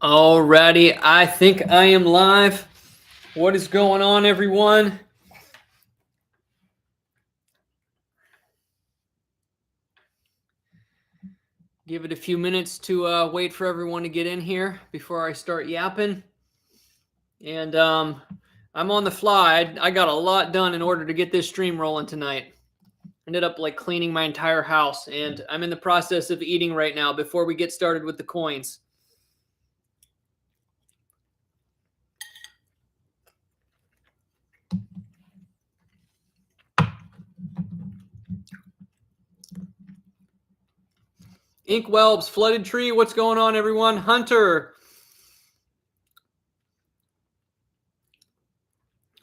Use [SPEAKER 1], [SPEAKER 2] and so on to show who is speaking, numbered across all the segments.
[SPEAKER 1] Alrighty, I think I am live. What is going on, everyone? Give it a few minutes to wait for everyone to get in here before I start yapping. And I'm on the fly. I got a lot done in order to get this stream rolling tonight. Ended up like cleaning my entire house, and I'm in the process of eating right now before we get started with the coins. Ink Whelps, Flooded Tree, what's going on, everyone? Hunter.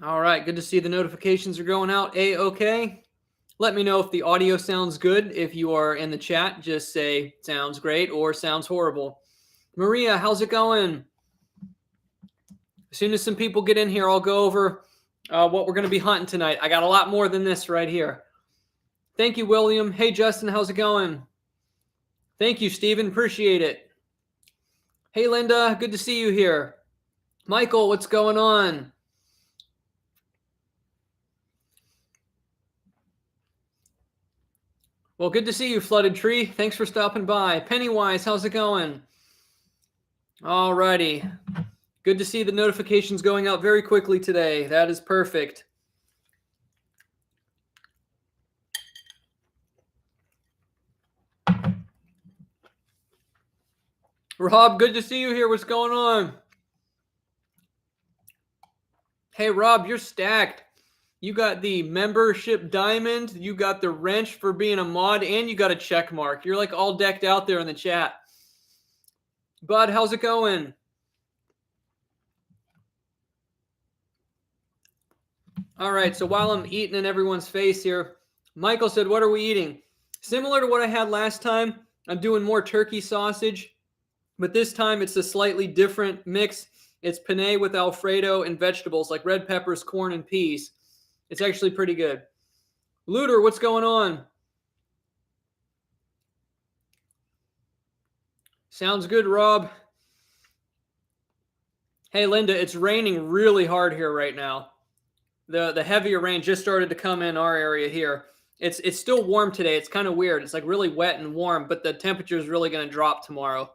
[SPEAKER 1] All right, good to see the notifications are going out. A-okay. Let me know if the audio sounds good. If you are in the chat, just say sounds great or sounds horrible. Maria, how's it going? As soon as some people get in here, I'll go over what we're going to be hunting tonight. I got a lot more than this right here. Thank you, William. Hey, Justin, how's it going? Thank you, Steven. Appreciate it. Hey, Linda. Good to see you here. Michael, what's going on? Well, good to see you, Flooded Tree. Thanks for stopping by. Pennywise, how's it going? All righty. Good to see the notifications going out very quickly today. That is perfect. Rob, good to see you here. What's going on? Hey, Rob, you're stacked. You got the membership diamond, you got the wrench for being a mod, and you got a check mark. You're like all decked out there in the chat. Bud, how's it going? All right, so while I'm eating in everyone's face here, Michael said, what are we eating? Similar to what I had last time, I'm doing more turkey sausage, but this time it's a slightly different mix. It's penne with Alfredo and vegetables like red peppers, corn, and peas. It's actually pretty good. Looter, what's going on? Sounds good, Rob. Hey, Linda, it's raining really hard here right now. The heavier rain just started to come in our area here. It's still warm today. It's kind of weird. It's like really wet and warm, but the temperature is really going to drop tomorrow.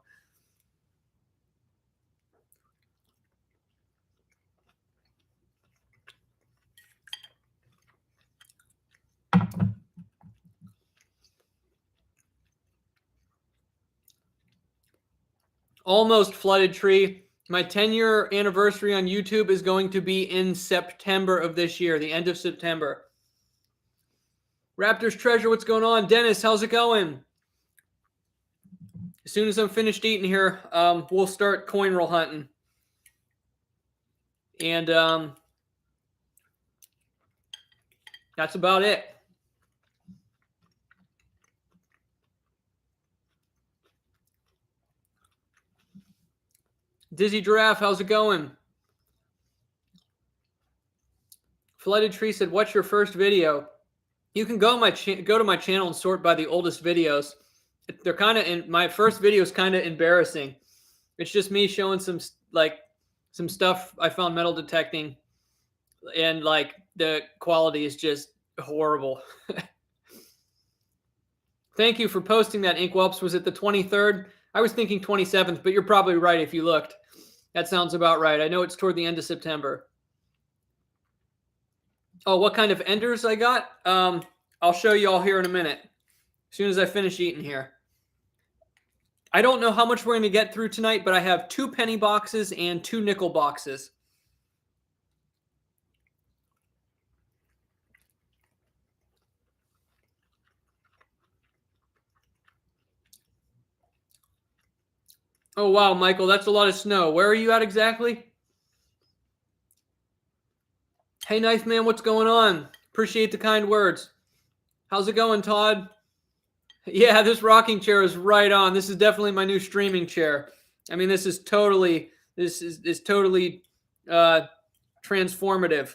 [SPEAKER 1] Almost Flooded Tree. My 10-year anniversary on YouTube is going to be in September of this year, the end of September. Raptors Treasure, what's going on? Dennis, how's it going? As soon as I'm finished eating here, we'll start coin roll hunting. And that's about it. Dizzy Giraffe, how's it going? Flooded Tree said, what's your first video? You can go to my channel and sort by the oldest videos. They're kind of my first video is kind of embarrassing. It's just me showing some stuff I found metal detecting, and like the quality is just horrible. Thank you for posting that, Ink Whelps. Was it the 23rd? I was thinking 27th, but you're probably right if you looked. That sounds about right. I know it's toward the end of September. Oh, what kind of enders I got? I'll show you all here in a minute. As soon as I finish eating here. I don't know how much we're going to get through tonight, but I have 2 penny boxes and 2 nickel boxes. Oh, wow, Michael, that's a lot of snow. Where are you at exactly? Hey, Knife Man, what's going on? Appreciate the kind words. How's it going, Todd? Yeah, this rocking chair is right on. This is definitely my new streaming chair. I mean, this is totally transformative.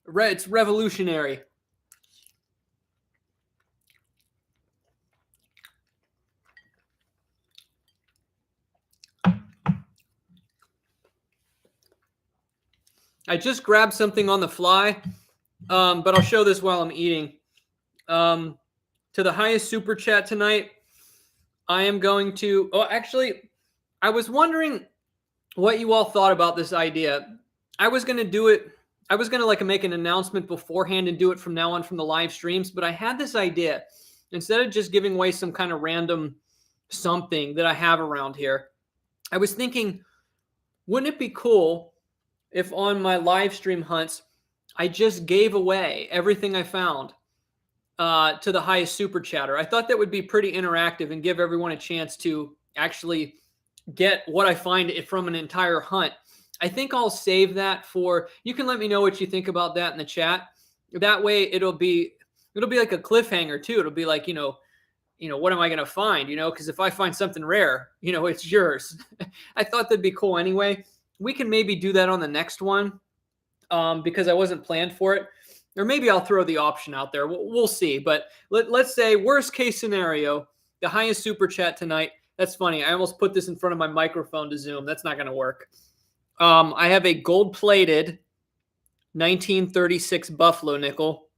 [SPEAKER 1] It's revolutionary. I just grabbed something on the fly, but I'll show this while I'm eating. To the highest super chat tonight, I am going to. Oh, actually, I was wondering what you all thought about this idea. I was going to do it. I was going to like make an announcement beforehand and do it from now on from the live streams, but I had this idea. Instead of just giving away some kind of random something that I have around here, I was thinking, wouldn't it be cool if on my live stream hunts, I just gave away everything I found to the highest super chatter? I thought that would be pretty interactive and give everyone a chance to actually get what I find from an entire hunt. I think I'll save that for, you can let me know what you think about that in the chat. That way it'll be like a cliffhanger too. It'll be like, what am I going to find? Because if I find something rare, it's yours. I thought that'd be cool anyway. We can maybe do that on the next one because I wasn't planned for it. Or maybe I'll throw the option out there. We'll see. But let's say worst case scenario, the highest super chat tonight. That's funny. I almost put this in front of my microphone to Zoom. That's not going to work. I have a gold-plated 1936 Buffalo nickel.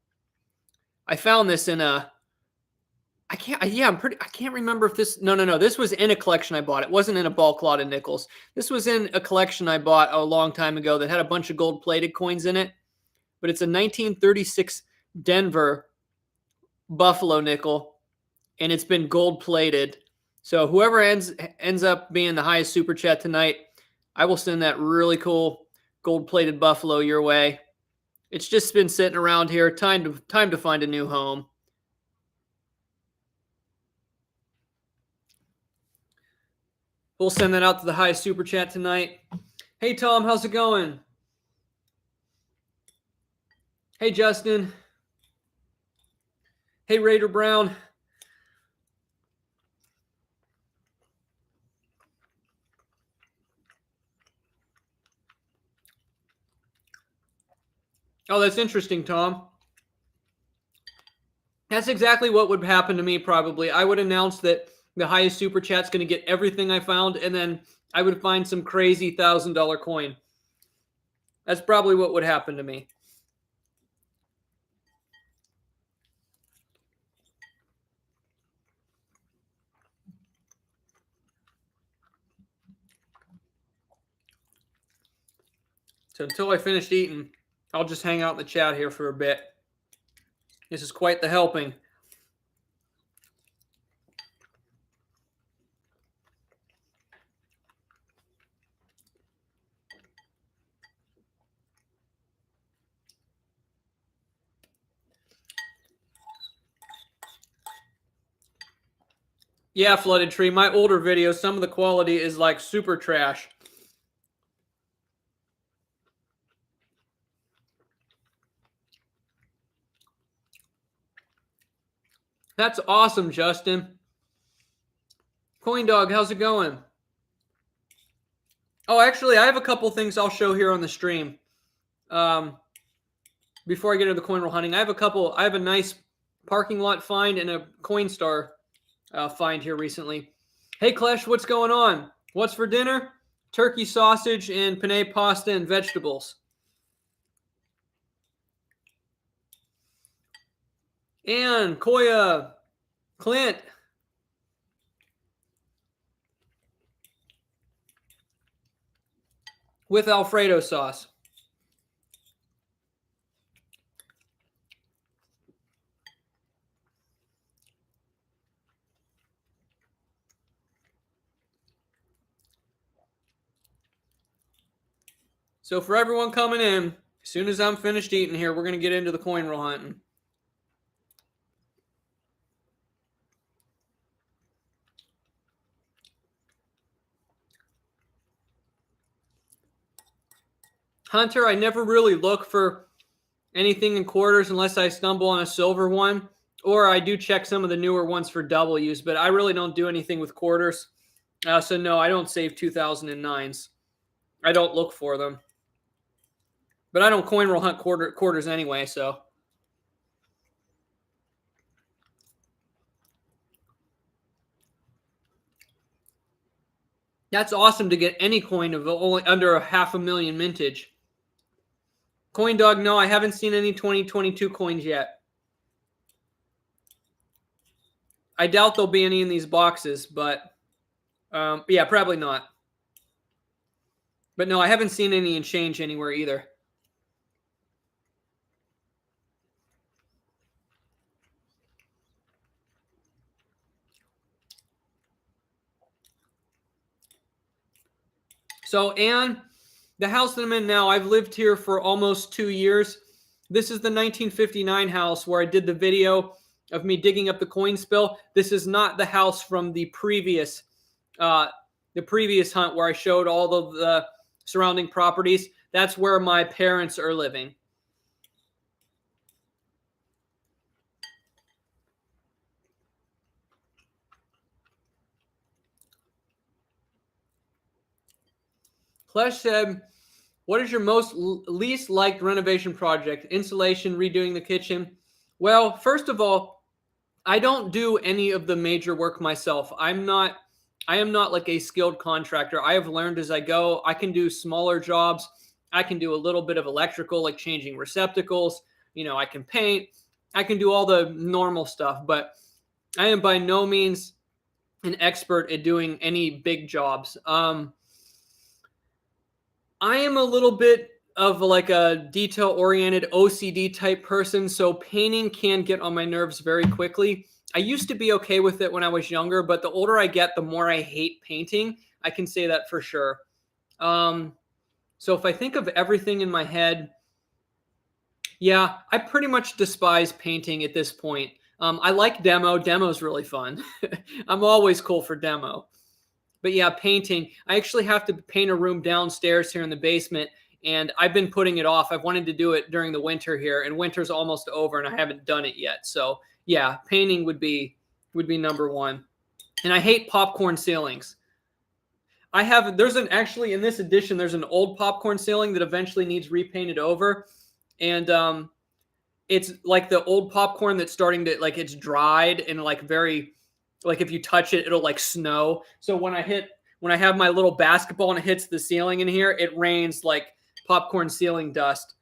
[SPEAKER 1] I found this in a. I can't remember if this. No. This was in a collection I bought. It wasn't in a bulk lot of nickels. This was in a collection I bought a long time ago that had a bunch of gold-plated coins in it. But it's a 1936 Denver Buffalo nickel, and it's been gold-plated. So whoever ends up being the highest super chat tonight, I will send that really cool gold-plated Buffalo your way. It's just been sitting around here. Time to find a new home. We'll send that out to the highest super chat tonight. Hey, Tom, how's it going? Hey, Justin. Hey, Raider Brown. Oh, that's interesting, Tom. That's exactly what would happen to me probably. I would announce that the highest super chat's going to get everything I found, and then I would find some crazy $1,000 coin. That's probably what would happen to me. So until I finished eating, I'll just hang out in the chat here for a bit. This is quite the helping. Yeah, Flooded Tree. My older videos, some of the quality is like super trash. That's awesome, Justin. Coin Dog, how's it going? Oh, actually, I have a couple things I'll show here on the stream. Before I get into the coin roll hunting, I have a nice parking lot find and a Coinstar find here recently. Hey, Klesh, what's going on? What's for dinner? Turkey sausage and penne pasta and vegetables. And Koya, Clint. With Alfredo sauce. So for everyone coming in, as soon as I'm finished eating here, we're going to get into the coin roll hunting. Hunter, I never really look for anything in quarters unless I stumble on a silver one, or I do check some of the newer ones for W's, but I really don't do anything with quarters. So no, I don't save 2009s. I don't look for them. But I don't coin roll hunt quarters anyway, so. That's awesome to get any coin of only under 500,000 mintage. Coin Dog, no, I haven't seen any 2022 coins yet. I doubt there'll be any in these boxes, but yeah, probably not. But no, I haven't seen any in change anywhere either. So, Anne, the house that I'm in now, I've lived here for almost 2 years. This is the 1959 house where I did the video of me digging up the coin spill. This is not the house from the previous hunt where I showed all of the surrounding properties. That's where my parents are living. Klesh said, what is your least liked renovation project? Insulation, redoing the kitchen? Well, first of all, I don't do any of the major work myself. I am not like a skilled contractor. I have learned as I go. I can do smaller jobs. I can do a little bit of electrical, like changing receptacles. You know, I can paint. I can do all the normal stuff, but I am by no means an expert at doing any big jobs. I am a little bit of like a detail-oriented OCD type person, so painting can get on my nerves very quickly. I used to be okay with it when I was younger, but the older I get, the more I hate painting. I can say that for sure. So if I think of everything in my head, yeah, I pretty much despise painting at this point. I like demo. Demo's really fun. I'm always cool for demo. But yeah, painting. I actually have to paint a room downstairs here in the basement, and I've been putting it off. I've wanted to do it during the winter here, and winter's almost over, and I haven't done it yet. So yeah, painting would be number one. And I hate popcorn ceilings. Actually in this edition, there's an old popcorn ceiling that eventually needs repainted over, and it's like the old popcorn that's starting to, like, it's dried and like very, like if you touch it, it'll like snow. So when I have my little basketball and it hits the ceiling in here, it rains like popcorn ceiling dust.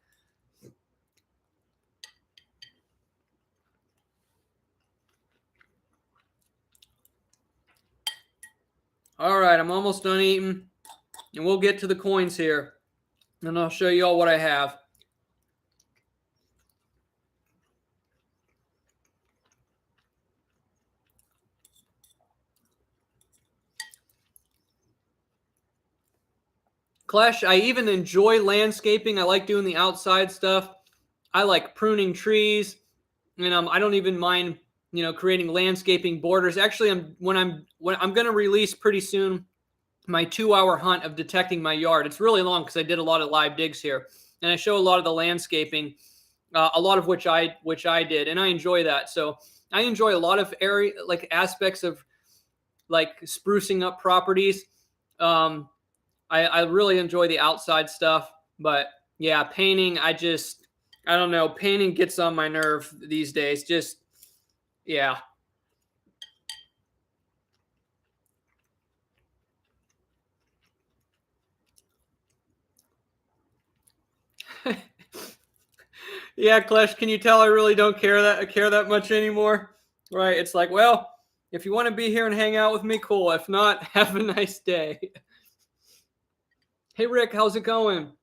[SPEAKER 1] All right, I'm almost done eating, and we'll get to the coins here, and I'll show you all what I have. Clash, I even enjoy landscaping. I like doing the outside stuff. I like pruning trees, and I don't even mind, you know, creating landscaping borders. Actually, I'm going to release pretty soon my 2-hour hunt of detecting my yard. It's really long because I did a lot of live digs here, and I show a lot of the landscaping, a lot of which I did, and I enjoy that. So I enjoy a lot of aspects of like sprucing up properties. I really enjoy the outside stuff, but yeah, painting, I don't know. Painting gets on my nerve these days. Just, yeah. Yeah, Clash, can you tell I really don't care that much anymore? Right. It's like, well, if you want to be here and hang out with me, cool. If not, have a nice day. Hey, Rick, how's it going?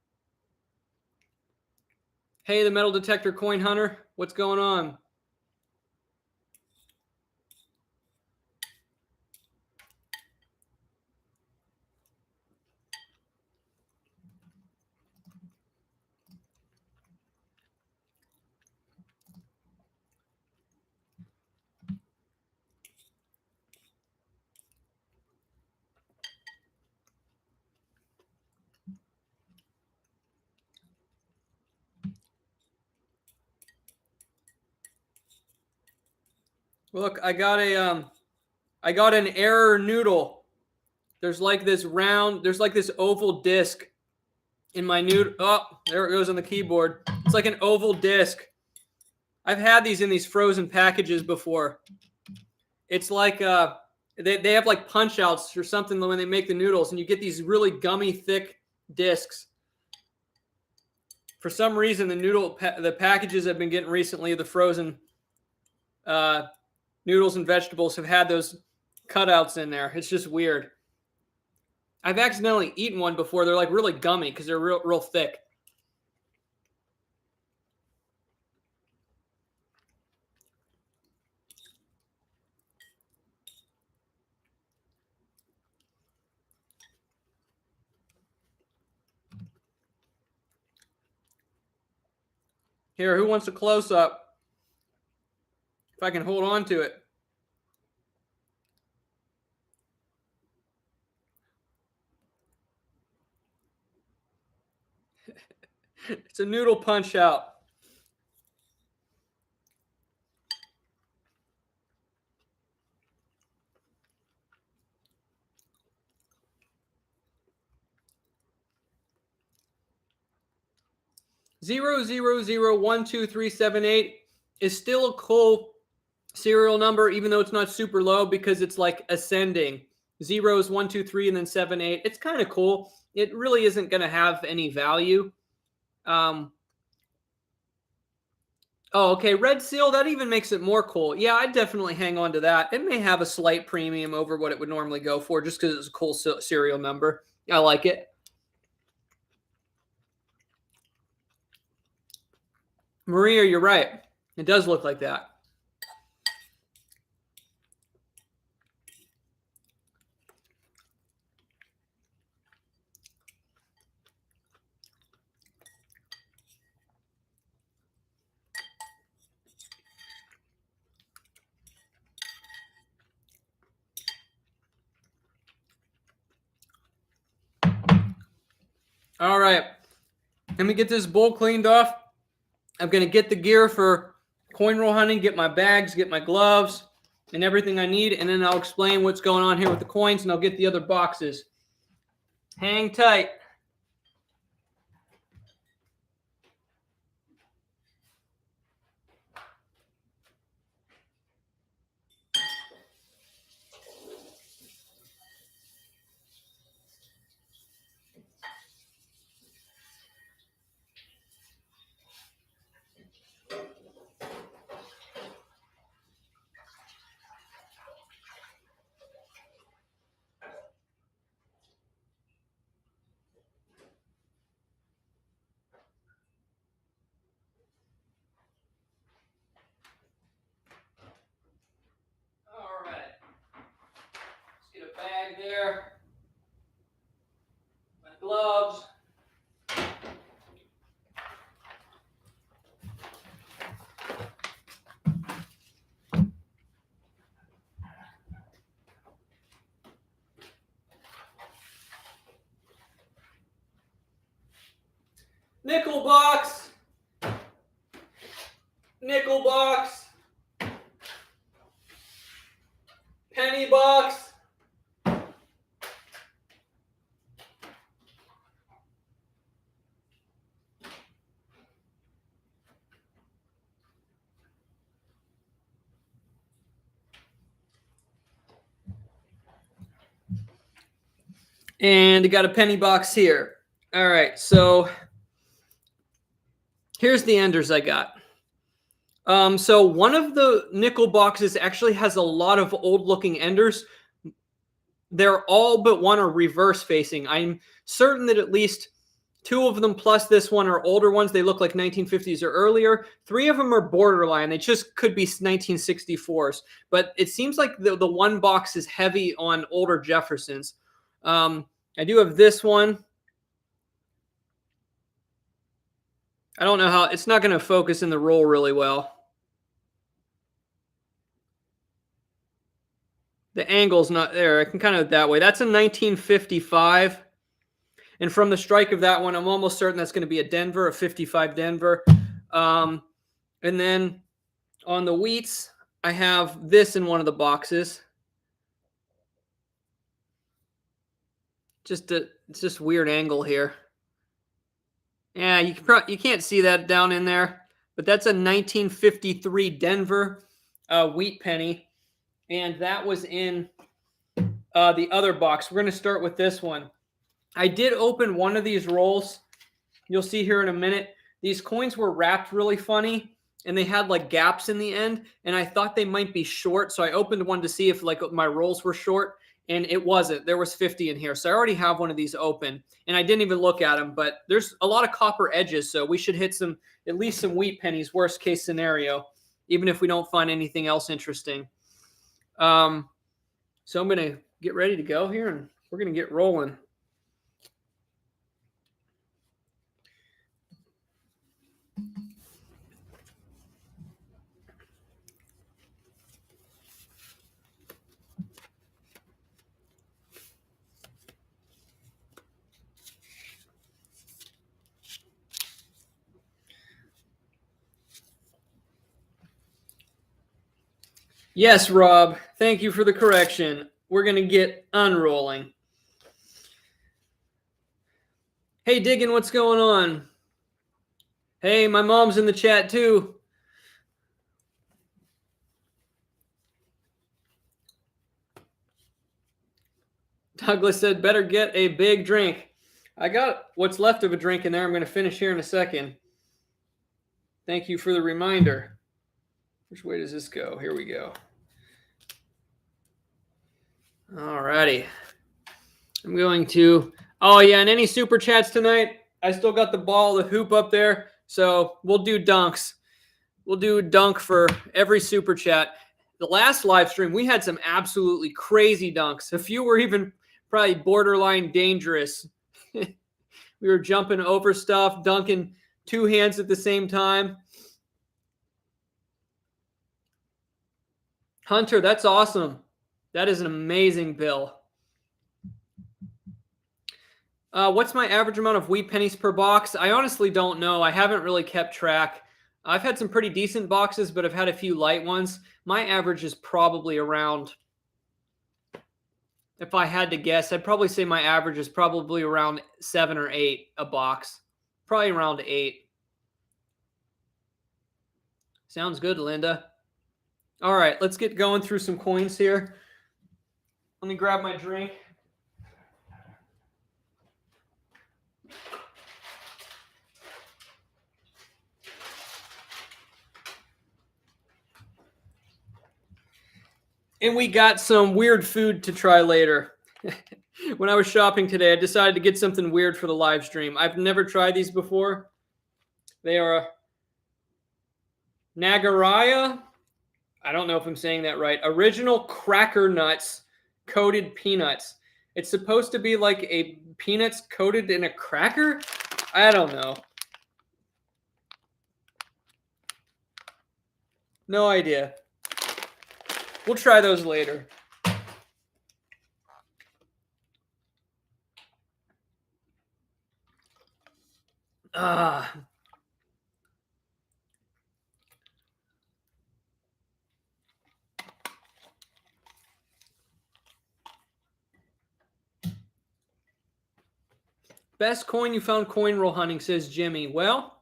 [SPEAKER 1] Hey, the metal detector coin hunter, what's going on? Look, I got an error noodle. There's like this oval disc in my noodle. Oh, there it goes on the keyboard. It's like an oval disc. I've had these in these frozen packages before. It's like they have like punch outs or something when they make the noodles, and you get these really gummy thick discs. For some reason, the packages I've been getting recently, the frozen noodles and vegetables have had those cutouts in there. It's just weird. I've accidentally eaten one before. They're like really gummy because they're real thick. Here, who wants a close-up? If I can hold on to it. It's a noodle punch out. Zero zero zero 12378 is still a cool serial number, even though it's not super low because it's like ascending. Zeros 1, 2, 3, and then 7, 8. It's kind of cool. It really isn't going to have any value. Oh, okay. Red seal, that even makes it more cool. Yeah, I'd definitely hang on to that. It may have a slight premium over what it would normally go for just because it's a cool serial number. I like it. Maria, you're right. It does look like that. All right. Let me get this bowl cleaned off. I'm going to get the gear for coin roll hunting, get my bags, get my gloves, and everything I need, and then I'll explain what's going on here with the coins, and I'll get the other boxes. Hang tight. Bag there, my gloves, nickel box, penny box. And I got a penny box here. All right, so here's the enders I got. So one of the nickel boxes actually has a lot of old-looking enders. They're all but one are reverse facing. I'm certain that at least 2 of them plus this one are older ones. They look like 1950s or earlier. 3 of them are borderline. They just could be 1964s. But it seems like the one box is heavy on older Jeffersons. I do have this one. I don't know how, it's not going to focus in the roll really well. The angle's not there. I can kind of that way. That's a 1955. And from the strike of that one, I'm almost certain that's going to be a Denver, a 55 Denver. And then on the wheats, I have this in one of the boxes. It's just weird angle here. Yeah, you can't see that down in there, but that's a 1953 Denver wheat penny, and that was in the other box. We're going to start with this one. I did open one of these rolls. You'll see here in a minute. these coins were wrapped really funny and they had like gaps in the end. And I thought they might be short. So I opened one to see if like my rolls were short, and it wasn't. There was 50 in here. So I already have one of these open and I didn't even look at them, but there's a lot of copper edges. So we should hit at least some wheat pennies, worst case scenario, even if we don't find anything else interesting. So I'm going to get ready to go here and we're going to get rolling. Yes, Rob. Thank you for the correction. We're going to get unrolling. Hey, Diggin, what's going on? Hey, my mom's in the chat too. Douglas said, better get a big drink. I got what's left of a drink in there. I'm going to finish here in a second. Thank you for the reminder. Which way does this go? Here we go. All righty. I'm going to, oh yeah, and any super chats tonight? I still got the ball, the hoop up there. So we'll do dunks. We'll do a dunk for every super chat. The last live stream, we had some absolutely crazy dunks. A few were even probably borderline dangerous. We were jumping over stuff, dunking two hands at the same time. Hunter, that's awesome. That is an amazing bill. What's my average amount of wheat pennies per box? I honestly don't know. I haven't really kept track. I've had some pretty decent boxes, but I've had a few light ones. My average is probably around, if I had to guess, I'd probably say my average is probably around 7 or 8 a box. Probably around 8. Sounds good, Linda. All right, let's get going through some coins here. Let me grab my drink. And we got some weird food to try later. When I was shopping today, I decided to get something weird for the live stream. I've never tried these before. They are Nagaraya. I don't know if I'm saying that right. Original cracker nuts coated peanuts. It's supposed to be like a peanuts coated in a cracker? I don't know. No idea. We'll try those later. Best coin you found coin roll hunting, says Jimmy. Well,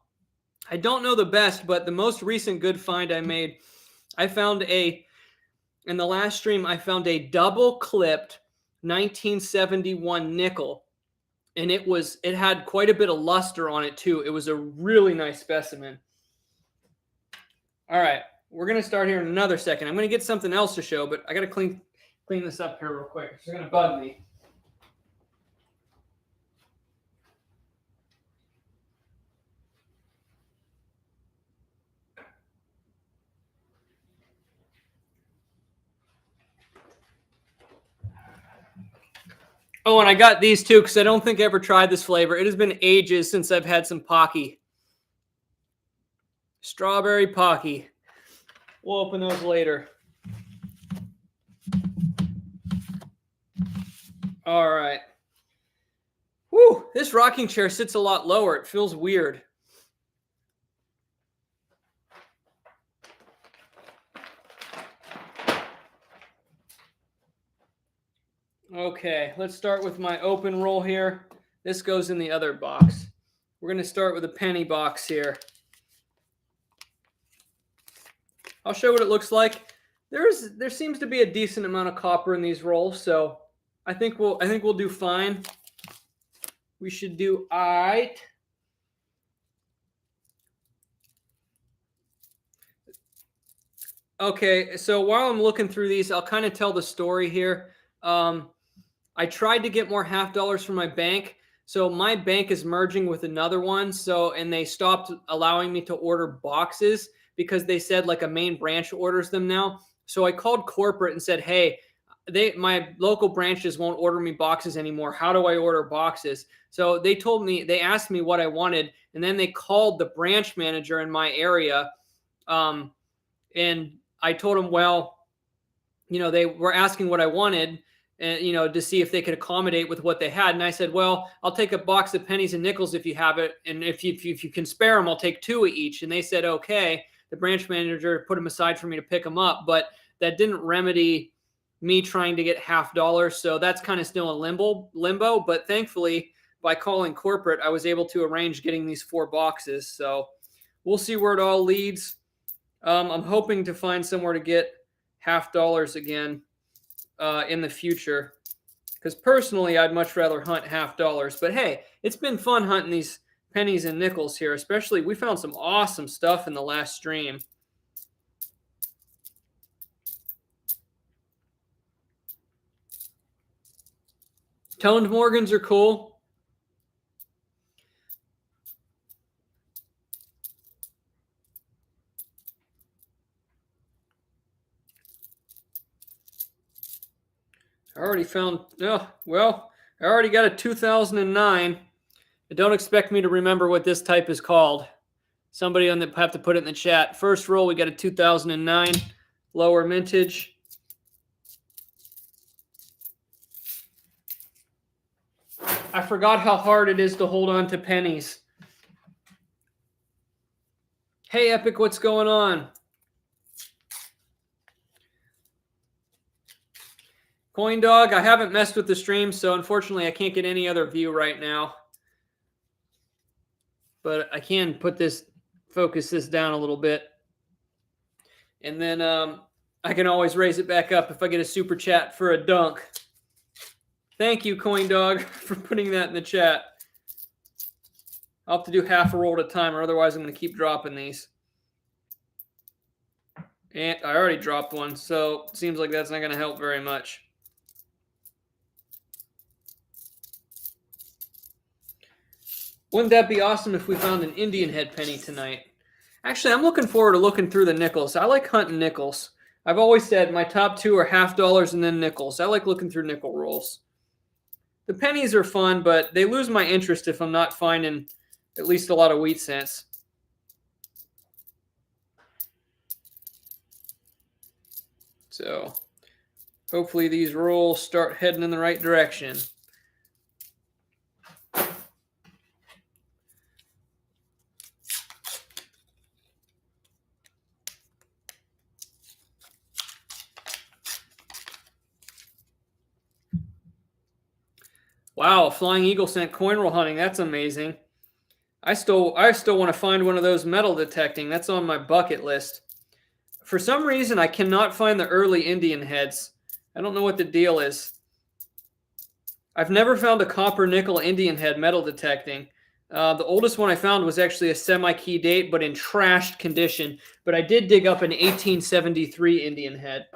[SPEAKER 1] I don't know the best, but the most recent good find I made, I found in the last stream, I found a double clipped 1971 nickel. And it had quite a bit of luster on it too. It was a really nice specimen. All right, we're going to start here in another second. I'm going to get something else to show, but I got to clean this up here real quick. It's going to bug me. Oh, and I got these too because I don't think I ever tried this flavor. It has been ages since I've had some Pocky. Strawberry Pocky. We'll open those later. All right. Whew, this rocking chair sits a lot lower. It feels weird. Okay, let's start with my open roll here. This goes in the other box. We're going to start with a penny box here. I'll show what it looks like. There seems to be a decent amount of copper in these rolls, so I think we'll do fine. We should do all right. Okay, so while I'm looking through these, I'll kind of tell the story here. I tried to get more half dollars from my bank. So my bank is merging with another one. So, and they stopped allowing me to order boxes because they said like a main branch orders them now. So I called corporate and said, hey, my local branches won't order me boxes anymore. How do I order boxes? So they told me, they asked me what I wanted, and then they called the branch manager in my area. And I told them, well, they were asking what I wanted, and to see if they could accommodate with what they had. And I said, well, I'll take a box of pennies and nickels if you have it, and if you can spare them, I'll take 2 of each. And they said, okay. The branch manager put them aside for me to pick them up, but that didn't remedy me trying to get half dollars. So that's kind of still in limbo. But thankfully, by calling corporate, I was able to arrange getting these 4 boxes. So we'll see where it all leads. I'm hoping to find somewhere to get half dollars again in the future, because personally I'd much rather hunt half dollars. But hey, it's been fun hunting these pennies and nickels here, especially we found some awesome stuff in the last stream. Toned Morgans are cool. I already found, I already got a 2009. Don't expect me to remember what this type is called. Somebody on the have to put it in the chat. First roll, we got a 2009 lower mintage. I forgot how hard it is to hold on to pennies. Hey, Epic, what's going on? Coin Dog, I haven't messed with the stream, so unfortunately I can't get any other view right now. But I can focus this down a little bit. And then I can always raise it back up if I get a super chat for a dunk. Thank you, Coin Dog, for putting that in the chat. I'll have to do half a roll at a time, or otherwise I'm going to keep dropping these. And I already dropped one, so it seems like that's not going to help very much. Wouldn't that be awesome if we found an Indian head penny tonight? Actually, I'm looking forward to looking through the nickels. I like hunting nickels. I've always said my top 2 are half dollars and then nickels. I like looking through nickel rolls. The pennies are fun, but they lose my interest if I'm not finding at least a lot of wheat cents. So hopefully these rolls start heading in the right direction. Wow, Flying Eagle sent coin roll hunting. That's amazing. I still want to find one of those metal detecting. That's on my bucket list. For some reason, I cannot find the early Indian heads. I don't know what the deal is. I've never found a copper nickel Indian head metal detecting. The oldest one I found was actually a semi-key date, but in trashed condition. But I did dig up an 1873 Indian head.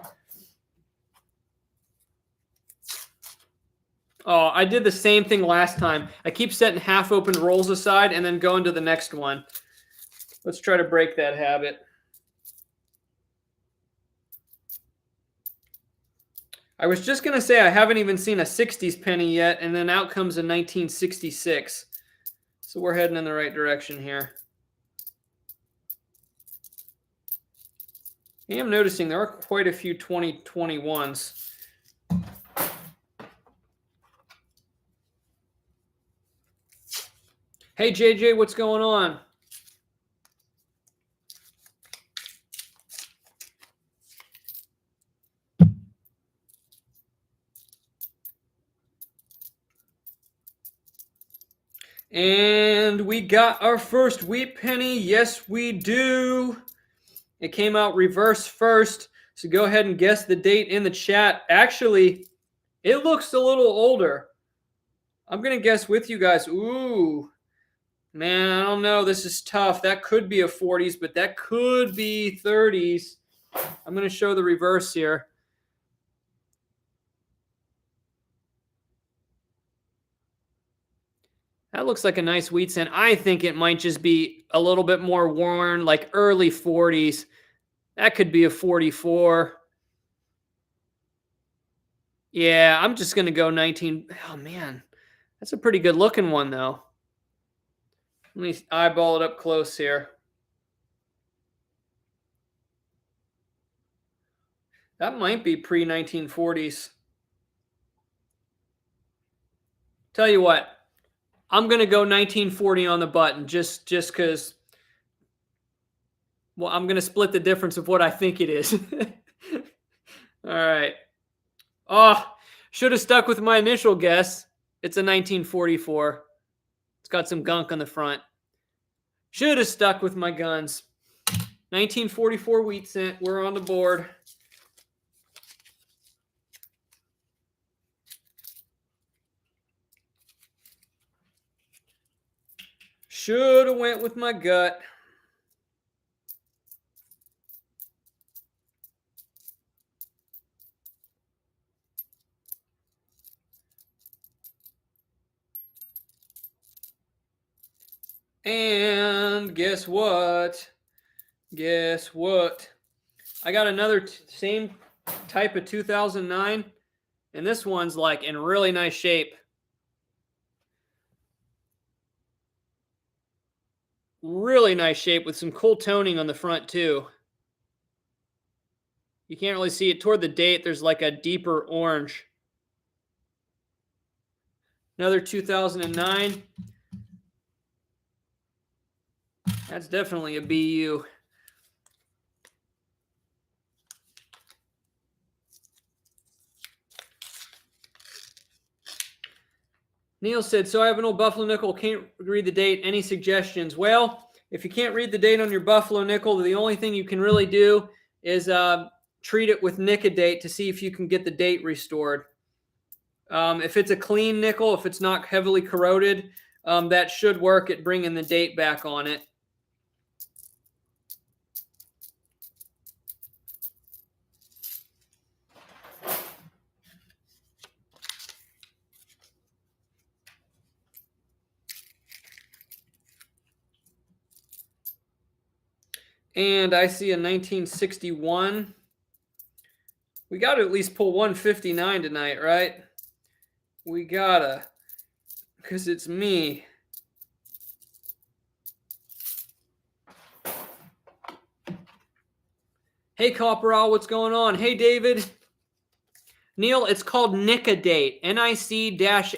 [SPEAKER 1] Oh, I did the same thing last time. I keep setting half-open rolls aside and then going to the next one. Let's try to break that habit. I was just going to say I haven't even seen a 60s penny yet, and then out comes a 1966. So we're heading in the right direction here. I am noticing there are quite a few 2021s. Hey, JJ, what's going on? And we got our first wheat penny. Yes, we do. It came out reverse first. So go ahead and guess the date in the chat. Actually, it looks a little older. I'm going to guess with you guys. Ooh. Man, I don't know. This is tough. That could be a 40s, but that could be 30s. I'm going to show the reverse here. That looks like a nice wheat cent. I think it might just be a little bit more worn, like early 40s. That could be a 44. Yeah, I'm just going to go 19. Oh, man. That's a pretty good looking one, though. Let me eyeball it up close here. That might be pre-1940s. Tell you what, I'm going to go 1940 on the button just because, well, I'm going to split the difference of what I think it is. All right. Oh, should have stuck with my initial guess. It's a 1944. It's got some gunk on the front. Should have stuck with my guns. 1944 wheat cent. We're on the board. Should have went with my gut. And guess what? Guess what? I got another same type of 2009, and this one's like in really nice shape. Really nice shape with some cool toning on the front too. You can't really see it toward the date. There's like a deeper orange. Another 2009. That's definitely a BU. Neil said, so I have an old Buffalo nickel, can't read the date. Any suggestions? Well, if you can't read the date on your Buffalo nickel, the only thing you can really do is treat it with Nicodate to see if you can get the date restored. If it's a clean nickel, if it's not heavily corroded, that should work at bringing the date back on it. And I see a 1961. We got to at least pull 159 tonight, right? We gotta, because it's me. Hey, Copperal, what's going on? Hey, David. Neil, it's called Nicodate, Nic-A-Date.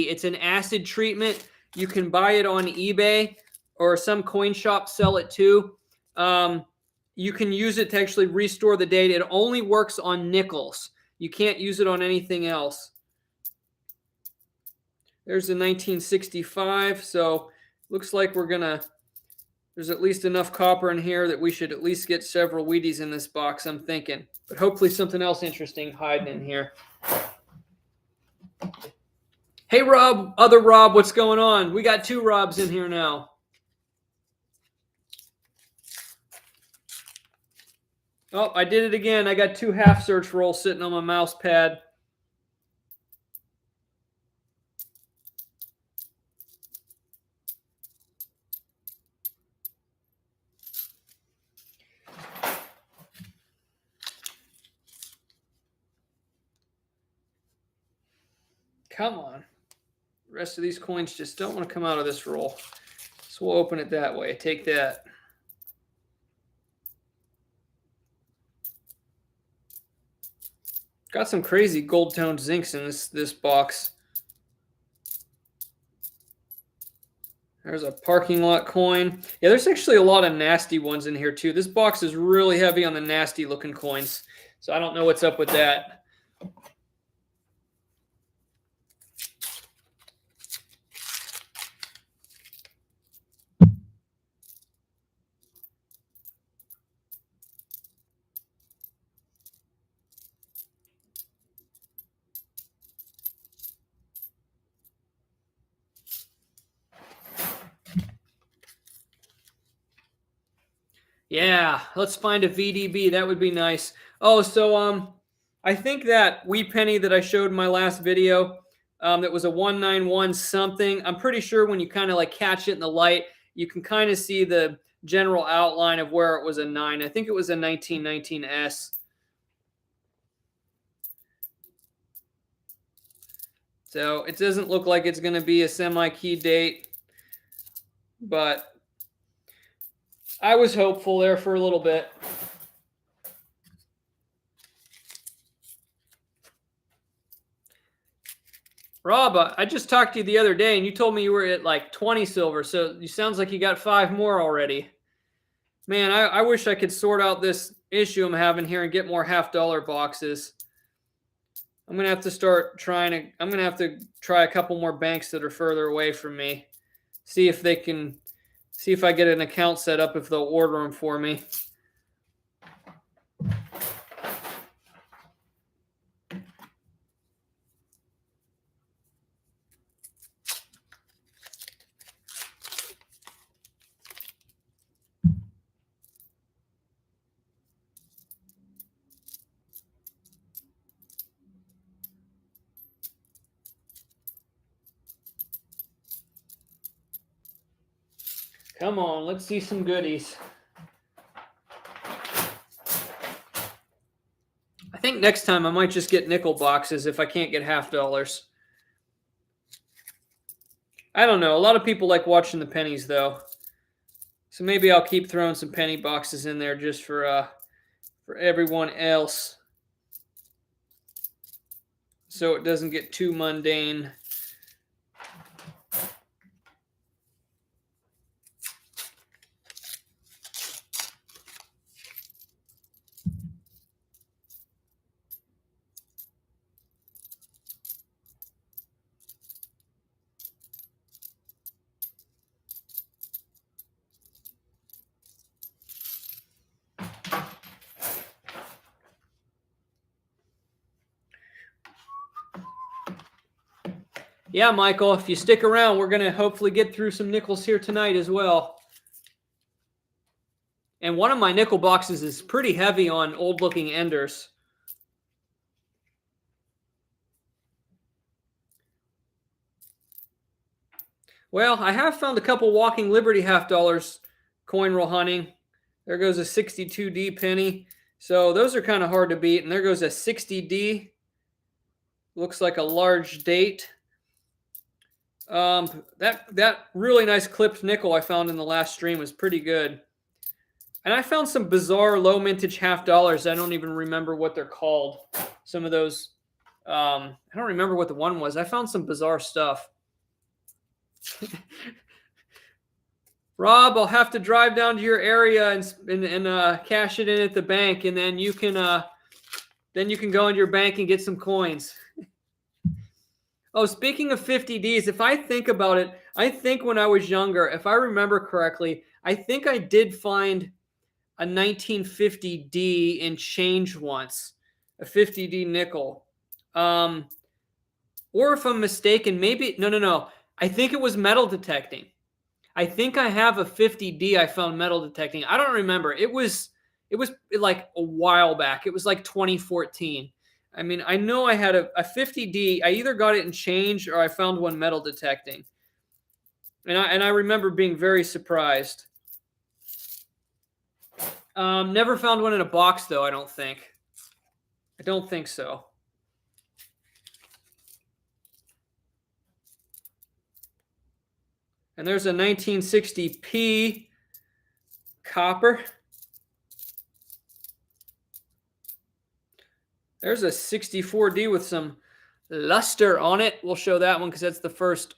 [SPEAKER 1] It's an acid treatment. You can buy it on eBay, or some coin shops sell it too. You can use it to actually restore the date. It only works on nickels. You can't use it on anything else. There's the 1965. So looks like there's at least enough copper in here that we should at least get several Wheaties in this box, I'm thinking. But hopefully something else interesting hiding in here. Hey, Rob, other Rob, what's going on? We got two Robs in here now. Oh, I did it again. I got two half search rolls sitting on my mouse pad. Come on. The rest of these coins just don't want to come out of this roll. So we'll open it that way. Take that. Got some crazy gold toned zincs in this box. There's a parking lot coin. Yeah, there's actually a lot of nasty ones in here too. This box is really heavy on the nasty looking coins. So I don't know what's up with that. Yeah, let's find a VDB. That would be nice. Oh, so I think that wee penny that I showed in my last video, that was a 191 something. I'm pretty sure when you kind of like catch it in the light, you can kind of see the general outline of where it was a 9. I think it was a 1919S. So it doesn't look like it's going to be a semi-key date, but I was hopeful there for a little bit. Rob, I just talked to you the other day, and you told me you were at like 20 silver. So it sounds like you got 5 more already. Man, I wish I could sort out this issue I'm having here and get more $half-dollar boxes. I'm gonna have to start trying to. I'm gonna have to try a couple more banks that are further away from me. See if they can. See if I get an account set up if they'll order them for me. Come on, let's see some goodies. I think next time I might just get nickel boxes if I can't get $half-dollars. I don't know. A lot of people like watching the pennies, though. So maybe I'll keep throwing some penny boxes in there just for everyone else, so it doesn't get too mundane. Yeah, Michael, if you stick around, we're going to hopefully get through some nickels here tonight as well. And one of my nickel boxes is pretty heavy on old-looking enders. Well, I have found a couple Walking Liberty $half-dollars coin roll hunting. There goes a 62D penny. So those are kind of hard to beat. And there goes a 60D. Looks like a large date. That really nice clipped nickel I found in the last stream was pretty good. And I found some bizarre low mintage $half-dollars. I don't even remember what they're called. Some of those, I don't remember what the one was. I found some bizarre stuff. Rob, I'll have to drive down to your area and cash it in at the bank, and then you can go into your bank and get some coins. Oh, speaking of 50Ds, if I think about it, I think when I was younger, if I remember correctly, I think I did find a 1950D in change once, a 50D nickel. Or if I'm mistaken, maybe, no. I think it was metal detecting. I think I have a 50D I found metal detecting. I don't remember. It was like a while back. It was like 2014. I mean, I know I had a 50D. I either got it in change or I found one metal detecting. And I remember being very surprised. Never found one in a box, though, I don't think. I don't think so. And there's a 1960p copper. There's a 64D with some luster on it. We'll show that one because that's the first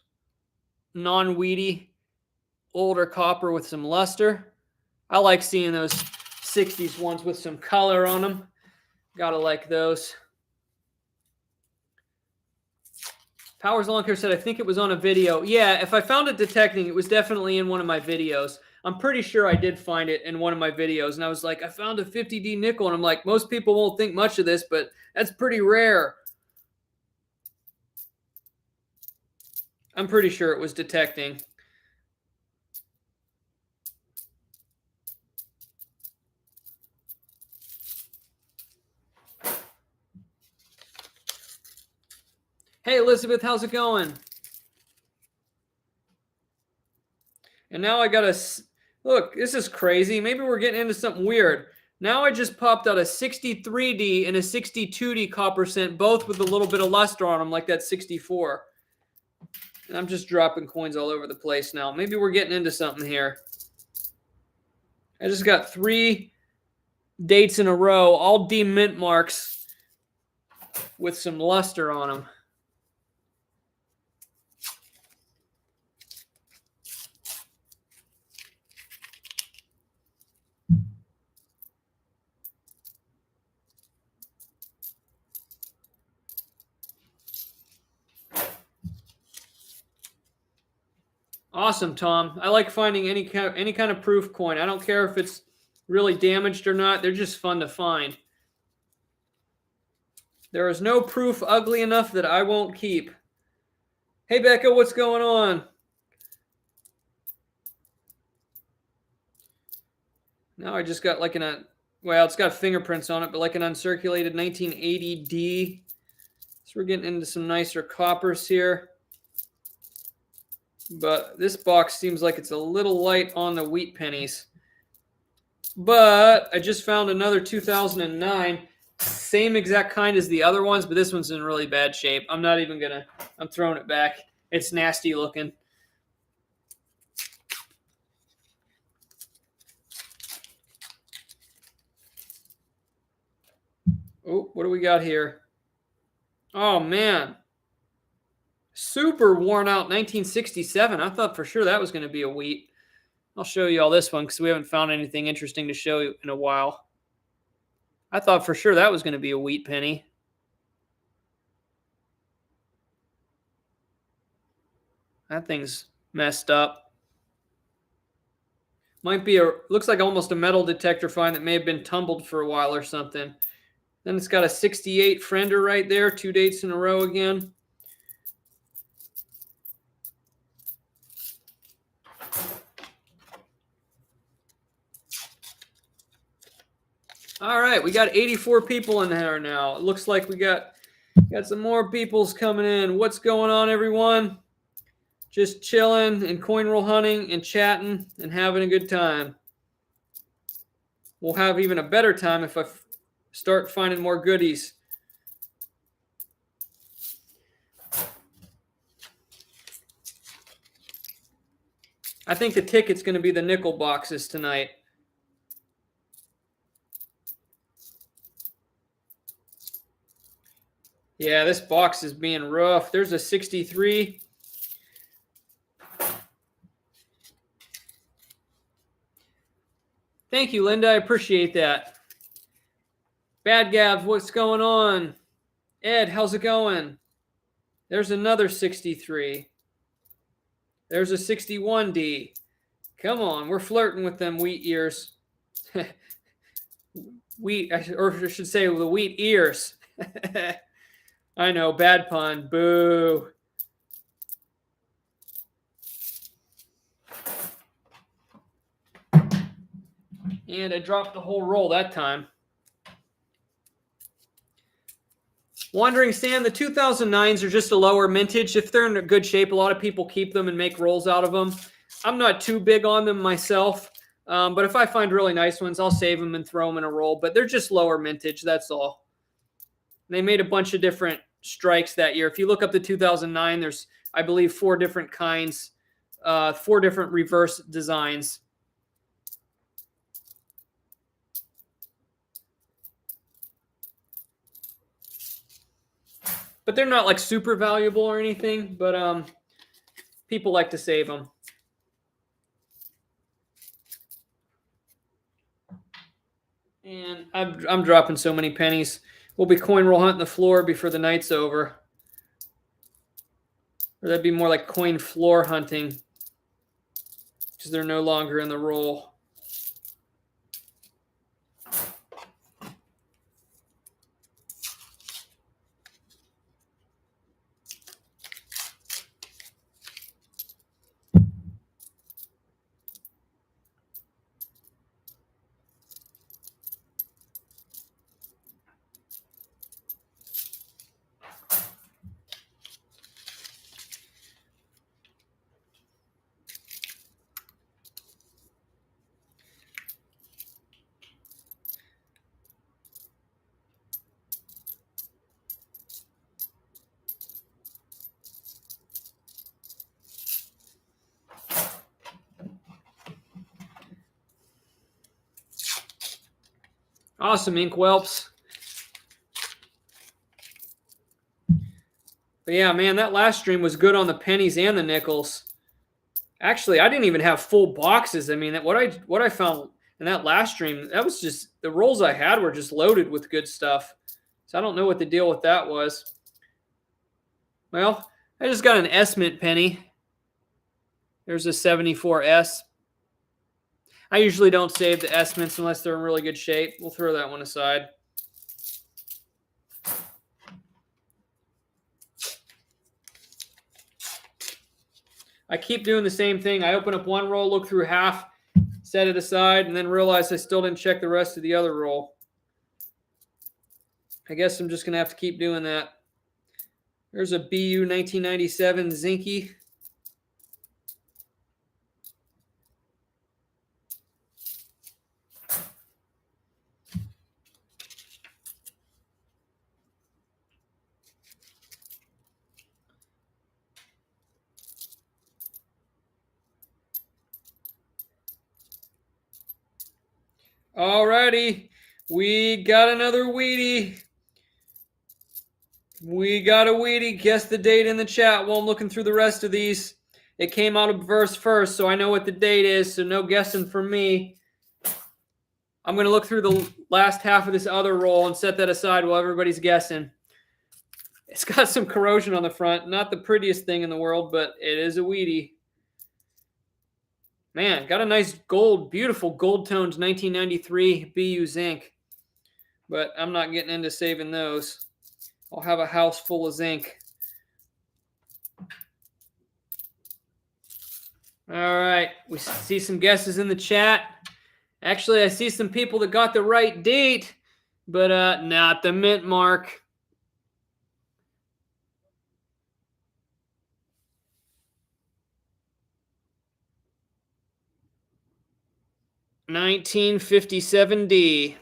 [SPEAKER 1] non-weedy older copper with some luster. I like seeing those 60s ones with some color on them. Gotta like those. Powers Lawn Care said, I think it was on a video. Yeah, if I found it detecting, it was definitely in one of my videos. I'm pretty sure I did find it in one of my videos. And I was like, I found a 50D nickel. And I'm like, most people won't think much of this, but that's pretty rare. I'm pretty sure it was detecting. Hey, Elizabeth, how's it going? And now I got a... Look, this is crazy. Maybe we're getting into something weird. Now I just popped out a 63D and a 62D copper cent, both with a little bit of luster on them, like that 64. And I'm just dropping coins all over the place now. Maybe we're getting into something here. I just got 3 dates in a row, all D mint marks with some luster on them. Awesome, Tom. I like finding any kind of proof coin. I don't care if it's really damaged or not. They're just fun to find. There is no proof ugly enough that I won't keep. Hey, Becca, what's going on? Now I just got like well, it's got fingerprints on it, but like an uncirculated 1980D. So we're getting into some nicer coppers here. But this box seems like it's a little light on the wheat pennies. But I just found another 2009. Same exact kind as the other ones, but this one's in really bad shape. I'm not even going to... I'm throwing it back. It's nasty looking. Oh, what do we got here? Oh, man. Super worn out 1967. I thought for sure that was going to be a wheat. I'll show you all this one because we haven't found anything interesting to show you in a while. I thought for sure that was going to be a wheat penny. That thing's messed up. Might be looks like almost a metal detector find that may have been tumbled for a while or something. Then it's got a 68 Friender right there, 2 dates in a row again. All right, we got 84 people in there now. It looks like we got some more peoples coming in. What's going on, everyone? Just chilling and coin roll hunting and chatting and having a good time. We'll have even a better time if I start finding more goodies. I think the ticket's going to be the nickel boxes tonight. Yeah, this box is being rough. There's a 63. Thank you, Linda. I appreciate that. Bad Gabs, what's going on? Ed, how's it going? There's another 63. There's a 61D. Come on, we're flirting with them wheat ears. Wheat, or I should say the wheat ears. I know, bad pun. Boo. And I dropped the whole roll that time. Wandering Sand, the 2009s are just a lower mintage. If they're in a good shape, a lot of people keep them and make rolls out of them. I'm not too big on them myself, but if I find really nice ones, I'll save them and throw them in a roll. But they're just lower mintage, that's all. They made a bunch of different strikes that year. If you look up the 2009, there's, I believe, 4 different kinds, 4 different reverse designs. But they're not like super valuable or anything, but people like to save them. And I'm dropping so many pennies. We'll be coin roll hunting the floor before the night's over. Or that'd be more like coin floor hunting, because they're no longer in the roll. Awesome, ink whelps. But yeah, man, that last stream was good on the pennies and the nickels. Actually, I didn't even have full boxes. I mean, what I found in that last stream, that was just the rolls I had were just loaded with good stuff. So I don't know what the deal with that was. Well, I just got an S mint penny. There's a 74S. I usually don't save the S mints unless they're in really good shape. We'll throw that one aside. I keep doing the same thing. I open up one roll, look through half, set it aside, and then realize I still didn't check the rest of the other roll. I guess I'm just going to have to keep doing that. There's a BU 1997 Zinky. Alrighty, we got another Wheatie. We got a Wheatie. Guess the date in the chat while I'm looking through the rest of these. It came out of verse first, so I know what the date is, so no guessing from me. I'm going to look through the last half of this other roll and set that aside while everybody's guessing. It's got some corrosion on the front. Not the prettiest thing in the world, but it is a Wheatie. Man, got a nice gold, beautiful gold toned 1993 BU zinc. But I'm not getting into saving those. I'll have a house full of zinc. All right, we see some guesses in the chat. Actually, I see some people that got the right date, but not the mint mark. $1957D.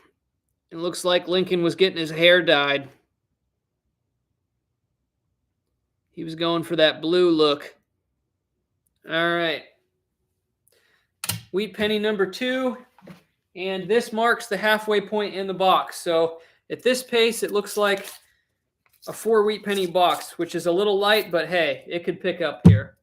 [SPEAKER 1] It looks like Lincoln was getting his hair dyed. He was going for that blue look. All right. Wheat penny number 2. And this marks the halfway point in the box. So at this pace, it looks like a 4 wheat penny box, which is a little light, but hey, it could pick up here.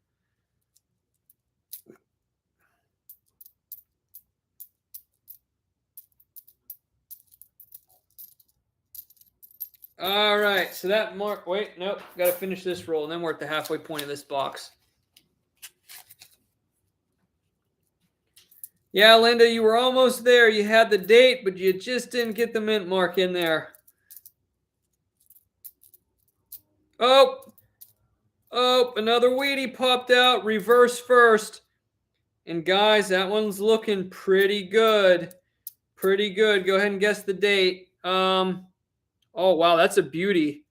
[SPEAKER 1] All right, so that mark, wait, nope, got to finish this roll, and then we're at the halfway point of this box. Yeah, Linda, you were almost there. You had the date, but you just didn't get the mint mark in there. Oh, another Wheatie popped out, reverse first. And guys, that one's looking pretty good. Pretty good. Go ahead and guess the date. Oh, wow, that's a beauty.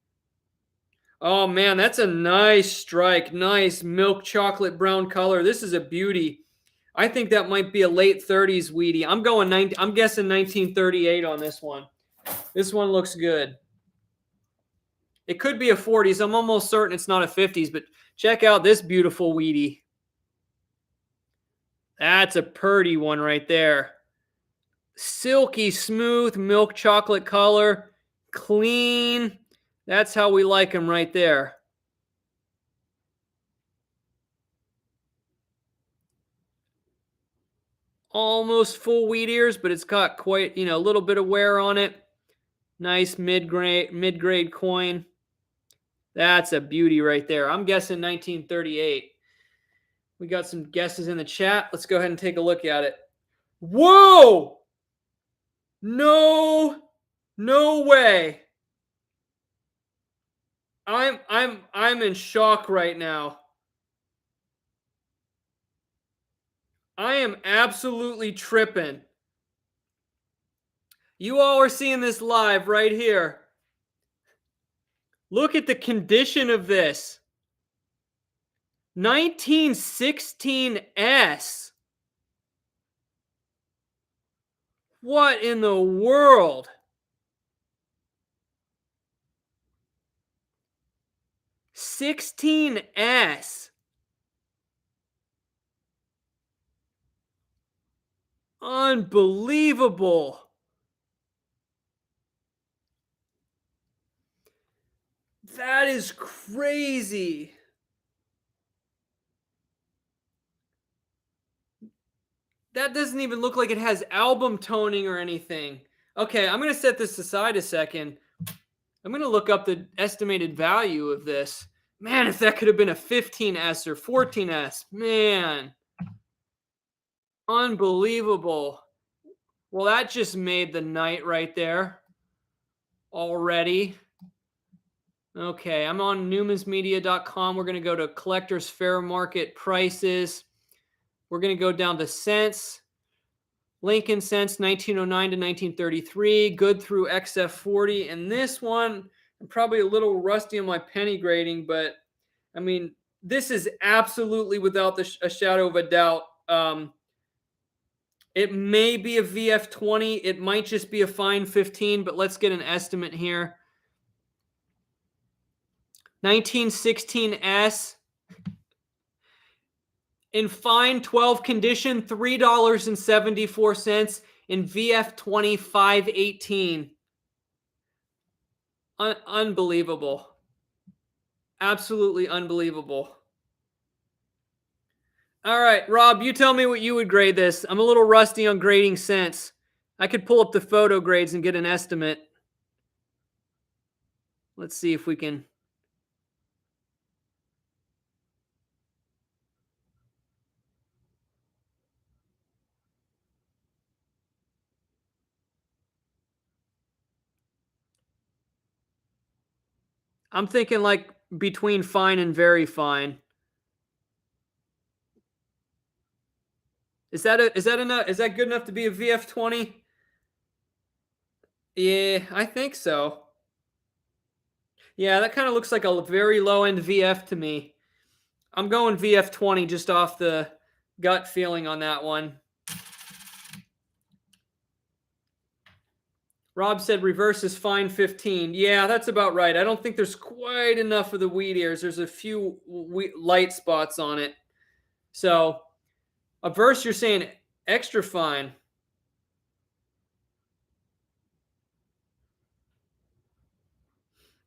[SPEAKER 1] Oh, man, that's a nice strike. Nice milk chocolate brown color. This is a beauty. I think that might be a late 30s Wheatie. I'm guessing 1938 on this one. This one looks good. It could be a 40s. I'm almost certain it's not a 50s, but check out this beautiful Wheatie. That's a purty one right there. Silky smooth milk chocolate color. Clean. That's how we like them right there. Almost full wheat ears, but it's got quite, a little bit of wear on it. Nice mid-grade coin. That's a beauty right there. I'm guessing 1938. We got some guesses in the chat. Let's go ahead and take a look at it. Whoa! No way. I'm in shock right now. I am absolutely tripping. You all are seeing this live right here. Look at the condition of this. 1916S. What in the world? $16S. Unbelievable. That is crazy. That doesn't even look like it has album toning or anything. Okay, I'm going to set this aside a second. I'm going to look up the estimated value of this. Man, if that could have been a 15S or 14S, man. Unbelievable. Well, that just made the night right there already. Okay, I'm on newmansmedia.com. We're going to go to collector's fair market prices. We're going to go down to cents. Lincoln cents, 1909 to 1933, good through XF40. And this one, I'm probably a little rusty on my penny grading, but I mean, this is absolutely without a shadow of a doubt. It may be a VF20. It might just be a fine 15, but let's get an estimate here. 1916S. In fine 12 condition, $3.74. In VF20, $5.18. Unbelievable. Absolutely unbelievable. All right, Rob, you tell me what you would grade this. I'm a little rusty on grading cents. I could pull up the photo grades and get an estimate. Let's see if we can. I'm thinking like between fine and very fine. Is that enough? Is that good enough to be a VF20? Yeah, I think so. Yeah, that kind of looks like a very low end VF to me. I'm going VF20 just off the gut feeling on that one. Rob said reverse is fine 15. Yeah, that's about right. I don't think there's quite enough of the wheat ears. There's a few light spots on it. So a verse, you're saying extra fine.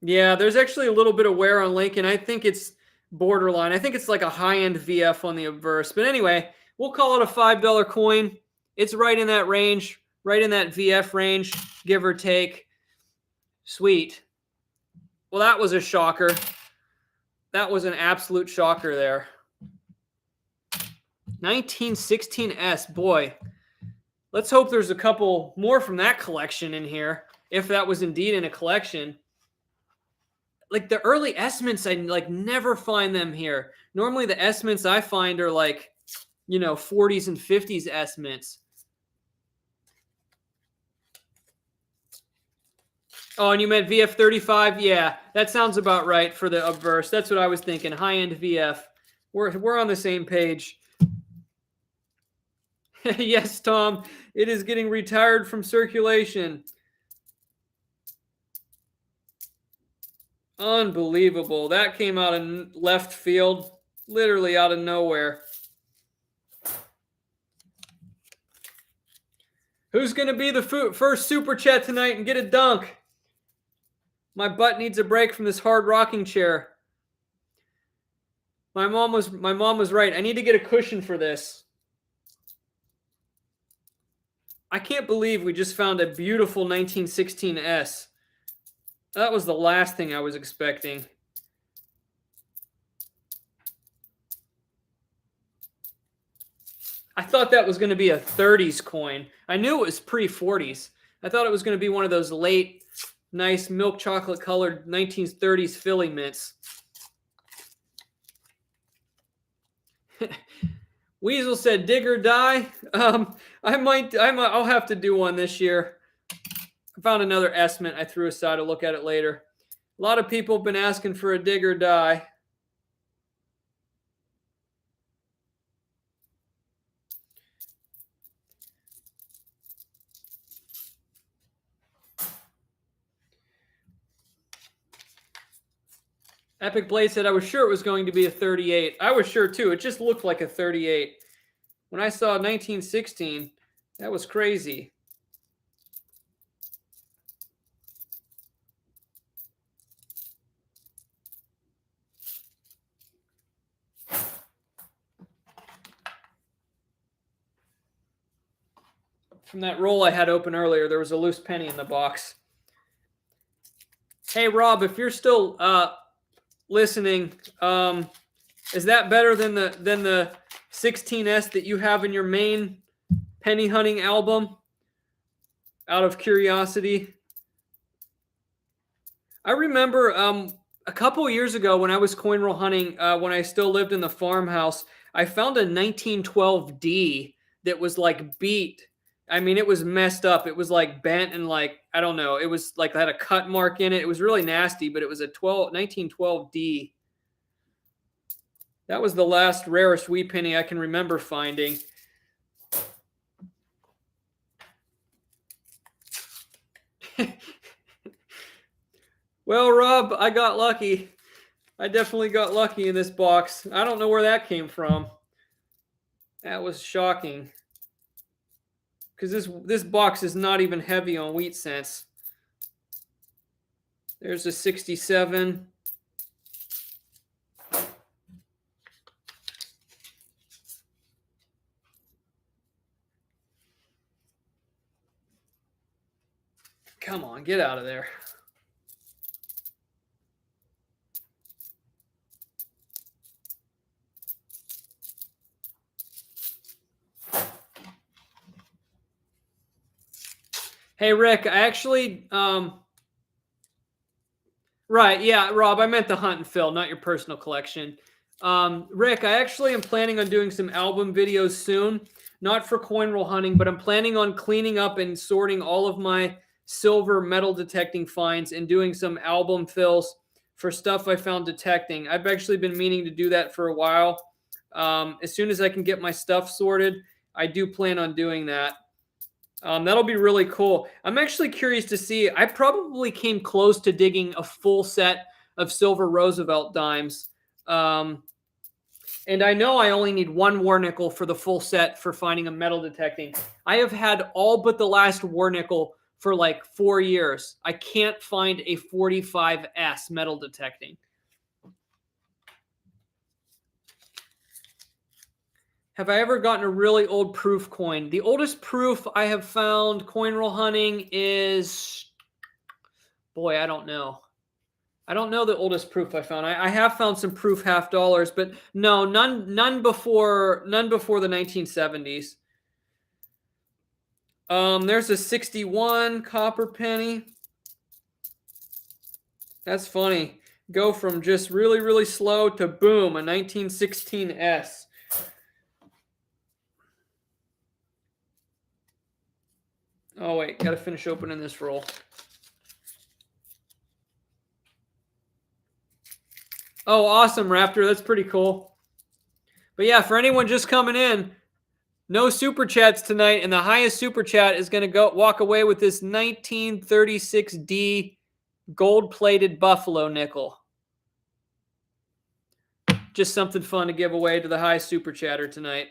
[SPEAKER 1] Yeah, there's actually a little bit of wear on Lincoln. I think it's borderline. I think it's like a high-end VF on the obverse. But anyway, we'll call it a $5 coin. It's right in that range, right in that VF range, give or take. Sweet. Well, that was a shocker. That was an absolute shocker there. 1916S, boy. Let's hope there's a couple more from that collection in here, if that was indeed in a collection. Like the early S-mints, I like never find them here. Normally the S-mints I find are like, 40s and 50s S-mints. Oh, and you meant VF35? Yeah, that sounds about right for the obverse. That's what I was thinking. High-end VF. We're on the same page. Yes, Tom. It is getting retired from circulation. Unbelievable. That came out of left field, literally out of nowhere. Who's going to be the first super chat tonight and get a dunk? My butt needs a break from this hard rocking chair. My mom was right. I need to get a cushion for this. I can't believe we just found a beautiful 1916S. That was the last thing I was expecting. I thought that was going to be a 30s coin. I knew it was pre-40s. I thought it was going to be one of those late, nice milk chocolate colored 1930s Philly mints. Weasel said, "Dig or die." I'll have to do one this year. I found another S-mint I threw aside to look at it later. A lot of people have been asking for a dig or die. Epic Blade said, "I was sure it was going to be a 38. I was sure too. It just looked like a 38. When I saw 1916, that was crazy." From that roll I had open earlier, there was a loose penny in the box. Hey, Rob, if you're still listening, is that better than the 16S that you have in your main penny hunting album? Out of curiosity. I remember a couple years ago when I was coin roll hunting, when I still lived in the farmhouse, I found a 1912D that was like beat. I mean, it was messed up. It was like bent and like, I don't know. It was like had a cut mark in it. It was really nasty, but it was a 1912D. That was the last rarest wee penny I can remember finding. Well, Rob, I got lucky. I definitely got lucky in this box. I don't know where that came from. That was shocking. Because this box is not even heavy on wheat cents. There's a 67. Come on, get out of there. Hey, Rick, I actually, right, yeah, Rob, I meant the hunt and fill, not your personal collection. Rick, I actually am planning on doing some album videos soon, not for coin roll hunting, but I'm planning on cleaning up and sorting all of my silver metal detecting finds and doing some album fills for stuff I found detecting. I've actually been meaning to do that for a while. As soon as I can get my stuff sorted, I do plan on doing that. That'll be really cool. I'm actually curious to see. I probably came close to digging a full set of silver Roosevelt dimes. And I know I only need one war nickel for the full set for finding a metal detecting. I have had all but the last war nickel for like 4 years. I can't find a 45S metal detecting. Have I ever gotten a really old proof coin? The oldest proof I have found coin roll hunting is, boy, I don't know. I don't know the oldest proof I found. I have found some proof half dollars, but no, none before the 1970s. There's a 61 copper penny. That's funny. Go from just really, really slow to boom, a 1916S. Oh, wait, got to finish opening this roll. Oh, awesome, Raptor. That's pretty cool. But yeah, for anyone just coming in, no super chats tonight, and the highest super chat is going to walk away with this 1936D gold-plated Buffalo nickel. Just something fun to give away to the highest super chatter tonight.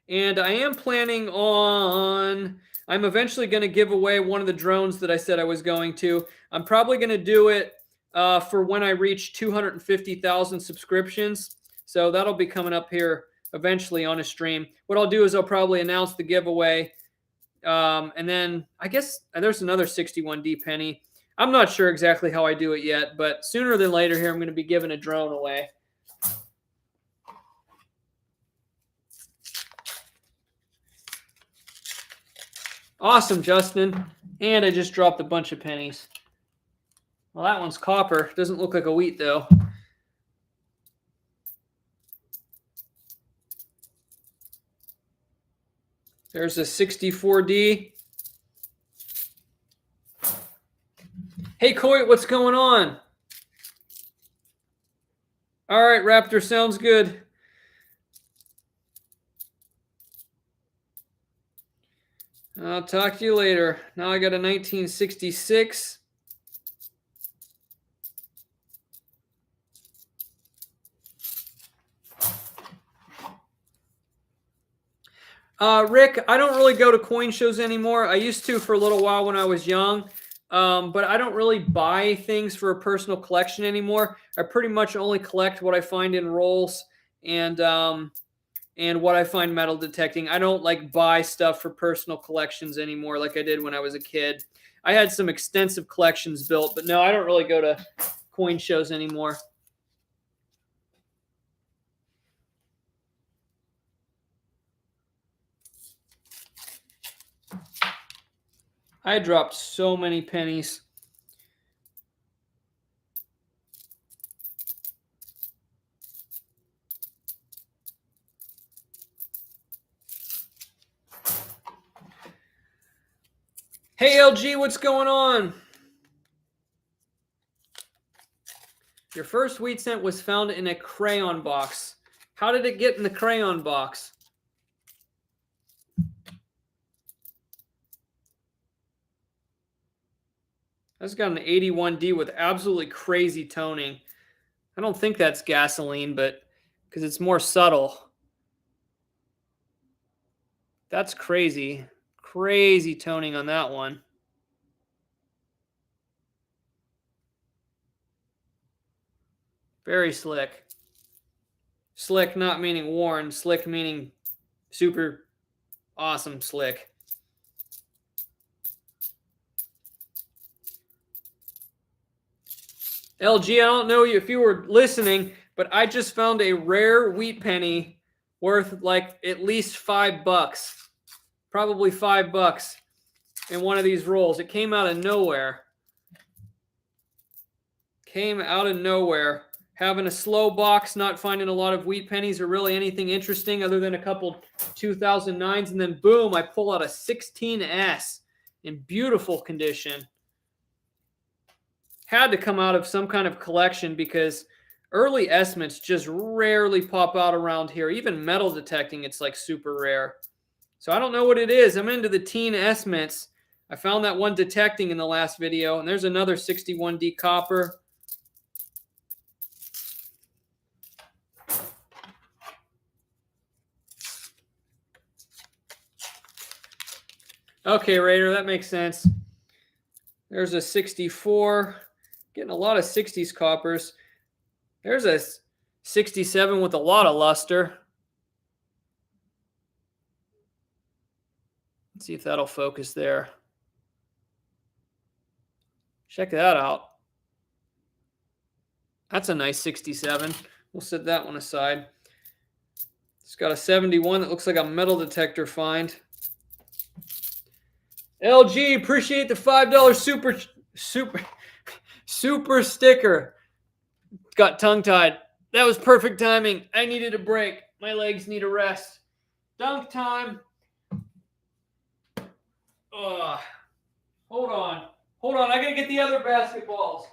[SPEAKER 1] And I am planning on, I'm eventually going to give away one of the drones that I said I was going to. I'm probably going to do it for when I reach 250,000 subscriptions. So that'll be coming up here eventually on a stream. What I'll do is I'll probably announce the giveaway. And then I guess there's another 61D penny. I'm not sure exactly how I do it yet, but sooner than later here, I'm going to be giving a drone away. Awesome, Justin. And I just dropped a bunch of pennies. Well, that one's copper. Doesn't look like a wheat, though. There's a 64D. Hey, Coit, what's going on? All right, Raptor, sounds good. I'll talk to you later. Now I got a 1966. Rick, I don't really go to coin shows anymore. I used to for a little while when I was young, but I don't really buy things for a personal collection anymore. I pretty much only collect what I find in rolls and and what I find metal detecting. I don't like buy stuff for personal collections anymore like I did when I was a kid. I had some extensive collections built, but no, I don't really go to coin shows anymore. I dropped so many pennies. Hey, LG, what's going on? Your first wheat cent was found in a crayon box. How did it get in the crayon box? That's got an 81D with absolutely crazy toning. I don't think that's gasoline, but because it's more subtle. That's crazy. Crazy toning on that one. Very slick. Slick not meaning worn, slick meaning super awesome slick. LG, I don't know if you were listening, but I just found a rare wheat penny worth like at least $5. Probably $5 in one of these rolls. It came out of nowhere. Came out of nowhere. Having a slow box, not finding a lot of wheat pennies or really anything interesting other than a couple 2009s. And then boom, I pull out a 16S in beautiful condition. Had to come out of some kind of collection because early S-mints just rarely pop out around here. Even metal detecting, it's like super rare. So I don't know what it is. I'm into the teen S-mints. I found that one detecting in the last video, and there's another 61D copper. Okay, Raider, that makes sense. There's a 64. Getting a lot of 60s coppers. There's a 67 with a lot of luster. Let's see if that'll focus there. Check that out. That's a nice 67. We'll set that one aside. It's got a 71 that looks like a metal detector find. LG, appreciate the $5 super sticker. Got tongue-tied. That was perfect timing. I needed a break. My legs need a rest. Dunk time. Ugh. Hold on. Hold on. I got to get the other basketballs.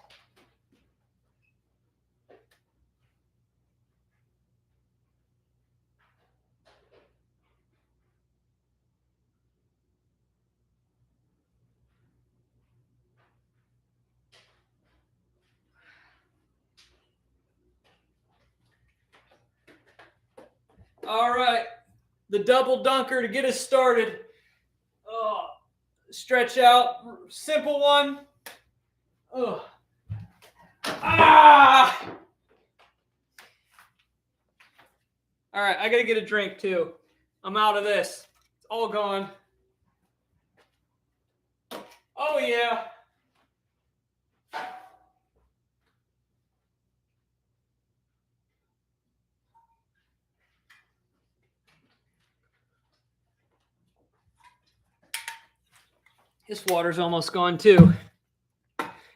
[SPEAKER 1] All right. The double dunker to get us started. Stretch out. Simple one. Ugh. Ah! All right, I got to get a drink too. I'm out of this. It's all gone. Oh, yeah. This water's almost gone too.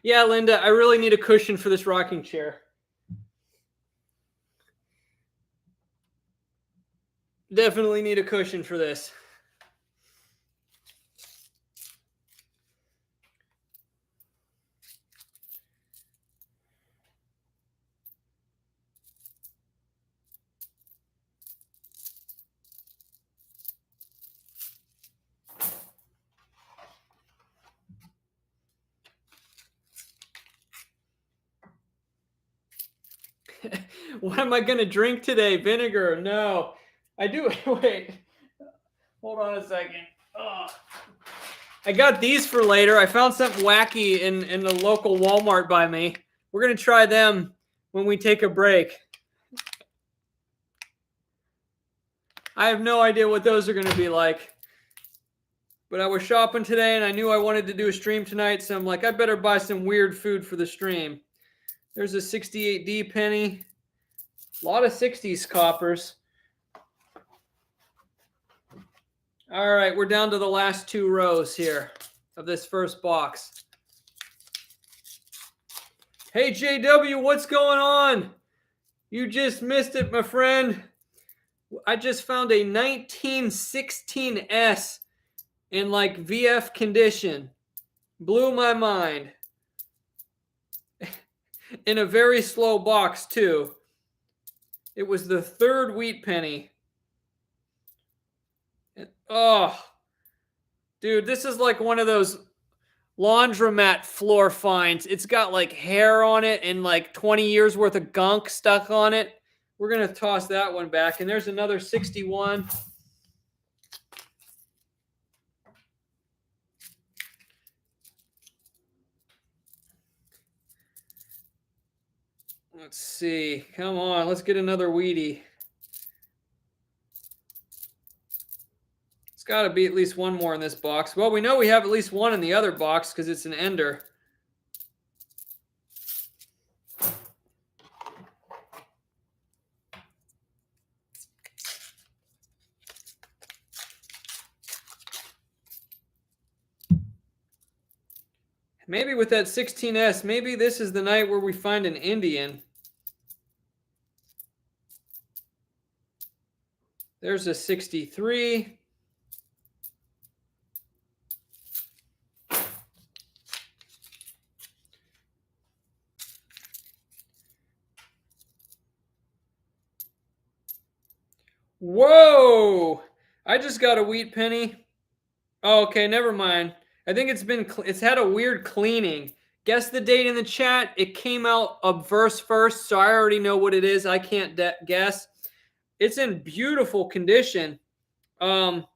[SPEAKER 1] Yeah, Linda, I really need a cushion for this rocking chair. Definitely need a cushion for this. What am I going to drink today? Vinegar? No. I do. Wait. Hold on a second. Ugh. I got these for later. I found something wacky in the local Walmart by me. We're going to try them when we take a break. I have no idea what those are going to be like. But I was shopping today and I knew I wanted to do a stream tonight, so I'm like, I better buy some weird food for the stream. There's a 68D penny. A lot of 60s coppers. All right, we're down to the last 2 rows here of this first box. Hey, JW, what's going on? You just missed it, my friend. I just found a 1916S in like VF condition. Blew my mind. In a very slow box, too. It was the 3rd wheat penny. And, oh, dude, this is like one of those laundromat floor finds. It's got like hair on it and like 20 years worth of gunk stuck on it. We're going to toss that one back. And there's another 61. Let's see. Come on. Let's get another Wheatie. It's got to be at least one more in this box. Well, we know we have at least one in the other box because it's an ender. Maybe with that 16S, maybe this is the night where we find an Indian. There's a 63. Whoa! I just got a wheat penny. Oh, okay, never mind. I think it's had a weird cleaning. Guess the date in the chat. It came out a verse first, so I already know what it is. I can't guess. It's in beautiful condition. Like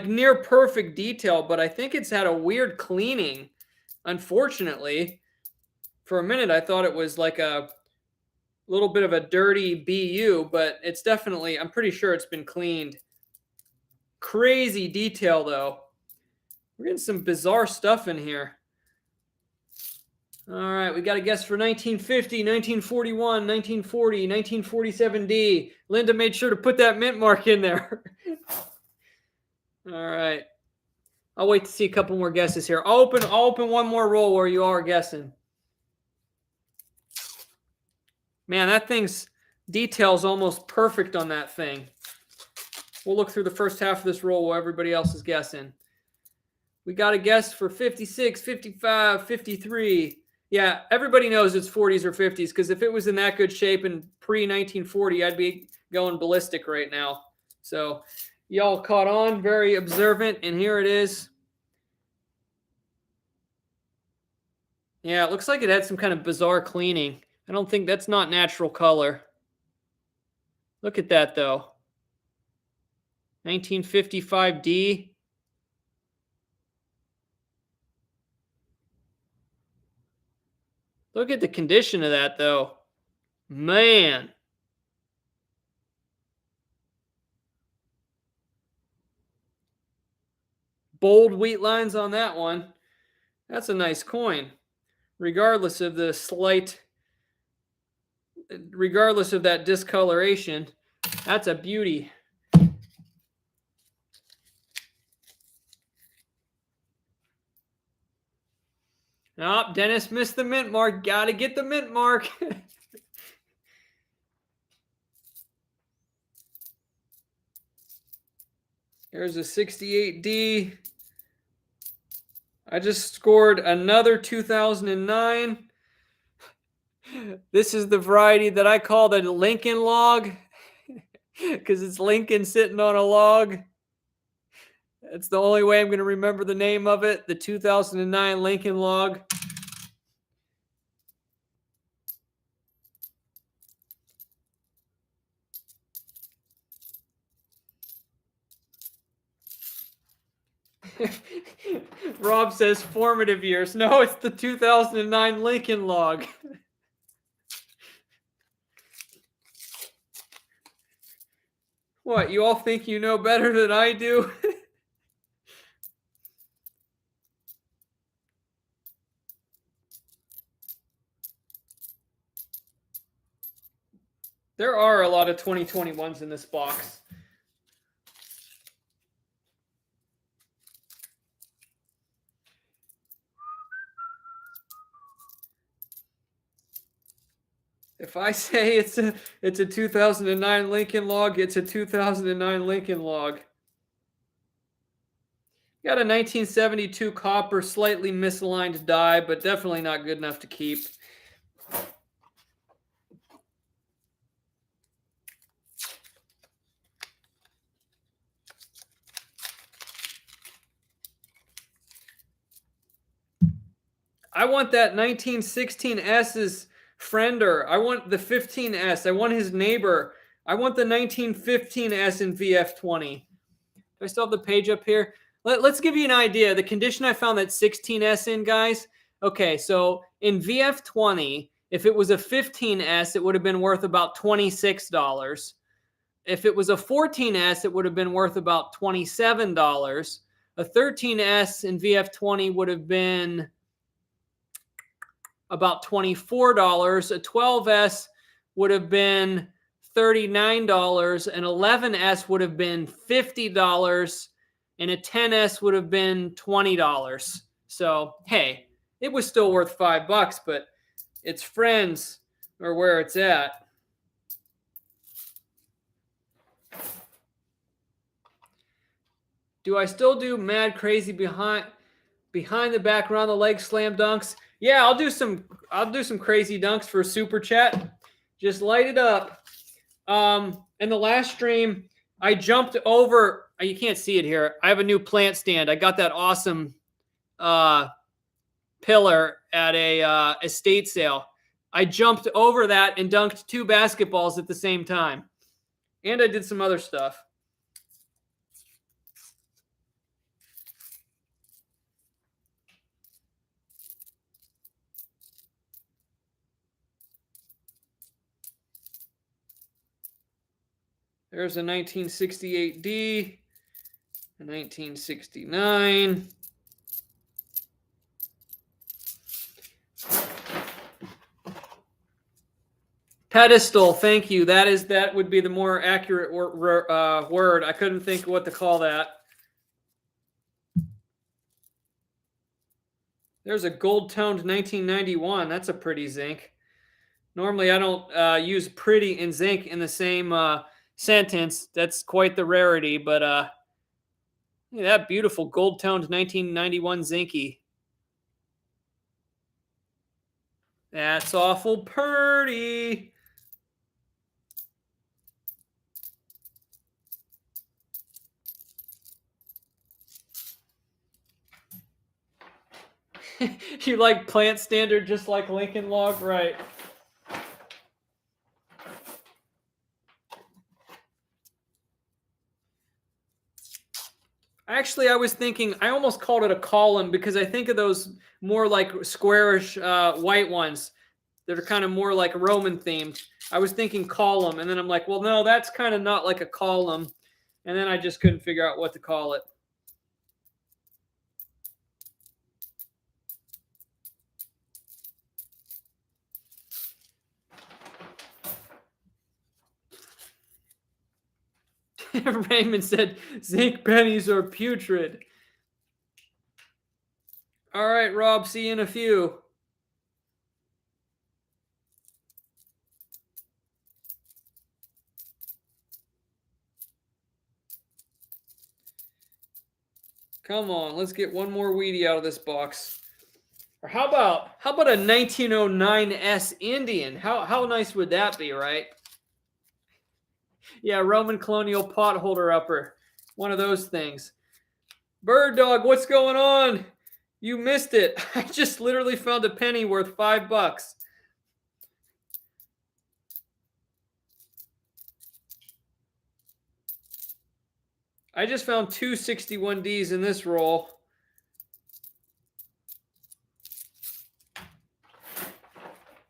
[SPEAKER 1] near perfect detail, but I think it's had a weird cleaning. Unfortunately, for a minute I thought it was like a little bit of a dirty BU, but it's definitely, I'm pretty sure it's been cleaned. Crazy detail though. We're getting some bizarre stuff in here. All right, we got a guess for 1950, 1941, 1940, 1947D. Linda made sure to put that mint mark in there. All right. I'll wait to see a couple more guesses here. I'll open one more roll where you all are guessing. Man, that thing's detail's almost perfect on that thing. We'll look through the first half of this roll while everybody else is guessing. We got a guess for 56, 55, 53. Yeah, everybody knows it's 40s or 50s because if it was in that good shape in pre-1940, I'd be going ballistic right now. So y'all caught on, very observant, and here it is. Yeah, it looks like it had some kind of bizarre cleaning. I don't think that's not natural color. Look at that, though. 1955D. Look at the condition of that, though. Man. Bold wheat lines on that one. That's a nice coin. Regardless of the regardless of that discoloration, that's a beauty. Oh, Dennis missed the mint mark. Got to get the mint mark. Here's a 68D. I just scored another 2009. This is the variety that I call the Lincoln log because it's Lincoln sitting on a log. That's the only way I'm going to remember the name of it, the 2009 Lincoln log. Rob says formative years. No, it's the 2009 Lincoln log. What, you all think you know better than I do? There are a lot of 2021s in this box. If I say it's a 2009 Lincoln Log, it's a 2009 Lincoln Log. Got a 1972 copper, slightly misaligned die, but definitely not good enough to keep. I want that 1916S's friender. I want the 15S. I want his neighbor. I want the 1915S in VF20. Do I still have the page up here? Let's give you an idea. The condition I found that 16S in, guys. Okay, so in VF20, if it was a 15S, it would have been worth about $26. If it was a 14S, it would have been worth about $27. A 13S in VF20 would have been about $24. A 12S would have been $39. An 11S would have been $50. And a 10S would have been $20. So, hey, it was still worth $5, but its friends are where it's at. Do I still do mad crazy behind the back around the leg slam dunks? Yeah, I'll do some crazy dunks for a super chat. Just light it up. In the last stream, I jumped over. You can't see it here. I have a new plant stand. I got that awesome pillar at a estate sale. I jumped over that and dunked 2 basketballs at the same time. And I did some other stuff. There's a 1968D, a 1969. Pedestal, thank you. That would be the more accurate word. I couldn't think of what to call that. There's a gold-toned 1991. That's a pretty zinc. Normally, I don't use pretty and zinc in the same sentence. That's quite the rarity, but that beautiful gold-toned 1991 zinky. That's awful pretty. You like plant standard just like Lincoln Log? Right. Actually, I was thinking, I almost called it a column because I think of those more like squarish white ones that are kind of more like Roman themed. I was thinking column, and then I'm like, well, no, that's kind of not like a column. And then I just couldn't figure out what to call it. Raymond said, zinc pennies are putrid. All right, Rob, see you in a few. Come on, let's get one more Wheatie out of this box. Or how about a 1909S Indian? How nice would that be, right? Yeah, Roman colonial pot holder upper. One of those things. Bird Dog, what's going on? You missed it. I just literally found a penny worth $5. I just found 2 61Ds in this roll.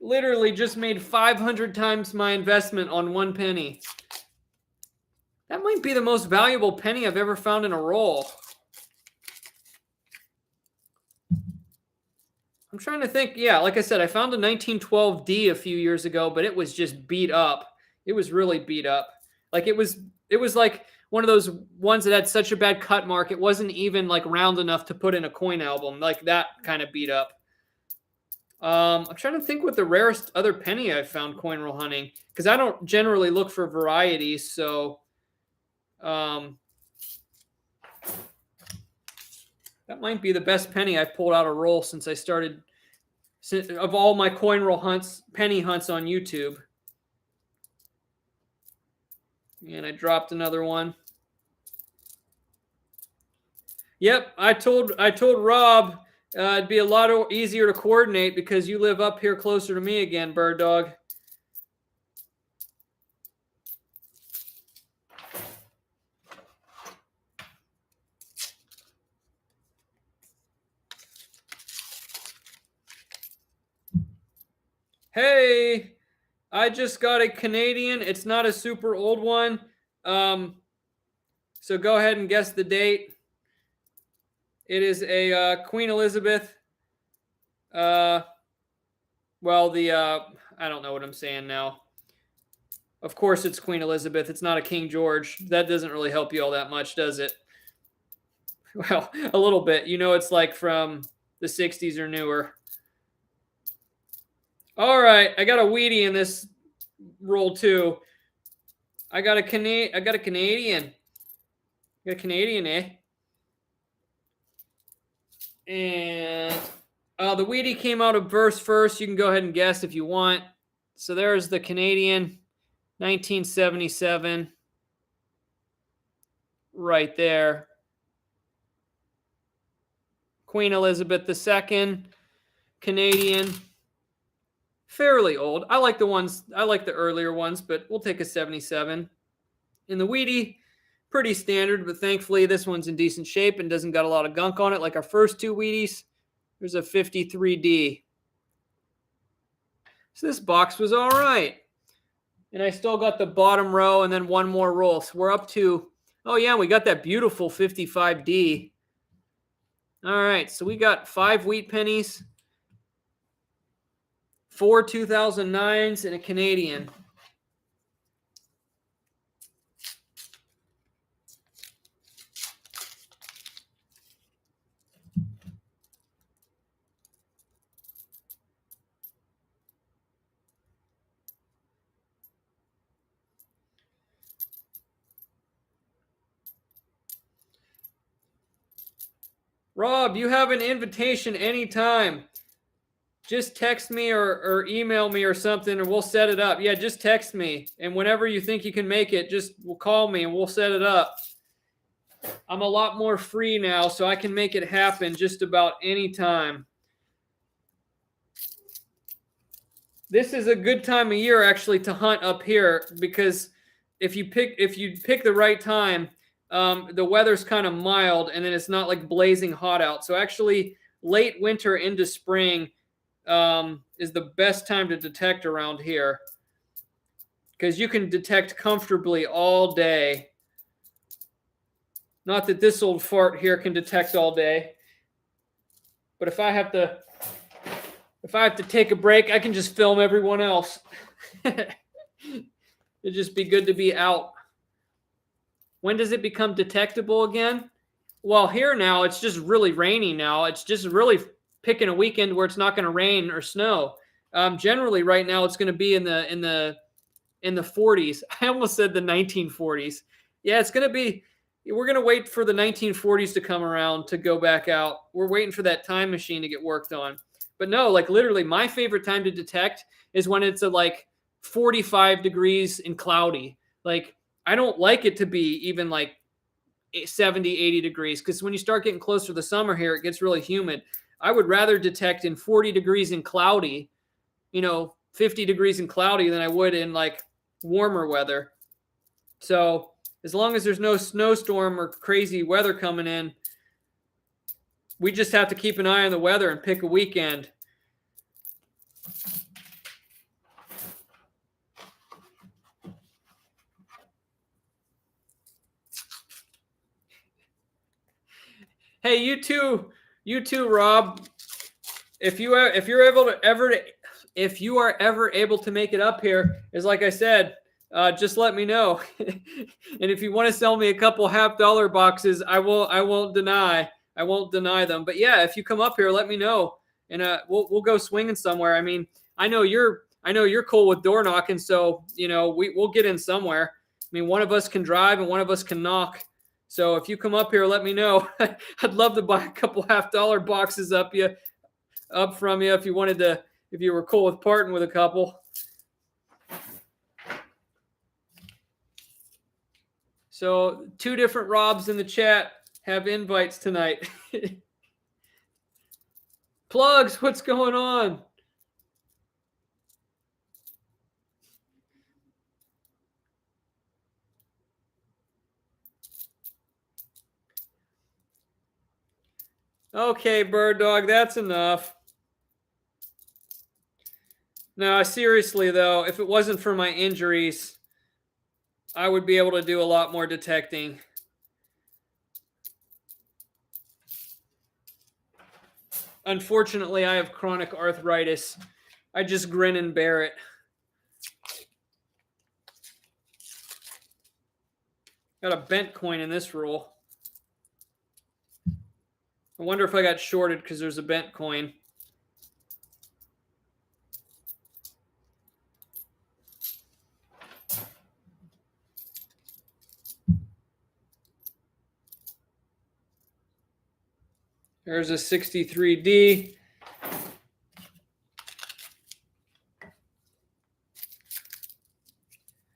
[SPEAKER 1] Literally just made 500 times my investment on 1 penny. That might be the most valuable penny I've ever found in a roll. I'm trying to think. Yeah, like I said, I found a 1912D a few years ago, but it was just beat up. It was really beat up. Like it was like one of those ones that had such a bad cut mark. It wasn't even like round enough to put in a coin album. Like that kind of beat up. I'm trying to think what the rarest other penny I've found coin roll hunting, because I don't generally look for varieties. So that might be the best penny I've pulled out a roll since I started, of all my coin roll hunts, penny hunts on YouTube. And I dropped another one. Yep, I told Rob it'd be a lot easier to coordinate because you live up here closer to me again, Bird Dog. Hey, I just got a Canadian. It's not a super old one. So go ahead and guess the date. It is a Queen Elizabeth. I don't know what I'm saying now. Of course it's Queen Elizabeth. It's not a King George. That doesn't really help you all that much, does it? Well, a little bit. You know, it's like from the 60s or newer. All right, I got a Wheatie in this roll too. I got a Canadian. I got a Canadian, eh? And the Wheatie came out of verse first. You can go ahead and guess if you want. So there's the Canadian, 1977, right there. Queen Elizabeth II, Canadian, fairly old. I like the earlier ones, but we'll take a 77. In the Wheatie, pretty standard, but thankfully this one's in decent shape and doesn't got a lot of gunk on it like our first two Wheaties. There's a 53D. So this box was all right. And I still got the bottom row and then one more roll. So we're up to, oh yeah, we got that beautiful 55D. All right, so we got 5 wheat pennies, 4 2009s, and a Canadian. Rob, you have an invitation anytime. Just text me or email me or something and we'll set it up. Yeah, just text me. And whenever you think you can make it, just call me and we'll set it up. I'm a lot more free now, so I can make it happen just about any time. This is a good time of year actually to hunt up here because if you pick the right time, the weather's kind of mild and then it's not like blazing hot out. So actually late winter into spring is the best time to detect around here because you can detect comfortably all day. Not that this old fart here can detect all day, but if I have to take a break, I can just film everyone else. It'd just be good to be out. When does it become detectable again? Well, here now, it's just really rainy now. It's just really picking a weekend where it's not going to rain or snow. Generally, right now, it's going to be in the 40s. I almost said the 1940s. Yeah, it's going to be. We're going to wait for the 1940s to come around to go back out. We're waiting for that time machine to get worked on. But no, like literally, my favorite time to detect is when it's at like 45 degrees and cloudy. Like, I don't like it to be even like 70, 80 degrees because when you start getting closer to the summer here, it gets really humid. I would rather detect in 40 degrees and cloudy, 50 degrees and cloudy than I would in like warmer weather. So as long as there's no snowstorm or crazy weather coming in, we just have to keep an eye on the weather and pick a weekend. Hey, you too, Rob. If you are ever able to make it up here, is like I said, just let me know. And if you want to sell me a couple $50 boxes, I won't deny them. But yeah, if you come up here, let me know, and we'll go swinging somewhere. I mean, I know you're cool with door knocking, so we'll get in somewhere. I mean, one of us can drive and one of us can knock. So if you come up here, let me know. I'd love to buy a couple $50 boxes up from you if you wanted to, if you were cool with parting with a couple. So 2 different Robs in the chat have invites tonight. Plugs, what's going on? Okay, Bird Dog, that's enough. No, seriously though, if it wasn't for my injuries, I would be able to do a lot more detecting. Unfortunately, I have chronic arthritis. I just grin and bear it. Got a bent coin in this roll. I wonder if I got shorted because there's a bent coin. There's a 63D.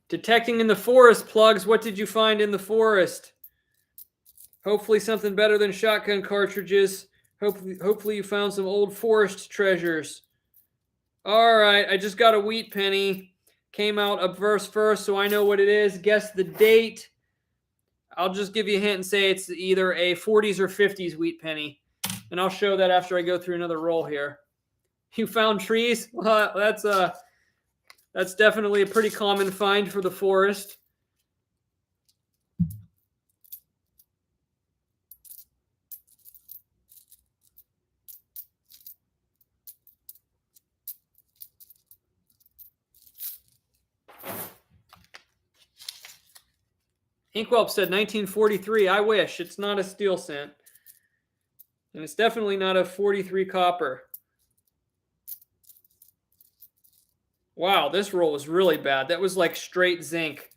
[SPEAKER 1] Detecting in the forest, Plugs. What did you find in the forest? Hopefully something better than shotgun cartridges. Hopefully you found some old forest treasures. All right, I just got a wheat penny. Came out a verse first, so I know what it is. Guess the date. I'll just give you a hint and say it's either a 40s or 50s wheat penny. And I'll show that after I go through another roll here. You found trees? Well, that's definitely a pretty common find for the forest. Inkwhelp said 1943. I wish. It's not a steel cent. And it's definitely not a 43 copper. Wow, this roll was really bad. That was like straight zinc.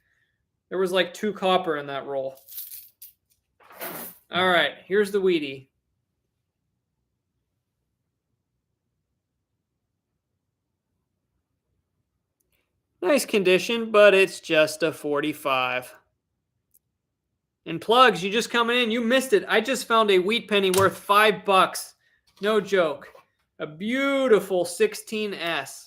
[SPEAKER 1] There was like 2 copper in that roll. All right, here's the Wheatie. Nice condition, but it's just a 45. And Plugs, you just coming in, you missed it. I just found a wheat penny worth $5. No joke. A beautiful 16S.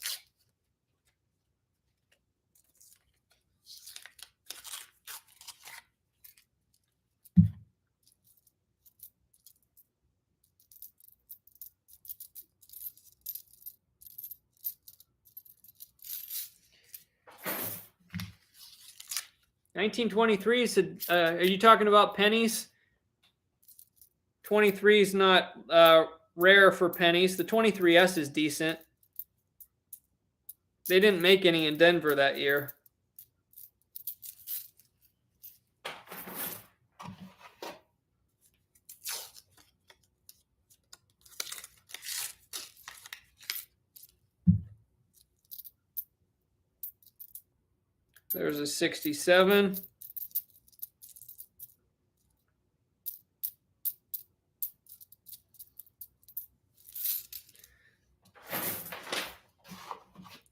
[SPEAKER 1] $1923 said, are you talking about pennies? 23 is not rare for pennies. The 23S is decent. They didn't make any in Denver that year. There's a 67.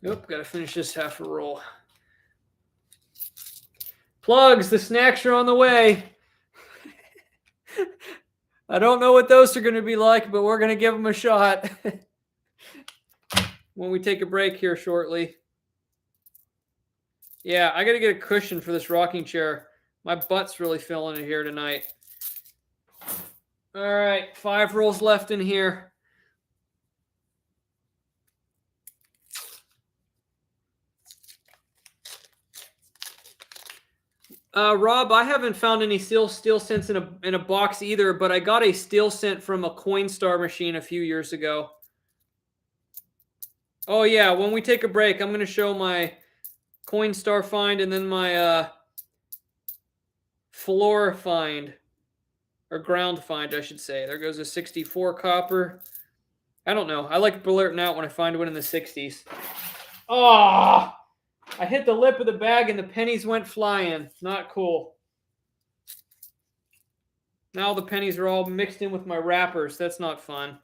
[SPEAKER 1] Nope, got to finish this half a roll. Plugs, the snacks are on the way. I don't know what those are going to be like, but we're going to give them a shot when we take a break here shortly. Yeah, I got to get a cushion for this rocking chair. My butt's really feeling it here tonight. All right, 5 rolls left in here. Rob, I haven't found any steel cents in a box either, but I got a steel cent from a Coinstar machine a few years ago. Oh yeah, when we take a break, I'm going to show my Coinstar find and then my floor find, or ground find, I should say. There goes a 64 copper. I don't know. I like blurting out when I find one in the 60s. Oh, I hit the lip of the bag and the pennies went flying. Not cool. Now the pennies are all mixed in with my wrappers. That's not fun.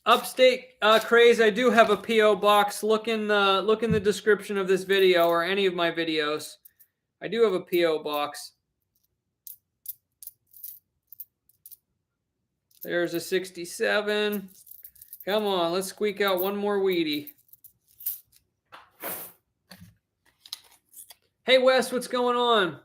[SPEAKER 1] Upstate Craze, I do have a P.O. box. Look in the description of this video or any of my videos. I do have a P.O. box. There's a 67. Come on, let's squeak out one more Wheatie. Hey Wes, what's going on?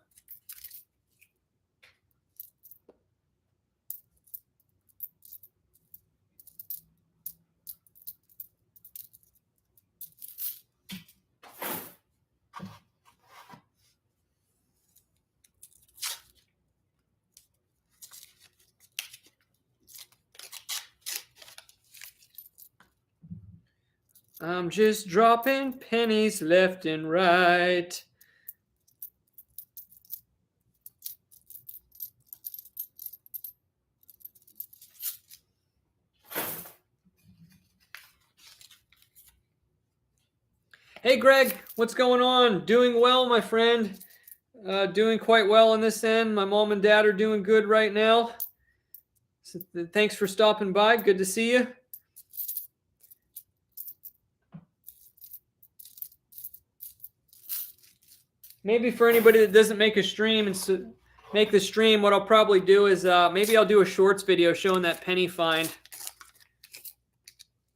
[SPEAKER 1] I'm just dropping pennies left and right. Hey Greg, what's going on? Doing well, my friend. Doing quite well on this end. My mom and dad are doing good right now. So thanks for stopping by. Good to see you. Maybe for anybody that doesn't make a stream and make the stream, what I'll probably do is maybe I'll do a shorts video showing that penny find.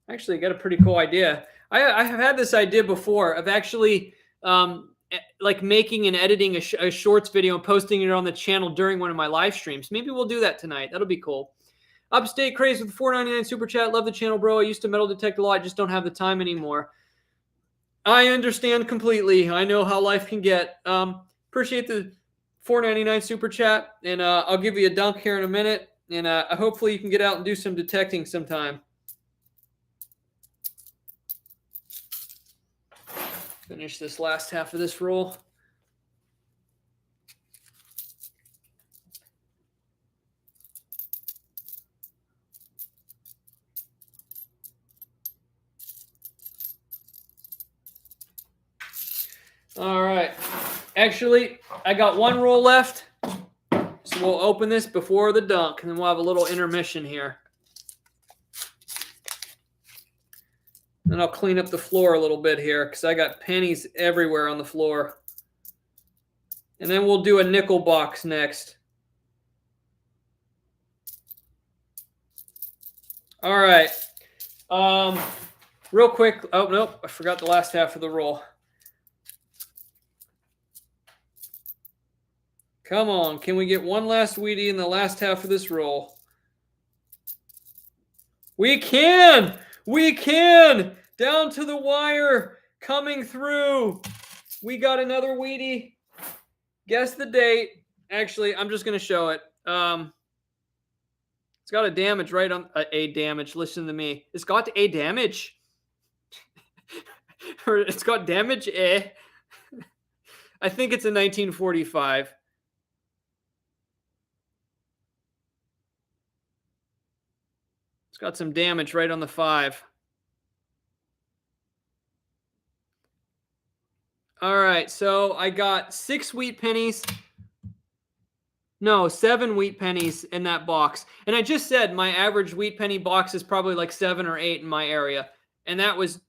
[SPEAKER 1] Actually, got a pretty cool idea. I have had this idea before of actually like making and editing a shorts video and posting it on the channel during one of my live streams. Maybe we'll do that tonight. That'll be cool. Upstate Craze with the $4.99 super chat. Love the channel, bro. I used to metal detect a lot. I just don't have the time anymore. I understand completely. I know how life can get. Appreciate the $4.99 super chat, and I'll give you a dunk here in a minute, and hopefully you can get out and do some detecting sometime. Finish this last half of this roll. All right. Actually, I got one roll left. So we'll open this before the dunk, and then we'll have a little intermission here. And I'll clean up the floor a little bit here because I got pennies everywhere on the floor. And then we'll do a nickel box next. All right. Real quick. Oh, nope. I forgot the last half of the roll. Come on. Can we get one last Wheatie in the last half of this roll? We can. We can. Down to the wire. Coming through. We got another Wheatie. Guess the date. Actually, I'm just going to show it. It's got a damage right on a damage. Listen to me. It's got a damage. Or it's got damage. I think it's a 1945. It's got some damage right on the 5. All right, so I got 6 wheat pennies. No, 7 wheat pennies in that box. And I just said my average wheat penny box is probably like 7 or 8 in my area. And that was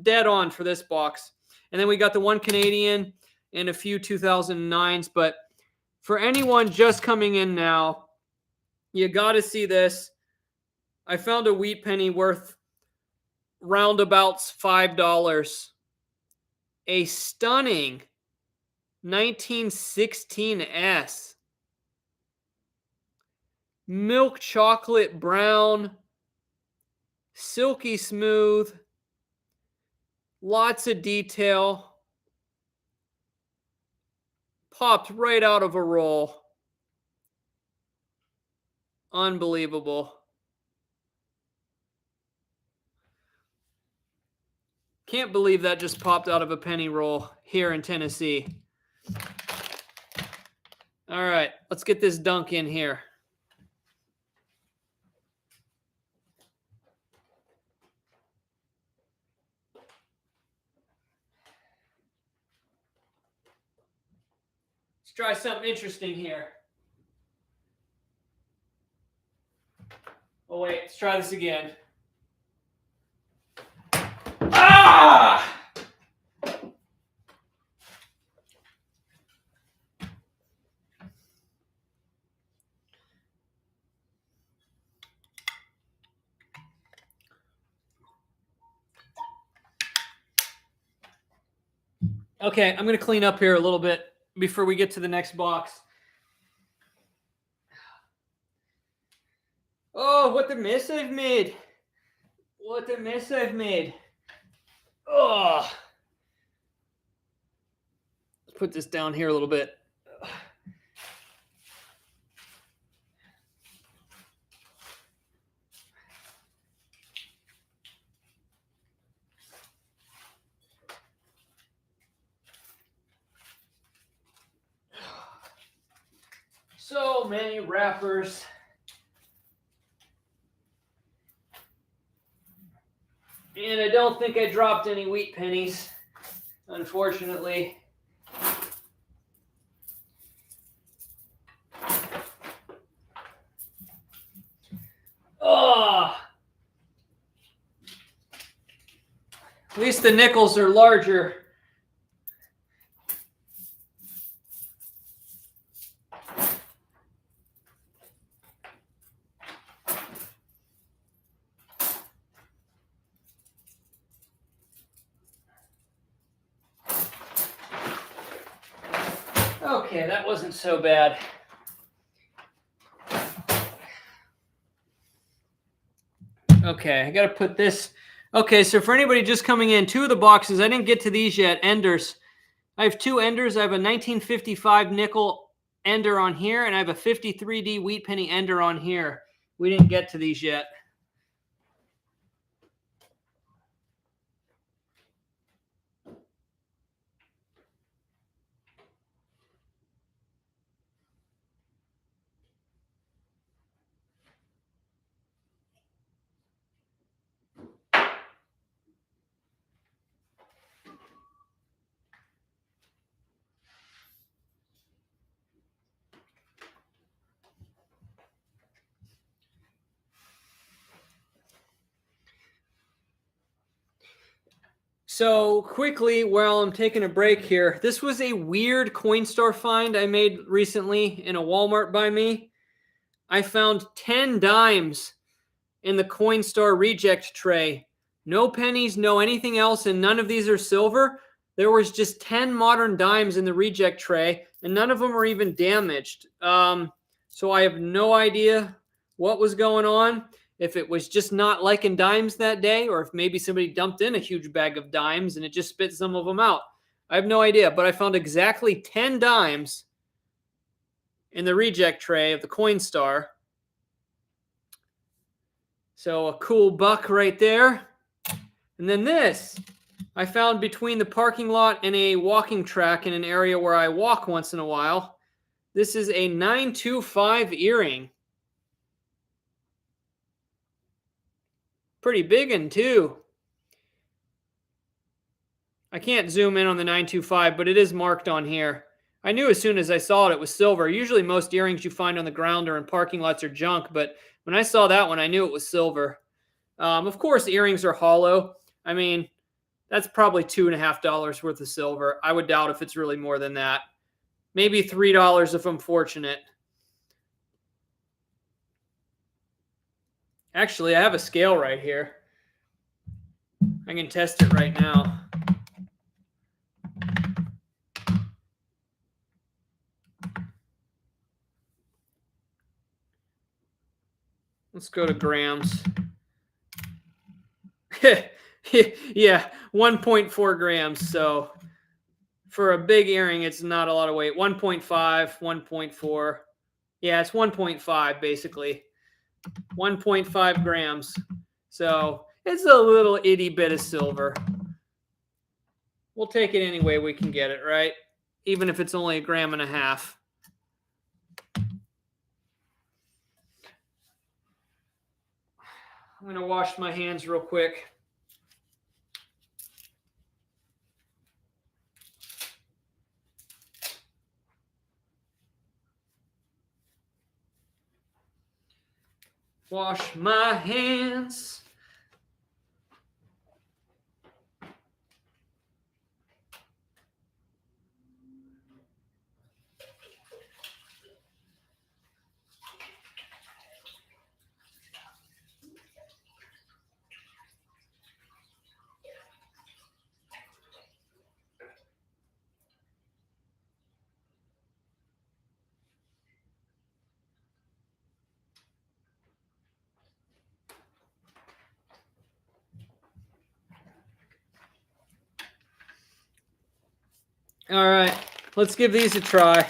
[SPEAKER 1] dead on for this box. And then we got the 1 Canadian and a few 2009s. But for anyone just coming in now, you got to see this. I found a wheat penny worth roundabouts $5. A stunning 1916S. milk chocolate brown, silky smooth, lots of detail, popped right out of a roll. Unbelievable. Can't believe that just popped out of a penny roll here in Tennessee. All right, let's get this dunk in here. Let's try something interesting here. Oh, wait, let's try this again. Ah! Okay, I'm going to clean up here a little bit before we get to the next box. Oh, what a mess I've made. What a mess I've made. Oh. Let's put this down here a little bit. So many wrappers. And I don't think I dropped any wheat pennies, unfortunately. Oh! At least the nickels are larger. Okay, that wasn't so bad. Okay, I got to put this. Okay, so for anybody just coming in, two of the boxes, I didn't get to these yet, enders. I have two enders. I have a 1955 nickel ender on here, and I have a 53D wheat penny ender on here. We didn't get to these yet. So quickly, while I'm taking a break here, this was a weird Coinstar find I made recently in a Walmart by me. I found 10 dimes in the Coinstar reject tray. No pennies, no anything else, and none of these are silver. There was just 10 modern dimes in the reject tray, and none of them are even damaged. So I have no idea what was going on. If it was just not liking dimes that day, or if maybe somebody dumped in a huge bag of dimes and it just spit some of them out. I have no idea, but I found exactly 10 dimes in the reject tray of the Coinstar. So a cool buck right there. And then this, I found between the parking lot and a walking track in an area where I walk once in a while. This is a 925 earring. Pretty big one too. I can't zoom in on the 925, but it is marked on here. I knew as soon as I saw it, it was silver. Usually most earrings you find on the ground or in parking lots are junk, but when I saw that one, I knew it was silver. Of course, earrings are hollow. I mean, that's probably $2.50 worth of silver. I would doubt if it's really more than that. Maybe $3 if I'm fortunate. Actually, I have a scale right here. I can test it right now. Let's go to grams. Yeah, 1.4 grams. So for a big earring, it's not a lot of weight. 1.5, 1.4. Yeah, it's 1.5 basically. 1.5 grams. So it's a little itty bit of silver. We'll take it any way we can get it, right? Even if it's only 1.5 grams. I'm going to wash my hands real quick. Wash my hands. All right, let's give these a try.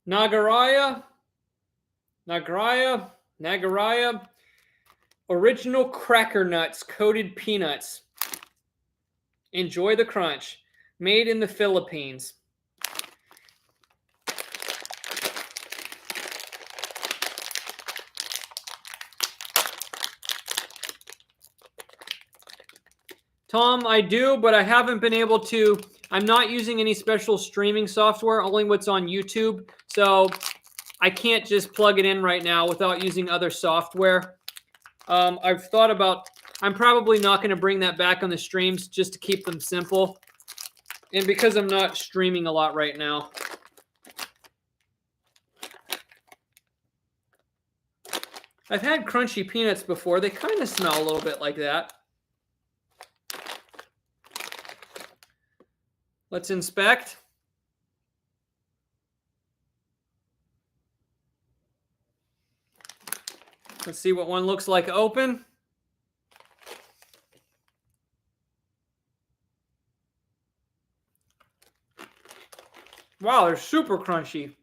[SPEAKER 1] Nagaraya, original cracker nuts, coated peanuts. Enjoy the crunch. Made in the Philippines. Tom, I do, but I haven't been able to. I'm not using any special streaming software, only what's on YouTube. So I can't just plug it in right now without using other software. I've thought about, I'm probably not going to bring that back on the streams just to keep them simple. And because I'm not streaming a lot right now. I've had crunchy peanuts before. They kind of smell a little bit like that. Let's inspect. Let's see what one looks like open. Wow, they're super crunchy.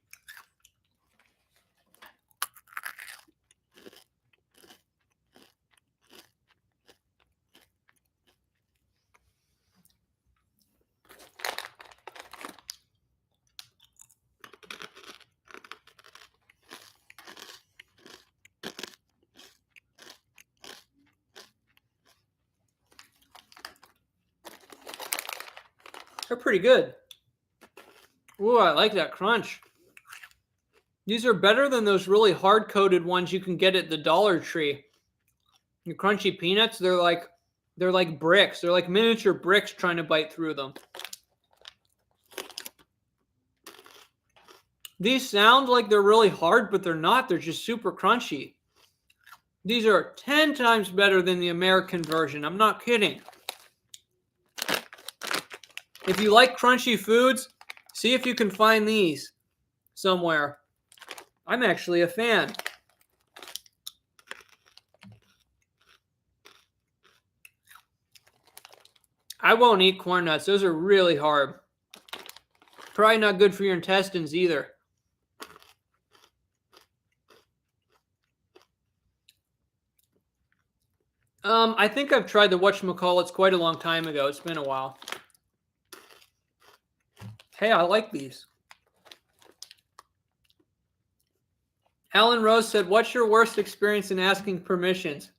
[SPEAKER 1] They're pretty good. Ooh, I like that crunch. These are better than those really hard-coated ones you can get at the Dollar Tree. The crunchy peanuts, they're like bricks. They're like miniature bricks trying to bite through them. These sound like they're really hard, but they're not. They're just super crunchy. These are 10 times better than the American version. I'm not kidding. If you like crunchy foods, see if you can find these somewhere. I'm actually a fan. I won't eat corn nuts. Those are really hard. Probably not good for your intestines either. I think I've tried the whatchamacallits quite a long time ago. It's been a while. Hey, I like these. Alan Rose said, what's your worst experience in asking permissions?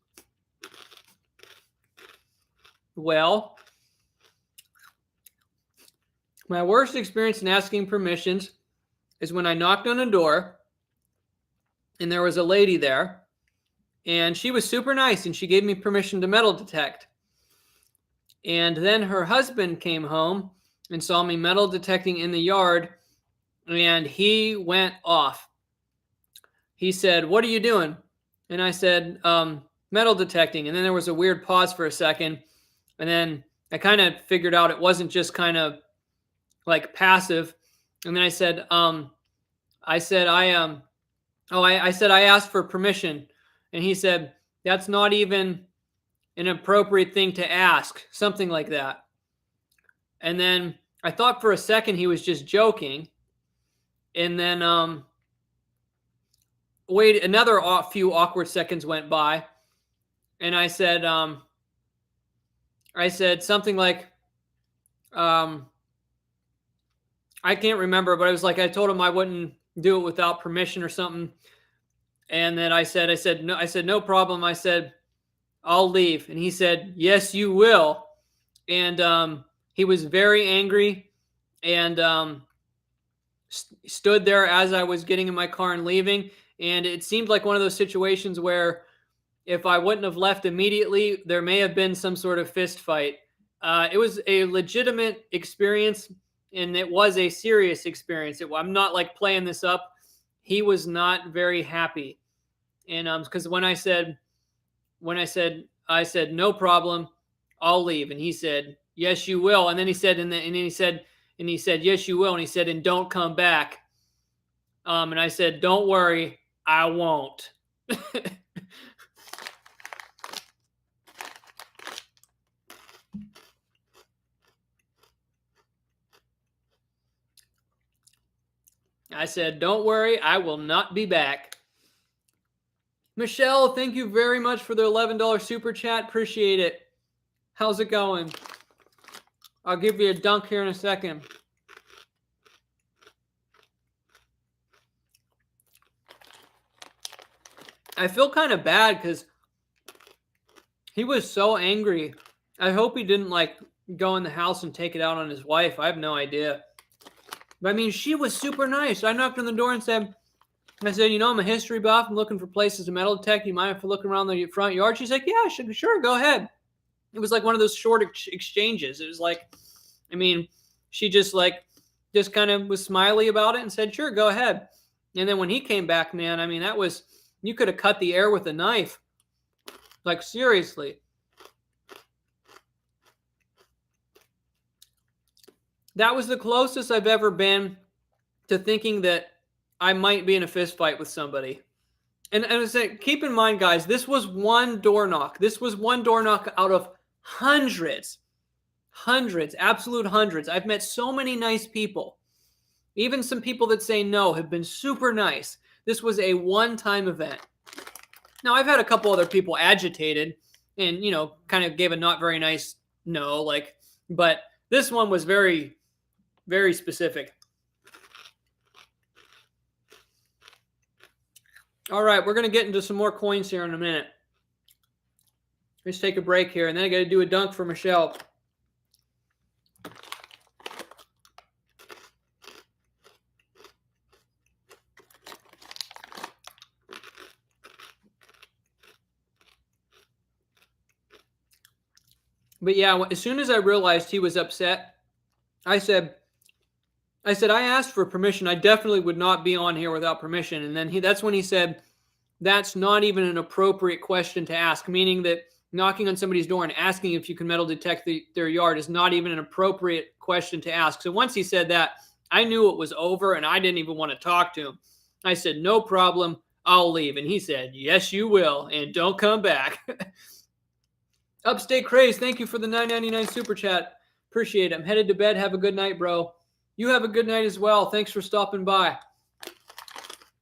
[SPEAKER 1] Well, my worst experience in asking permissions is when I knocked on a door and there was a lady there and she was super nice and she gave me permission to metal detect. And then her husband came home and saw me metal detecting in the yard and he went off. He said, what are you doing? And I said, metal detecting. And then there was a weird pause for a second. And then I kind of figured out it wasn't just kind of like passive. And then I said, I said, I said, I asked for permission. And he said, that's not even an appropriate thing to ask, something like that. And then I thought for a second he was just joking. And then, wait, another few awkward seconds went by. And I said something like, I can't remember, but I was like, I told him I wouldn't do it without permission or something. And then I said, no problem. I said, I'll leave. And he said, yes, you will. And he was very angry and stood there as I was getting in my car and leaving. And it seemed like one of those situations where if I wouldn't have left immediately, there may have been some sort of fist fight. It was a legitimate experience, and it was a serious experience. I'm not like playing this up. He was not very happy, and because I said no problem, I'll leave, and he said yes you will, and then he said yes you will, and he said and don't come back. And I said don't worry, I won't. I said, don't worry, I will not be back. Michelle, thank you very much for the $11 super chat. Appreciate it. How's it going? I'll give you a dunk here in a second. I feel kind of bad because he was so angry. I hope he didn't like go in the house and take it out on his wife. I have no idea. But I mean, she was super nice. I knocked on the door and said, you know, I'm a history buff. I'm looking for places to metal detect. You mind if I look around the front yard? She's like, yeah, sure, go ahead. It was like one of those short exchanges. It was like, I mean, she just kind of was smiley about it and said, sure, go ahead. And then when he came back, man, I mean, you could have cut the air with a knife. Like, seriously. That was the closest I've ever been to thinking that I might be in a fist fight with somebody. And I was saying, keep in mind, guys, this was one door knock. This was one door knock out of hundreds, absolute hundreds. I've met so many nice people. Even some people that say no have been super nice. This was a one-time event. Now, I've had a couple other people agitated and, you know, kind of gave a not very nice no, but this one was very, very specific. All right, we're going to get into some more coins here in a minute. Let's take a break here, and then I got to do a dunk for Michelle. But yeah, as soon as I realized he was upset, I said, I asked for permission. I definitely would not be on here without permission. And then that's when he said, that's not even an appropriate question to ask, meaning that knocking on somebody's door and asking if you can metal detect their yard is not even an appropriate question to ask. So once he said that, I knew it was over and I didn't even want to talk to him. I said, no problem, I'll leave. And he said, yes, you will, and don't come back. Upstate Craze, thank you for the $9.99 super chat. Appreciate it. I'm headed to bed. Have a good night, bro. You have a good night as well. Thanks for stopping by.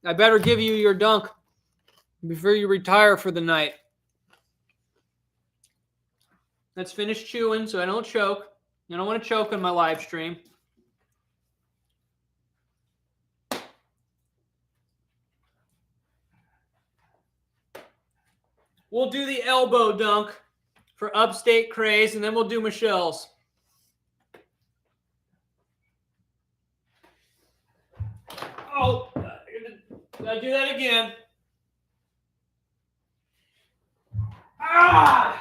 [SPEAKER 1] I better give you your dunk before you retire for the night. Let's finish chewing so I don't choke. I don't want to choke on my live stream. We'll do the elbow dunk for Upstate Craze, and then we'll do Michelle's. Oh, I'll do that again. Ah!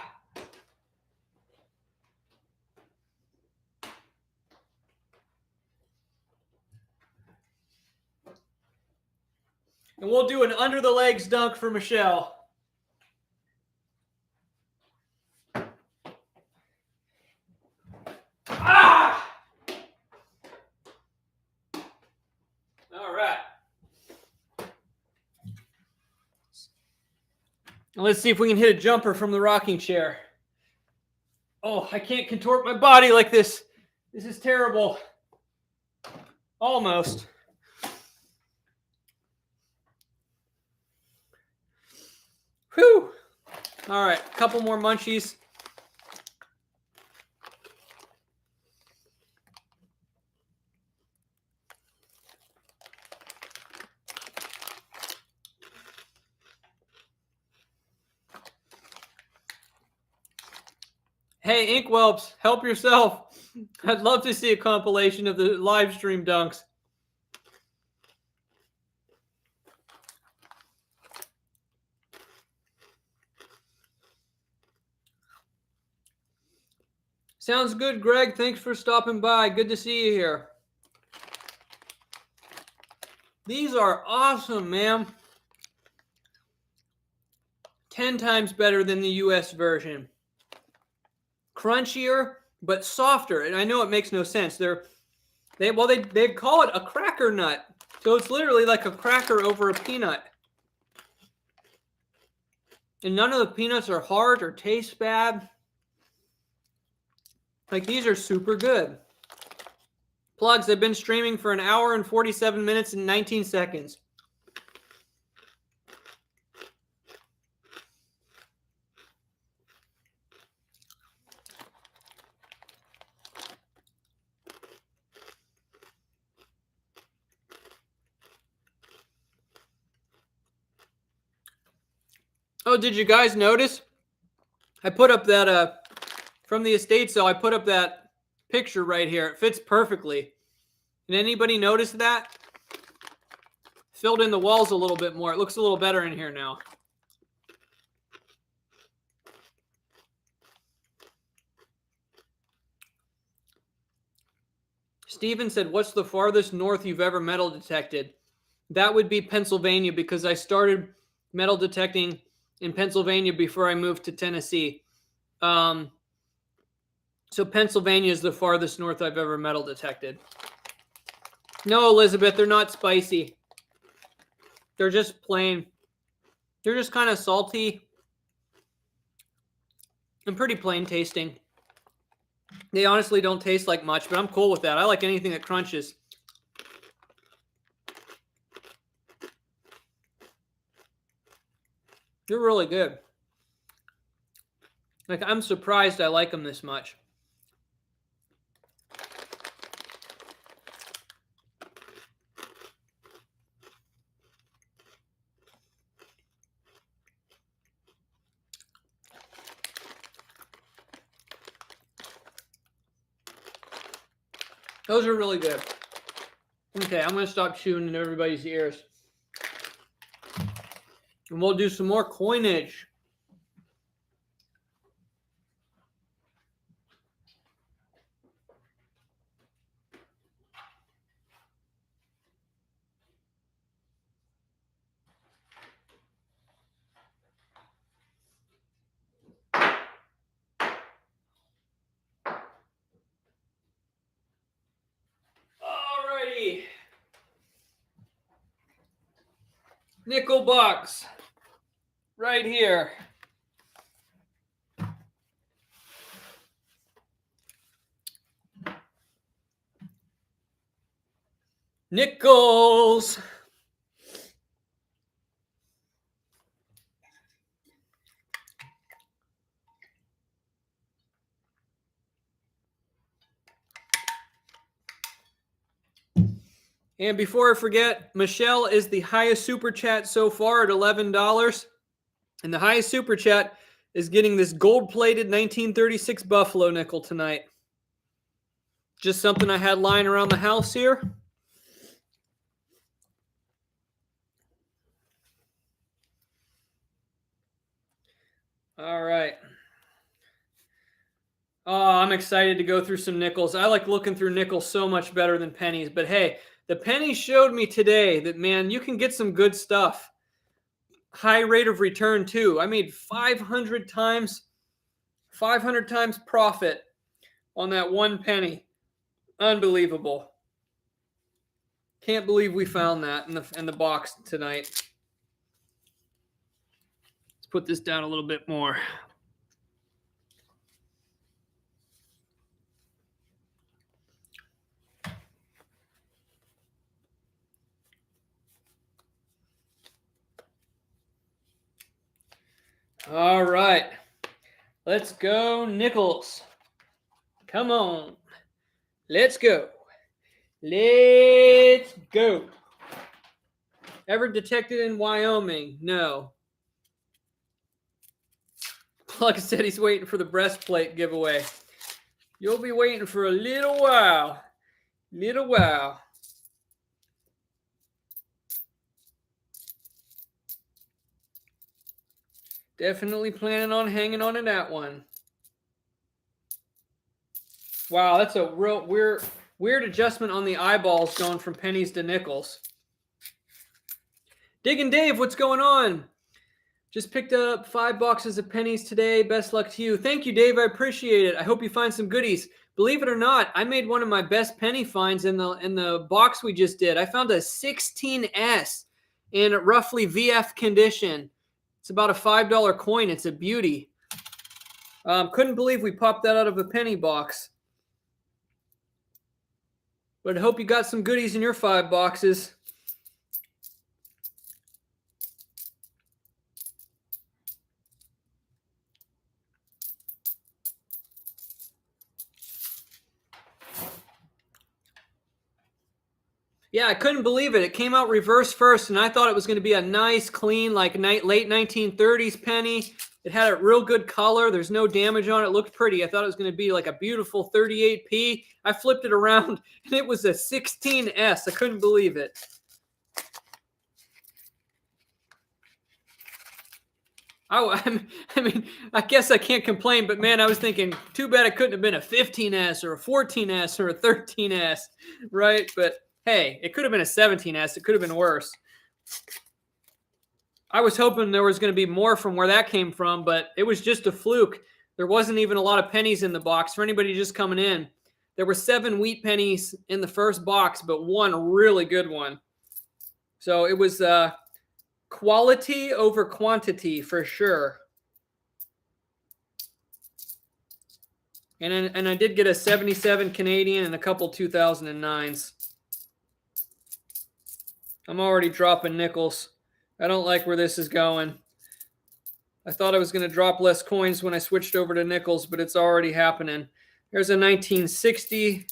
[SPEAKER 1] And we'll do an under the legs dunk for Michelle. Ah! Let's see if we can hit a jumper from the rocking chair. Oh, I can't contort my body like this. This is terrible. Almost. Whew. All right, a couple more munchies. Hey, Ink Whelps, help yourself. I'd love to see a compilation of the live stream dunks. Sounds good, Greg. Thanks for stopping by. Good to see you here. These are awesome, man. 10 times better than the US version. Crunchier, but softer. And I know it makes no sense. They call it a cracker nut. So it's literally like a cracker over a peanut. And none of the peanuts are hard or taste bad. Like, these are super good. Plugs, I've been streaming for 1 hour and 47 minutes and 19 seconds. Oh, did you guys notice? I put up that, from the estate sale, I put up that picture right here. It fits perfectly. Did anybody notice that? Filled in the walls a little bit more. It looks a little better in here now. Steven said, what's the farthest north you've ever metal detected? That would be Pennsylvania, because I started metal detecting in Pennsylvania before I moved to Tennessee. So Pennsylvania is the farthest north I've ever metal detected. No, Elizabeth, they're not spicy. They're just plain. They're just kind of salty and pretty plain tasting. They honestly don't taste like much, but I'm cool with that. I like anything that crunches. They're really good. Like, I'm surprised I like them this much. Those are really good. Okay, I'm going to stop chewing in everybody's ears. And we'll do some more coinage. Alrighty. Nickel box. Right here. Nickels. And before I forget, Michelle is the highest super chat so far at $11. And the highest super chat is getting this gold-plated 1936 Buffalo nickel tonight. Just something I had lying around the house here. All right. Oh, I'm excited to go through some nickels. I like looking through nickels so much better than pennies. But hey, the pennies showed me today that, man, you can get some good stuff. High rate of return, too. I made 500 times profit on that one penny. Unbelievable. Can't believe we found that in the box tonight. It's put this down a little bit more. All right. Let's go, nickels. Come on. Let's go. Let's go. Ever detected in Wyoming? No. Plug said he's waiting for the breastplate giveaway. You'll be waiting for a little while. Little while. Definitely planning on hanging on to that one. Wow, that's a real weird adjustment on the eyeballs going from pennies to nickels. Diggin' Dave, what's going on? Just picked up 5 boxes of pennies today. Best luck to you. Thank you, Dave. I appreciate it. I hope you find some goodies. Believe it or not, I made one of my best penny finds in the box we just did. I found a 16S in roughly VF condition. It's about a $5 coin. It's a beauty. Couldn't believe we popped that out of a penny box. But I hope you got some goodies in your 5 boxes. Yeah, I couldn't believe it. It came out reverse first, and I thought it was going to be a nice, clean, like late 1930s penny. It had a real good color. There's no damage on it. It looked pretty. I thought it was going to be like a beautiful 38p. I flipped it around, and it was a 16S. I couldn't believe it. I mean, I guess I can't complain, but man, I was thinking, too bad it couldn't have been a 15S or a 14S or a 13S, right? But hey, it could have been a 17S. It could have been worse. I was hoping there was going to be more from where that came from, but it was just a fluke. There wasn't even a lot of pennies in the box. For anybody just coming in, there were 7 wheat pennies in the first box, but 1 really good one. So it was quality over quantity for sure. And I did get a 77 Canadian and a couple 2009s. I'm already dropping nickels. I don't like where this is going. I thought I was going to drop less coins when I switched over to nickels, but it's already happening. There's a 1960.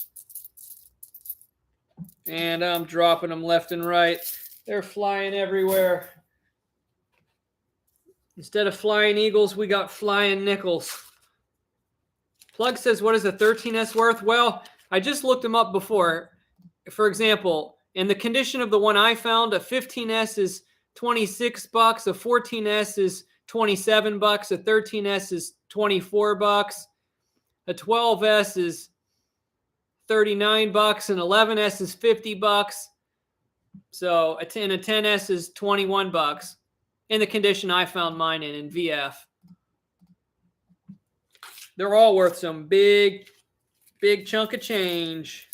[SPEAKER 1] And I'm dropping them left and right. They're flying everywhere. Instead of flying eagles, we got flying nickels. Plug says, what is a 13S worth? Well, I just looked them up before. For example, in the condition of the one I found, a 15S is $26, a 14S is $27, a 13S is $24, a 12S is $39, and 11S is $50. So a 10S is $21 in the condition I found mine in VF. They're all worth some big chunk of change.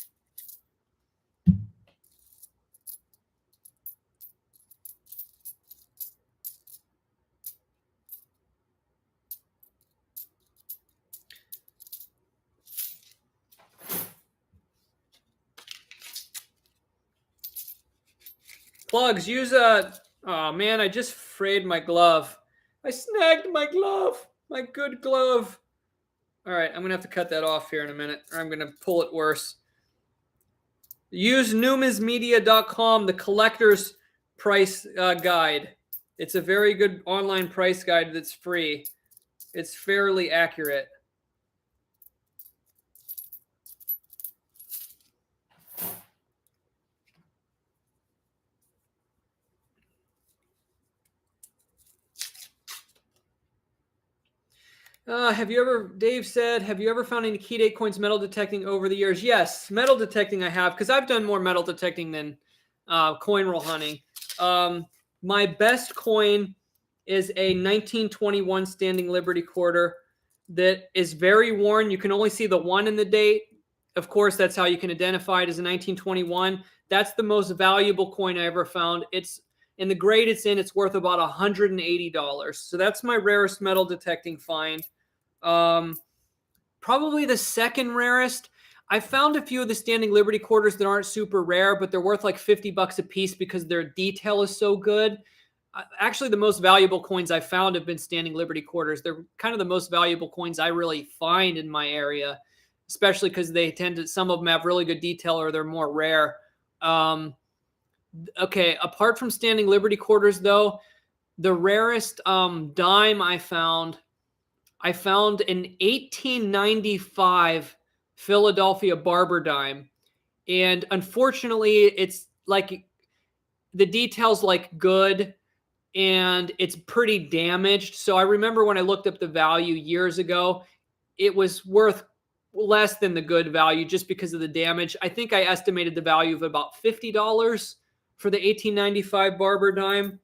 [SPEAKER 1] Plugs, use a... Oh, man, I just frayed my glove. I snagged my glove. My good glove. All right, I'm going to have to cut that off here in a minute, or I'm going to pull it worse. Use numismedia.com, the collector's price guide. It's a very good online price guide that's free. It's fairly accurate. Dave said, have you ever found any key date coins metal detecting over the years? Yes, metal detecting I have, because I've done more metal detecting than coin roll hunting. My best coin is a 1921 Standing Liberty quarter that is very worn. You can only see the 1 in the date. Of course, that's how you can identify it as a 1921. That's the most valuable coin I ever found. It's and the grade it's in, it's worth about $180. So that's my rarest metal detecting find. Probably the second rarest. I found a few of the Standing Liberty quarters that aren't super rare, but they're worth like $50 a piece because their detail is so good. Actually, the most valuable coins I found have been Standing Liberty quarters. They're kind of the most valuable coins I really find in my area, especially because they tend to, some of them have really good detail or they're more rare. Okay, apart from Standing Liberty quarters, though, the rarest dime I found an 1895 Philadelphia Barber dime. And unfortunately, it's like the detail's like good and it's pretty damaged. So I remember when I looked up the value years ago, it was worth less than the good value just because of the damage. I think I estimated the value of about $50 for the 1895 Barber dime.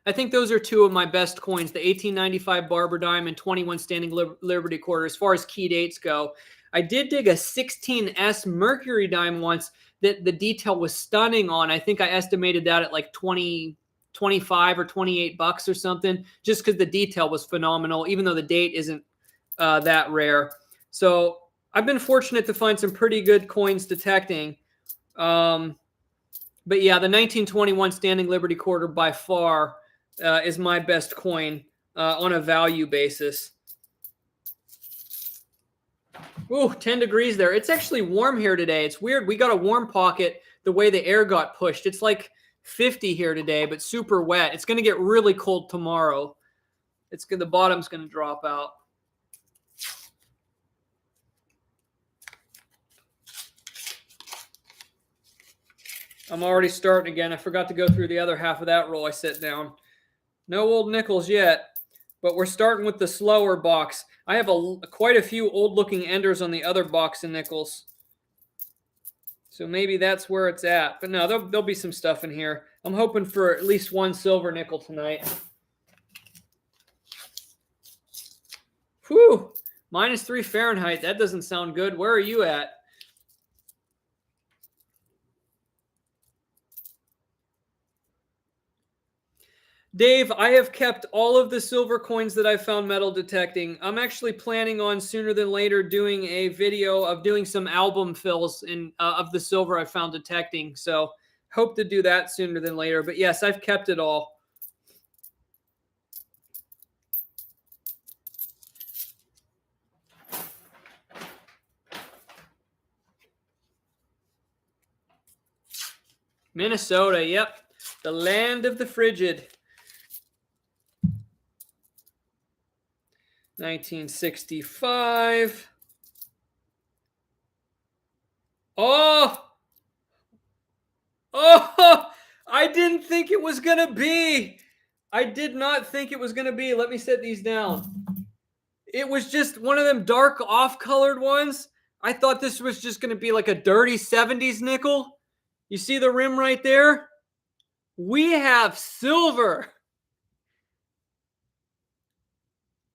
[SPEAKER 1] I think those are two of my best coins, the 1895 Barber dime and 21 Standing Liberty quarter as far as key dates go. I did dig a 16S Mercury dime once that the detail was stunning on. I think I estimated that at like 25 or $28 or something, just because the detail was phenomenal, even though the date isn't that rare. So I've been fortunate to find some pretty good coins detecting. But yeah, the 1921 Standing Liberty quarter by far is my best coin on a value basis. Ooh, 10 degrees there. It's actually warm here today. It's weird. We got a warm pocket the way the air got pushed. It's like 50 here today, but super wet. It's going to get really cold tomorrow. The bottom's going to drop out. I'm already starting again. I forgot to go through the other half of that roll I set down. No old nickels yet, but we're starting with the slower box. I have quite a few old-looking enders on the other box of nickels. So maybe that's where it's at. But no, there'll be some stuff in here. I'm hoping for at least one silver nickel tonight. Whew! -3 Fahrenheit. That doesn't sound good. Where are you at? Dave, I have kept all of the silver coins that I found metal detecting. I'm actually planning on sooner than later doing a video of doing some album fills of the silver I found detecting. So hope to do that sooner than later. But yes, I've kept it all. Minnesota, yep. The land of the frigid. 1965. Oh! Oh! I didn't think it was going to be. I did not think it was going to be. Let me set these down. It was just one of them dark off-colored ones. I thought this was just going to be like a dirty 70s nickel. You see the rim right there? We have silver.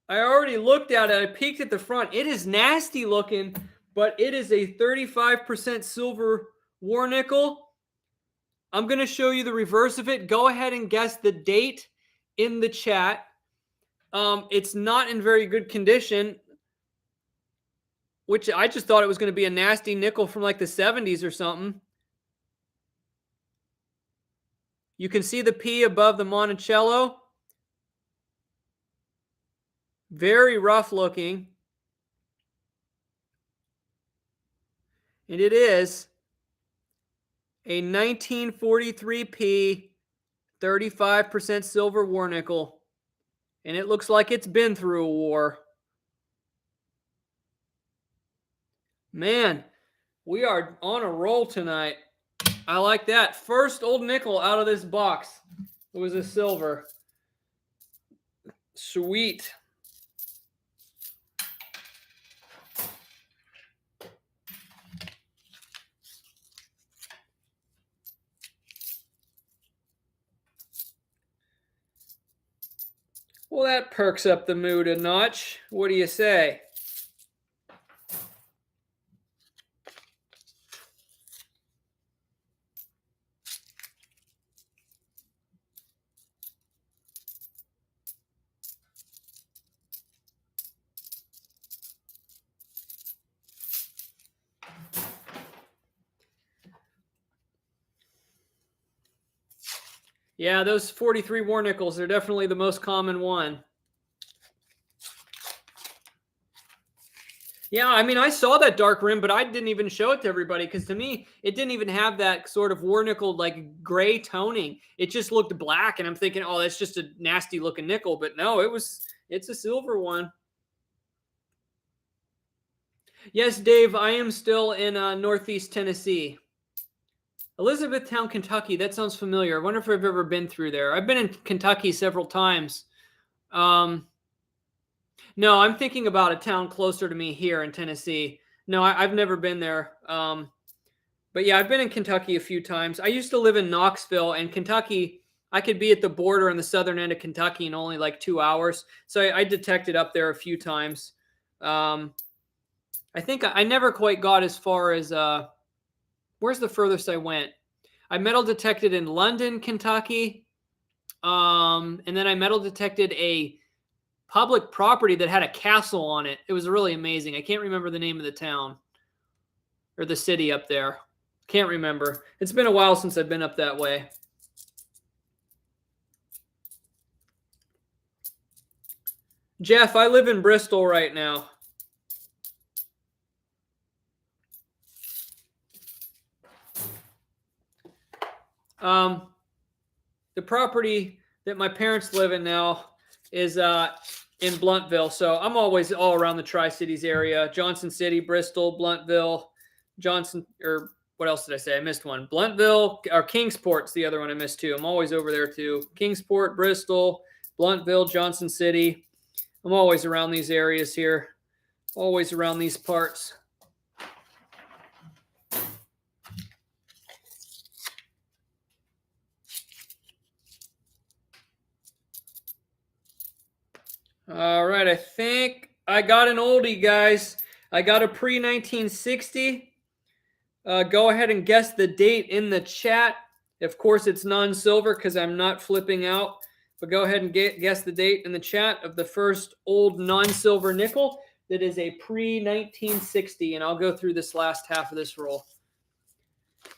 [SPEAKER 1] I already looked at it. I peeked at the front. It is nasty looking, but it is a 35% silver war nickel. I'm going to show you the reverse of it. Go ahead and guess the date in the chat. It's not in very good condition, which I just thought it was going to be a nasty nickel from like the 70s or something. You can see the P above the Monticello. Very rough looking. And it is a 1943 P, 35% silver war nickel. And it looks like it's been through a war. Man, we are on a roll tonight. I like that. First old nickel out of this box. It was a silver. Sweet. Well, that perks up the mood a notch. What do you say? Yeah, those 43 war nickels are definitely the most common one. Yeah, I mean, I saw that dark rim, but I didn't even show it to everybody because to me, it didn't even have that sort of war nickel like gray toning. It just looked black, and I'm thinking, oh, that's just a nasty looking nickel. But no, it's a silver one. Yes, Dave, I am still in Northeast Tennessee. Elizabethtown, Kentucky. That sounds familiar. I wonder if I've ever been through there. I've been in Kentucky several times. No, I'm thinking about a town closer to me here in Tennessee. No, I've never been there. But yeah, I've been in Kentucky a few times. I used to live in Knoxville, and Kentucky, I could be at the border on the southern end of Kentucky in only like 2 hours. So I detected up there a few times. I think I never quite got as far as where's the furthest I went? I metal detected in London, Kentucky. And then I metal detected a public property that had a castle on it. It was really amazing. I can't remember the name of the town or the city up there. Can't remember. It's been a while since I've been up that way. Jeff, I live in Bristol right now. The property that my parents live in now is in Blountville. So I'm always all around the Tri-Cities area. Johnson City, Bristol, Blountville, Johnson, or what else did I say? I missed one. Blountville, or Kingsport's the other one I missed too. I'm always over there too. Kingsport, Bristol, Blountville, Johnson City. I'm always around these areas here. Always around these parts. All right, I think I got an oldie, guys. I got a pre-1960. Go ahead and guess the date in the chat. Of course, it's non-silver because I'm not flipping out. But go ahead and guess the date in the chat of the first old non-silver nickel that is a pre-1960. And I'll go through this last half of this roll.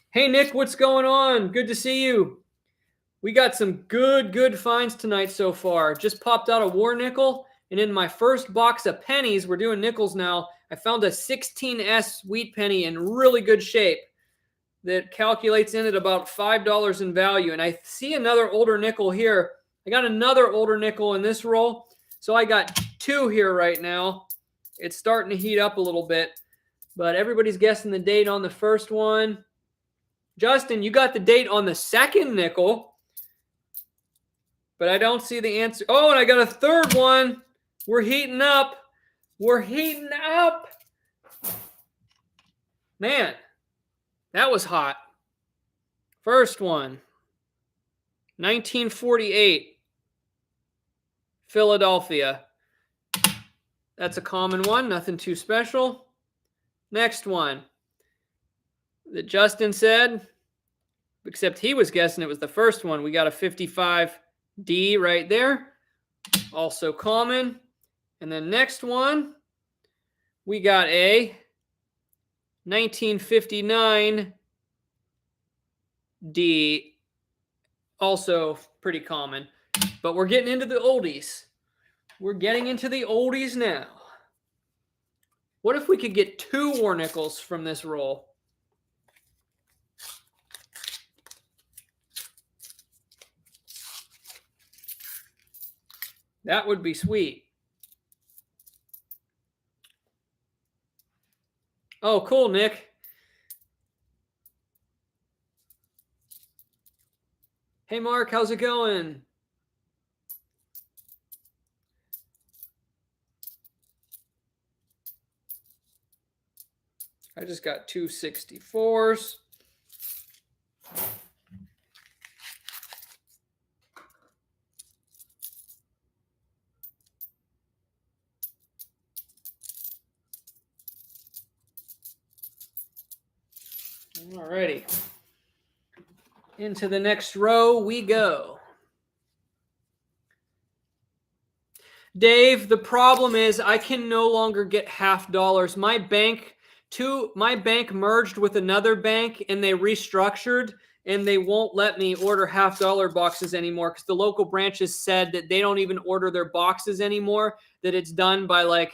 [SPEAKER 1] Hey, Nick, what's going on? Good to see you. We got some good finds tonight so far. Just popped out a war nickel. And in my first box of pennies, we're doing nickels now, I found a 16S wheat penny in really good shape that calculates in at about $5 in value. And I see another older nickel here. I got another older nickel in this roll. So I got two here right now. It's starting to heat up a little bit. But everybody's guessing the date on the first one. Justin, you got the date on the second nickel. But I don't see the answer. Oh, and I got a third one. We're heating up. We're heating up. Man, that was hot. First one, 1948, Philadelphia. That's a common one, nothing too special. Next one that Justin said, except he was guessing it was the first one. We got a 55D right there, also common. And then next one, we got a 1959 D, also pretty common. But we're getting into the oldies. We're getting into the oldies now. What if we could get two war nickels from this roll? That would be sweet. Oh, cool, Nick. Hey, Mark, how's it going? I just got two 64s. Alrighty. Into the next row we go. Dave, the problem is I can no longer get half dollars. My bank merged with another bank and they restructured, and they won't let me order $half-dollar boxes anymore because the local branches said that they don't even order their boxes anymore, that it's done by like,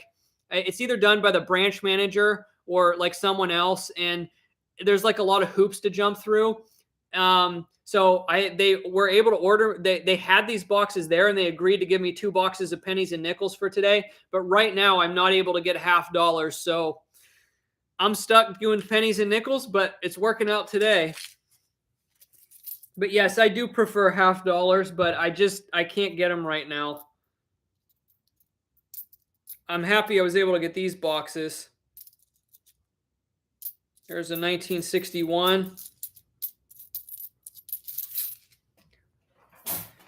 [SPEAKER 1] it's either done by the branch manager or like someone else, and there's like a lot of hoops to jump through. So they were able to order, they had these boxes there and they agreed to give me 2 boxes of pennies and nickels for today. But right now I'm not able to get $half. So I'm stuck doing pennies and nickels, but it's working out today. But yes, I do prefer $half, but I can't get them right now. I'm happy I was able to get these boxes. There's a 1961.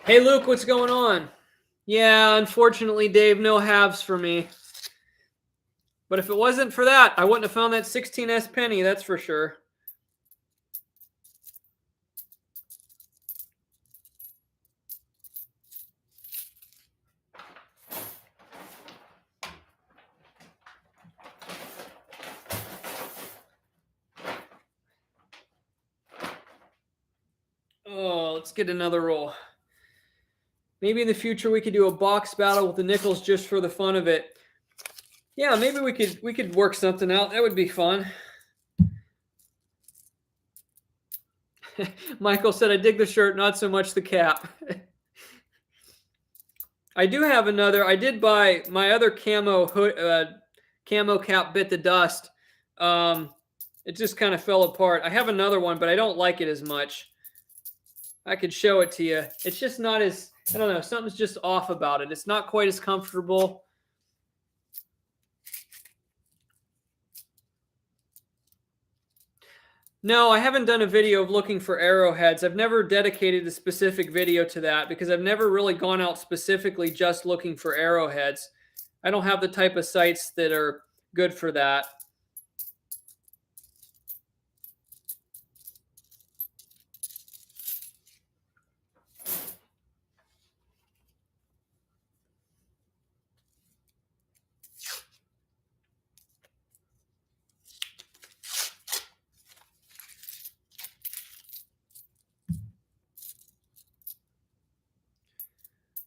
[SPEAKER 1] Hey, Luke, what's going on? Yeah, unfortunately, Dave, no halves for me. But if it wasn't for that, I wouldn't have found that 16S penny, that's for sure. Oh, let's get another roll. Maybe in the future we could do a box battle with the nickels just for the fun of it. Yeah, maybe we could work something out. That would be fun. Michael said, I dig the shirt, not so much the cap. I do have another. I did buy my other camo hood, camo cap bit the dust. It just kind of fell apart. I have another one, but I don't like it as much. I could show it to you. It's just not as, I don't know, something's just off about it. It's not quite as comfortable. No, I haven't done a video of looking for arrowheads. I've never dedicated a specific video to that because I've never really gone out specifically just looking for arrowheads. I don't have the type of sites that are good for that.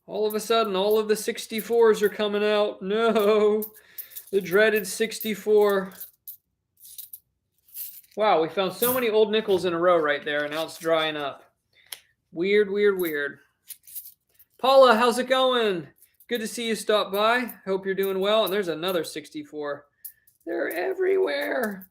[SPEAKER 1] All of a sudden, all of the 64s are coming out. No, the dreaded 64. Wow, we found so many old nickels in a row right there, and now it's drying up. Weird, weird, weird. Paula, how's it going? Good to see you stop by. Hope you're doing well. And there's another 64. They're everywhere.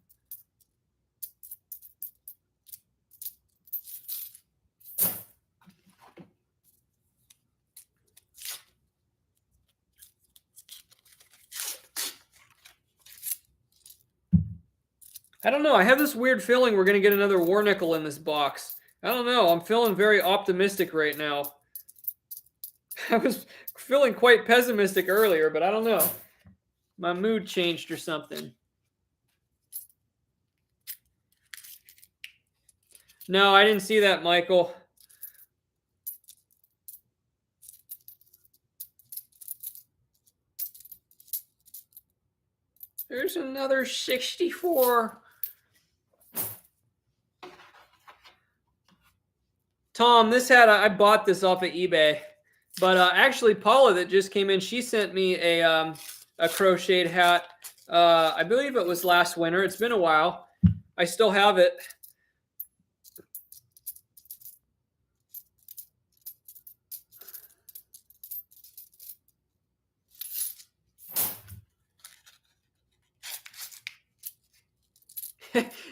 [SPEAKER 1] I don't know. I have this weird feeling we're going to get another war nickel in this box. I don't know. I'm feeling very optimistic right now. I was feeling quite pessimistic earlier, but I don't know. My mood changed or something. No, I didn't see that, Michael. There's another 64. Tom, this hat, I bought this off of eBay. But actually, Paula that just came in, she sent me a crocheted hat. I believe it was last winter. It's been a while. I still have it.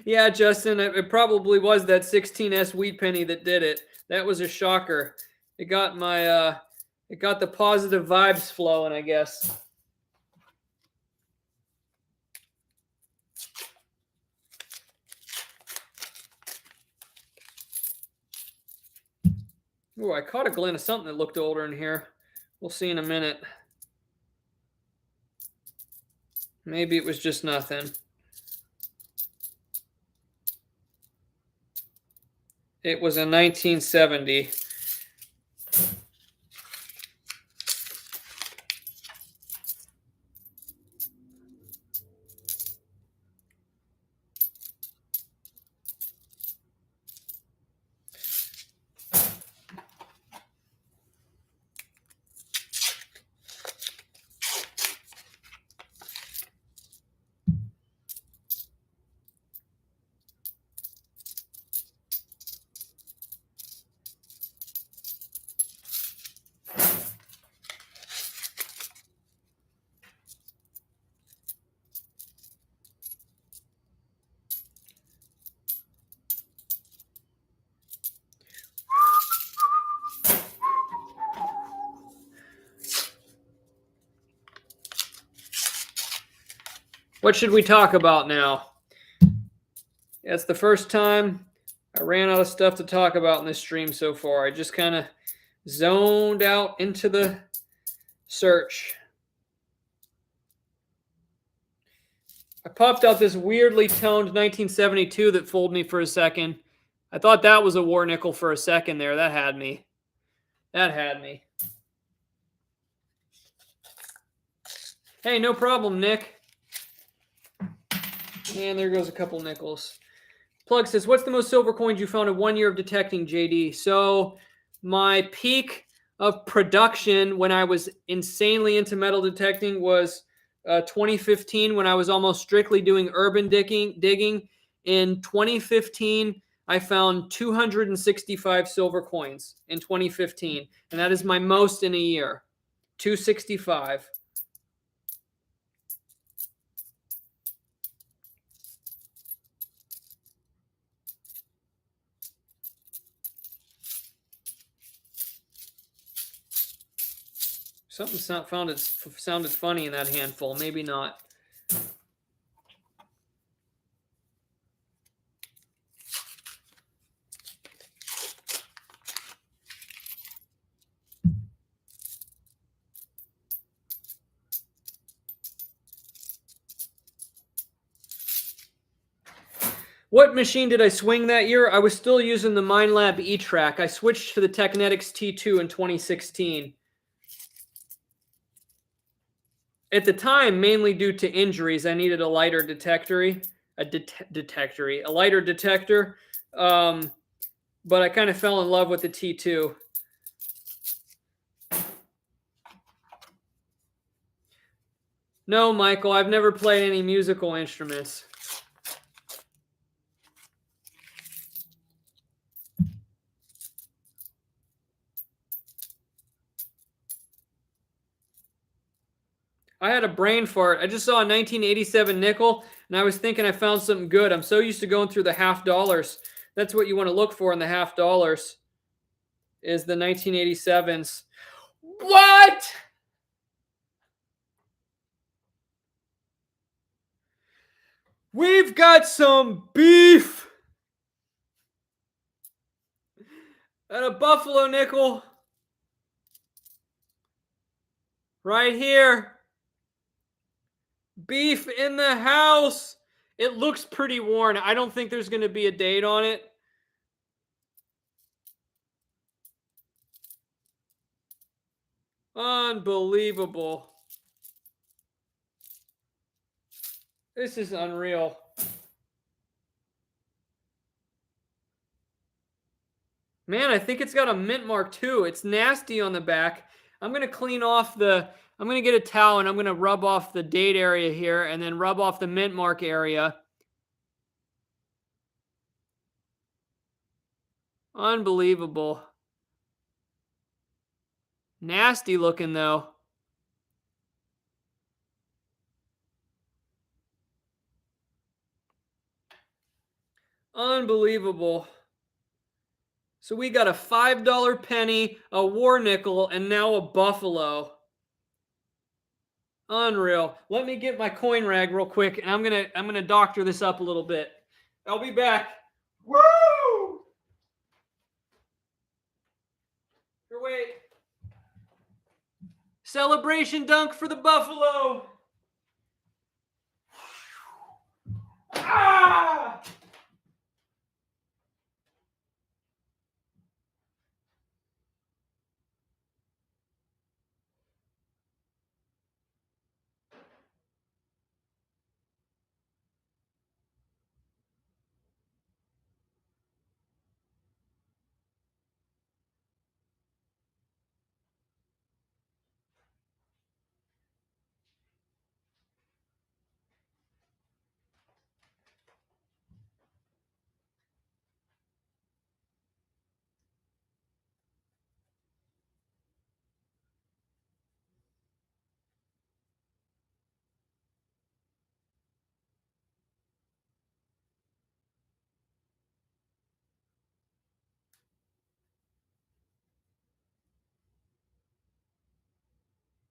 [SPEAKER 1] Yeah, Justin, it probably was that 16S wheat penny that did it. That was a shocker. It got my it got the positive vibes flowing, I guess. Oh, I caught a glint of something that looked older in here. We'll see in a minute. Maybe it was just nothing. It was a 1970. What should we talk about now? It's the first time I ran out of stuff to talk about in this stream so far. I just kind of zoned out into the search. I popped out this weirdly toned 1972 that fooled me for a second. I thought that was a war nickel for a second there. That had me. That had me. Hey, no problem, Nick. And there goes a couple nickels. Plug says, what's the most silver coins you found in 1 year of detecting, JD? So my peak of production when I was insanely into metal detecting was 2015 when I was almost strictly doing urban digging. In 2015, I found 265 silver coins in 2015. And that is my most in a year. 265. Something sounded funny in that handful. Maybe not. What machine did I swing that year? I was still using the MindLab E-Track. I switched to the Technetics T2 in 2016. At the time, mainly due to injuries, I needed a lighter detector. But I kind of fell in love with the T2. No, Michael, I've never played any musical instruments. I had a brain fart. I just saw a 1987 nickel, and I was thinking I found something good. I'm so used to going through the $50. That's what you want to look for in the $50 is the 1987s. What? We've got some beef. And a buffalo nickel. Right here. Beef in the house. It looks pretty worn. I don't think there's going to be a date on it. Unbelievable. This is unreal. Man, I think it's got a mint mark too. It's nasty on the back. I'm going to clean off I'm going to get a towel and I'm going to rub off the date area here and then rub off the mint mark area. Unbelievable. Nasty looking though. Unbelievable. So we got a $5 penny, a war nickel, and now a buffalo. Unreal. Let me get my coin rag real quick, and I'm gonna doctor this up a little bit. I'll be back. Woo! Here, wait. Celebration dunk for the buffalo. Ah!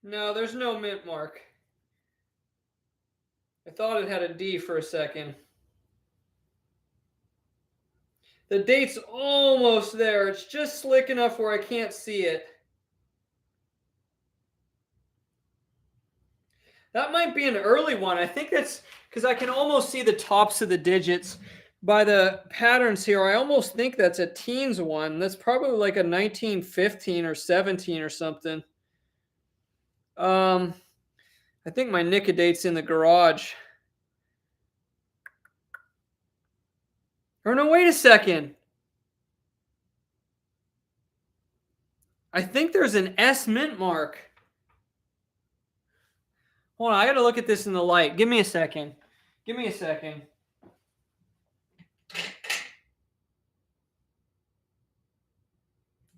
[SPEAKER 1] No, there's no mint mark. I thought it had a D for a second. The date's almost there. It's just slick enough where I can't see it. That might be an early one. I think that's because I can almost see the tops of the digits by the patterns here. I almost think that's a teens one. That's probably like a 1915 or 17 or something. I think my Nickodate's in the garage. Or no, wait a second. I think there's an S mint mark. Hold on, I got to look at this in the light. Give me a second. Give me a second.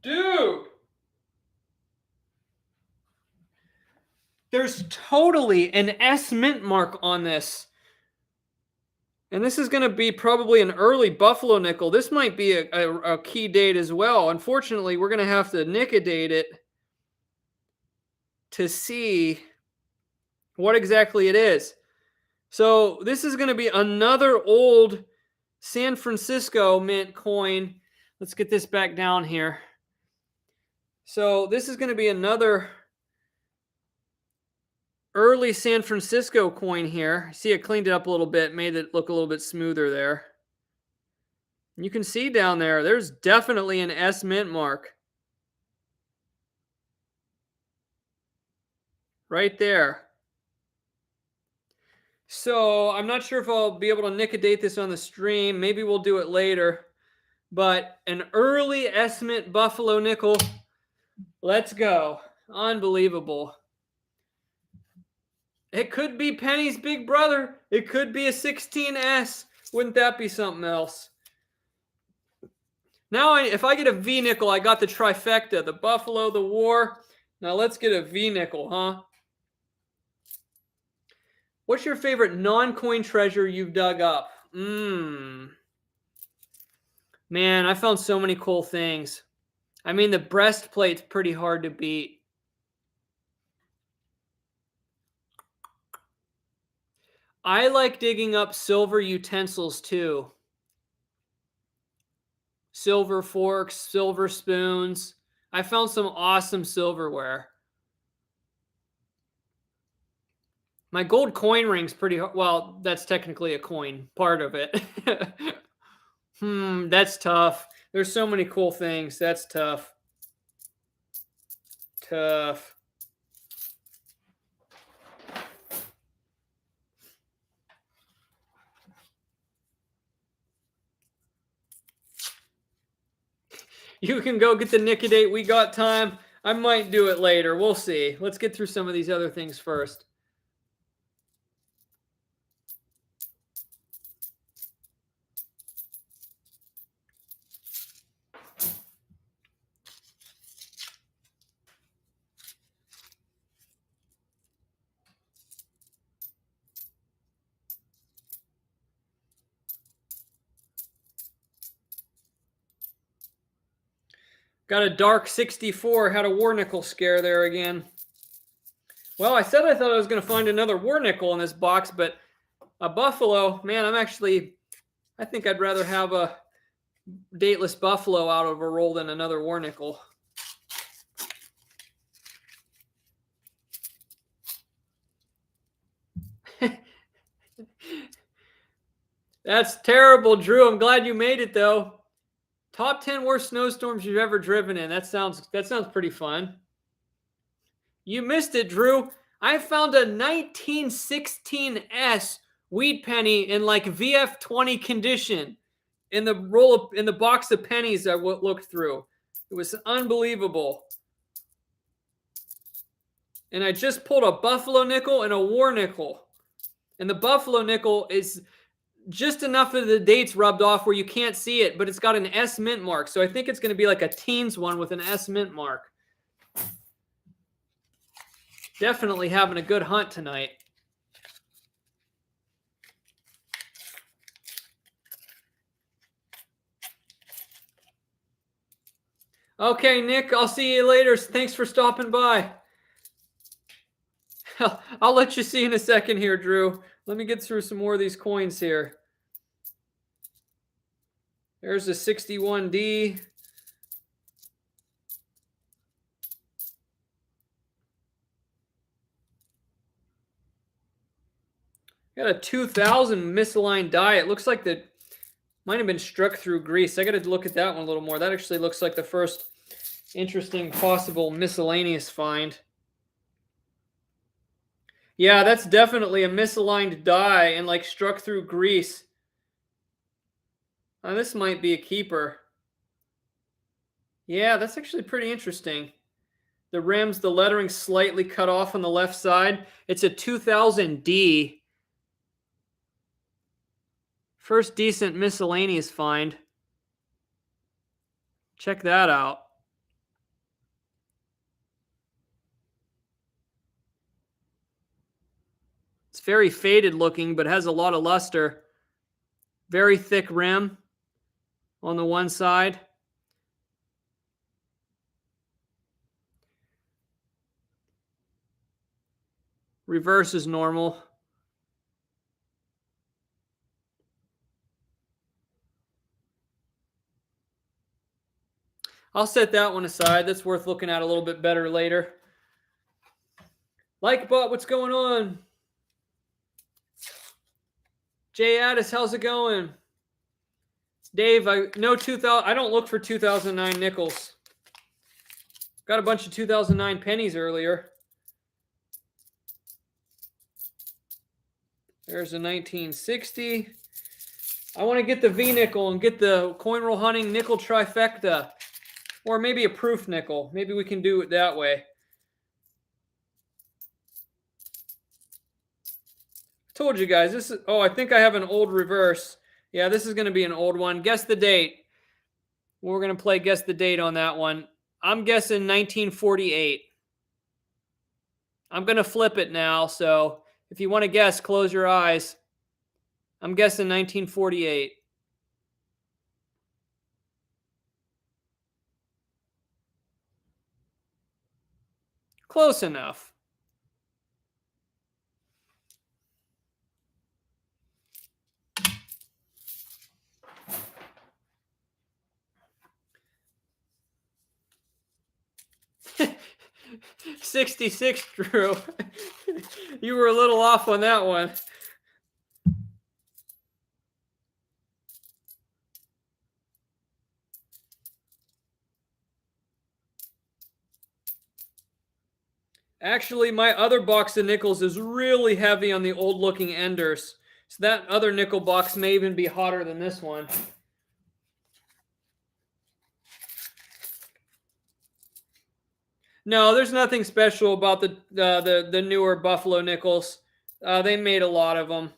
[SPEAKER 1] Dude! There's totally an S mint mark on this. And this is going to be probably an early Buffalo nickel. This might be a key date as well. Unfortunately, we're going to have to Nickadate it to see what exactly it is. So this is going to be another old San Francisco mint coin. Let's get this back down here. So this is going to be another early San Francisco coin here. See, I cleaned it up a little bit, made it look a little bit smoother there. You can see down there, there's definitely an S mint mark. Right there. So I'm not sure if I'll be able to Nickadate this on the stream. Maybe we'll do it later. But an early S mint Buffalo nickel. Let's go. Unbelievable. It could be Penny's big brother. It could be a 16S. Wouldn't that be something else? Now, if I get a V nickel, I got the trifecta. The Buffalo, the War. Now let's get a V nickel, huh? What's your favorite non-coin treasure you've dug up? Man, I found so many cool things. I mean, the breastplate's pretty hard to beat. I like digging up silver utensils too. Silver forks, silver spoons. I found some awesome silverware. My gold coin ring's pretty hard. Well, that's technically a coin, part of it. That's tough. There's so many cool things. That's tough. Tough. You can go get the Nickadate. We got time. I might do it later. We'll see. Let's get through some of these other things first. Got a dark 64. Had a war nickel scare there again. Well, I said I thought I was going to find another war nickel in this box, but a Buffalo, man, I think I'd rather have a dateless Buffalo out of a roll than another war nickel. That's terrible, Drew. I'm glad you made it, though. Top 10 worst snowstorms you've ever driven in. That sounds pretty fun. You missed it, Drew. I found a 1916S wheat penny in like VF20 condition in the box of pennies I looked through. It was unbelievable. And I just pulled a Buffalo nickel and a war nickel. And the Buffalo nickel is just enough of the dates rubbed off where you can't see it, but it's got an S mint mark. So I think it's going to be like a teens one with an S mint mark. Definitely having a good hunt tonight. Okay, Nick, I'll see you later. Thanks for stopping by. I'll let you see in a second here, Drew. Let me get through some more of these coins here. There's a 61D. Got a 2000 misaligned die. It looks like that might have been struck through grease. I got to look at that one a little more. That actually looks like the first interesting possible miscellaneous find. Yeah, that's definitely a misaligned die and like struck through grease. This might be a keeper. Yeah, that's actually pretty interesting. The rims, the lettering slightly cut off on the left side. It's a 2000D. First decent miscellaneous find. Check that out. It's very faded looking, but has a lot of luster. Very thick rim on the one side. Reverse is normal. I'll set that one aside. That's worth looking at a little bit better later. Likebot, what's going on? Jay Addis, how's it going? Dave, I don't look for 2009 nickels. Got a bunch of 2009 pennies earlier. There's a 1960. I want to get the V-nickel and get the coin roll hunting nickel trifecta. Or maybe a proof nickel. Maybe we can do it that way. I told you guys, this is, oh, I think I have an old reverse. Yeah, this is going to be an old one. Guess the date. We're going to play guess the date on that one. I'm guessing 1948. I'm going to flip it now, so if you want to guess, close your eyes. I'm guessing 1948. Close enough. '66, Drew. You were a little off on that one. Actually, my other box of nickels is really heavy on the old-looking enders. So that other nickel box may even be hotter than this one. No, there's nothing special about the newer Buffalo nickels. They made a lot of them.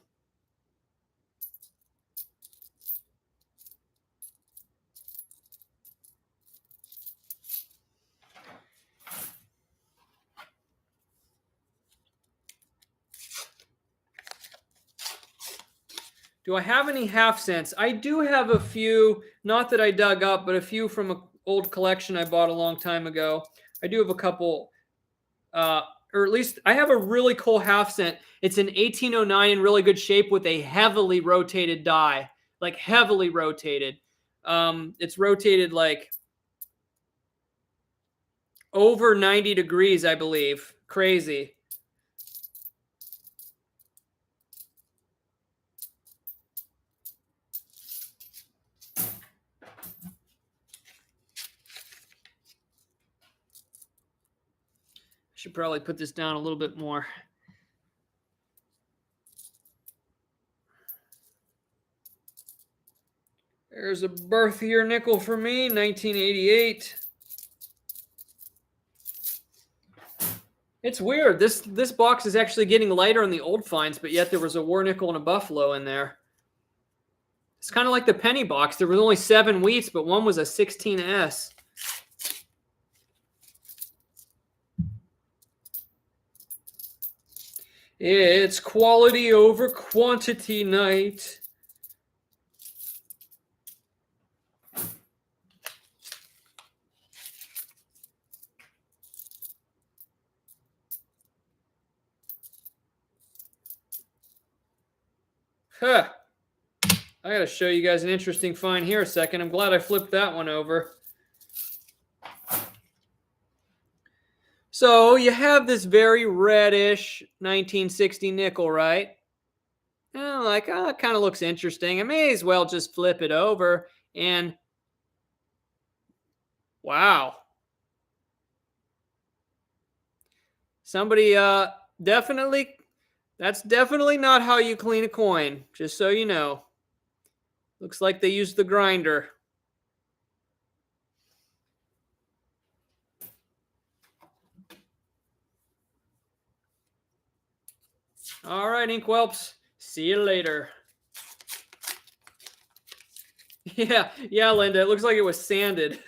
[SPEAKER 1] Do I have any half cents? I do have a few, not that I dug up, but a few from an old collection I bought a long time ago. I do have a couple, or at least I have a really cool half cent. It's an 1809 in really good shape with a heavily rotated die, like heavily rotated. It's rotated like over 90 degrees, I believe. Crazy. Should probably put this down a little bit more. There's a birth year nickel for me, 1988. It's weird. This box is actually getting lighter on the old finds, but yet there was a war nickel and a buffalo in there. It's kind of like the penny box. There was only 7 wheats, but one was a 16S. It's quality over quantity night. Huh. I got to show you guys an interesting find here a second. I'm glad I flipped that one over. So you have this very reddish 1960 nickel, right? And I'm like, oh, it kind of looks interesting. I may as well just flip it over. And wow. Somebody that's definitely not how you clean a coin, just so you know. Looks like they used the grinder. All right, Inkwhelps. See you later. Yeah, Linda. It looks like it was sanded.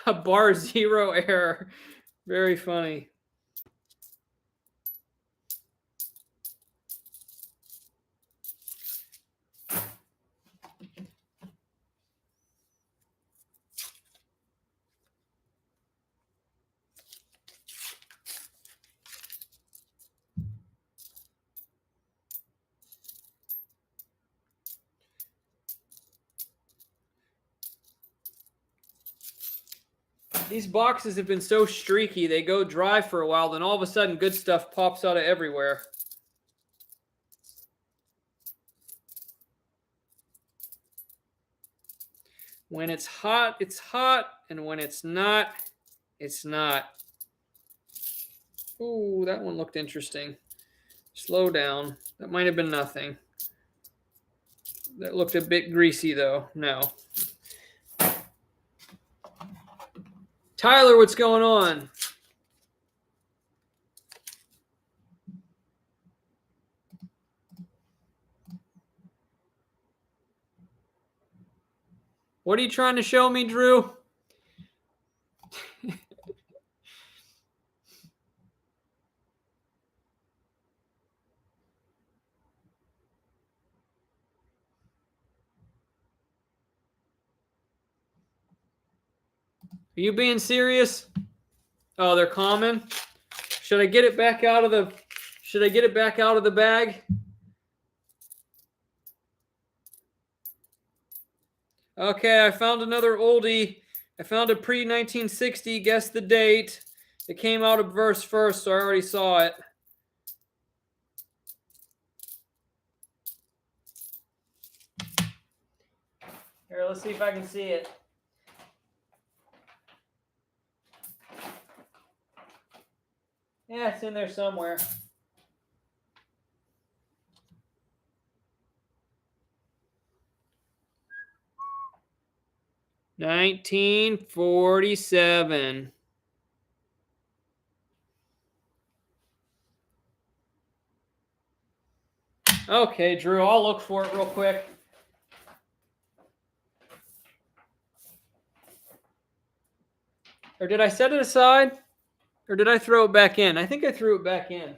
[SPEAKER 1] A bar zero error. Very funny. These boxes have been so streaky, they go dry for a while, then all of a sudden good stuff pops out of everywhere. When it's hot, and when it's not, it's not. Ooh, that one looked interesting. Slow down. That might have been nothing. That looked a bit greasy, though. No. Tyler, what's going on? What are you trying to show me, Drew? Are you being serious? Oh, they're common. Should I get it back out of the bag? Okay, I found another oldie. I found a pre-1960. Guess the date. It came out of verse first, so I already saw it. Here, let's see if I can see it. Yeah, it's in there somewhere. $1947. Okay, Drew, I'll look for it real quick. Or did I set it aside? Or did I throw it back in? I think I threw it back in.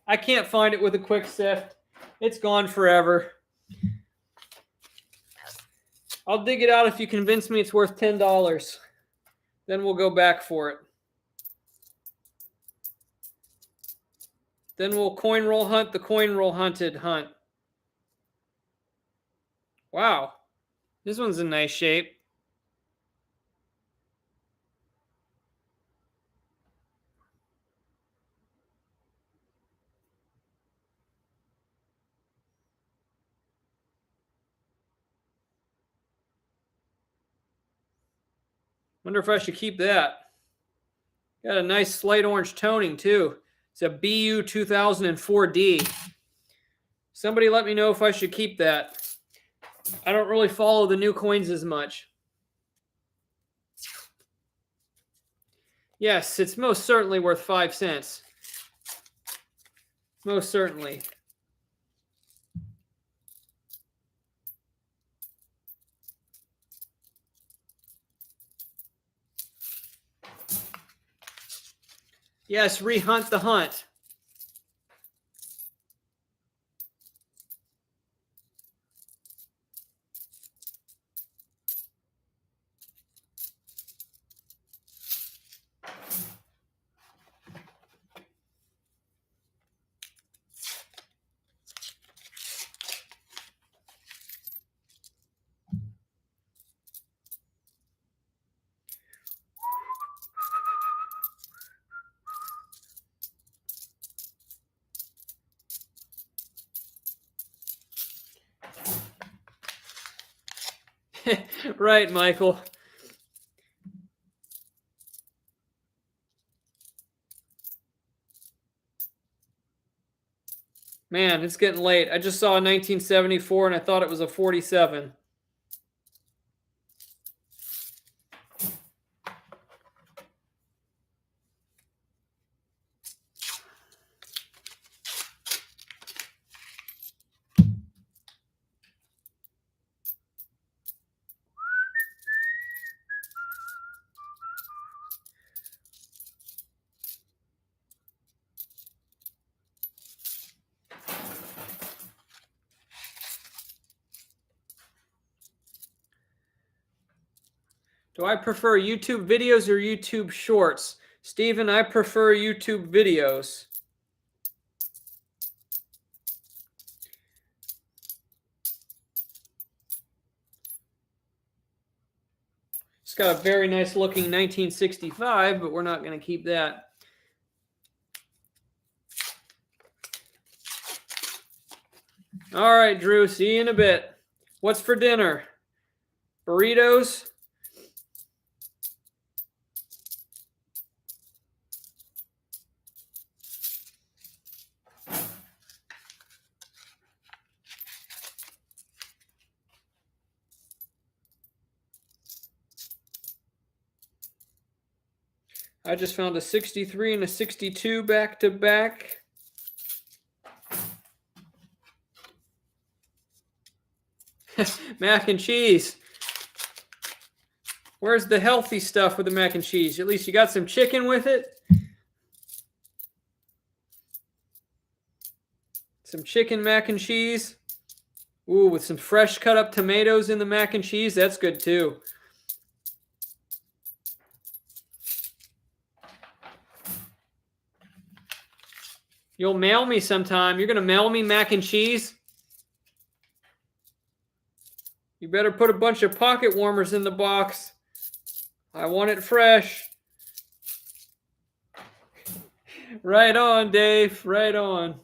[SPEAKER 1] I can't find it with a quick sift. It's gone forever. I'll dig it out if you convince me it's worth $10. Then we'll go back for it. Then we'll coin roll hunt the coin roll hunted hunt. Wow. This one's in nice shape. Wonder if I should keep that. Got a nice slight orange toning too. It's a BU 2004D. Somebody let me know if I should keep that. I don't really follow the new coins as much. Yes, it's most certainly worth 5 cents. Most certainly. Yes, rehunt the hunt. Right, Michael. Man, it's getting late. I just saw a 1974 and I thought it was a 47. Do I prefer YouTube videos or YouTube shorts? Steven, I prefer YouTube videos. It's got a very nice looking 1965, but we're not going to keep that. All right, Drew, see you in a bit. What's for dinner? Burritos? I just found a 63 and a 62 back to back. Mac and cheese. Where's the healthy stuff with the mac and cheese? At least you got some chicken with it. Some chicken mac and cheese. Ooh, with some fresh cut up tomatoes in the mac and cheese. That's good too. You'll mail me sometime. You're going to mail me mac and cheese? You better put a bunch of pocket warmers in the box. I want it fresh. Right on, Dave. Right on.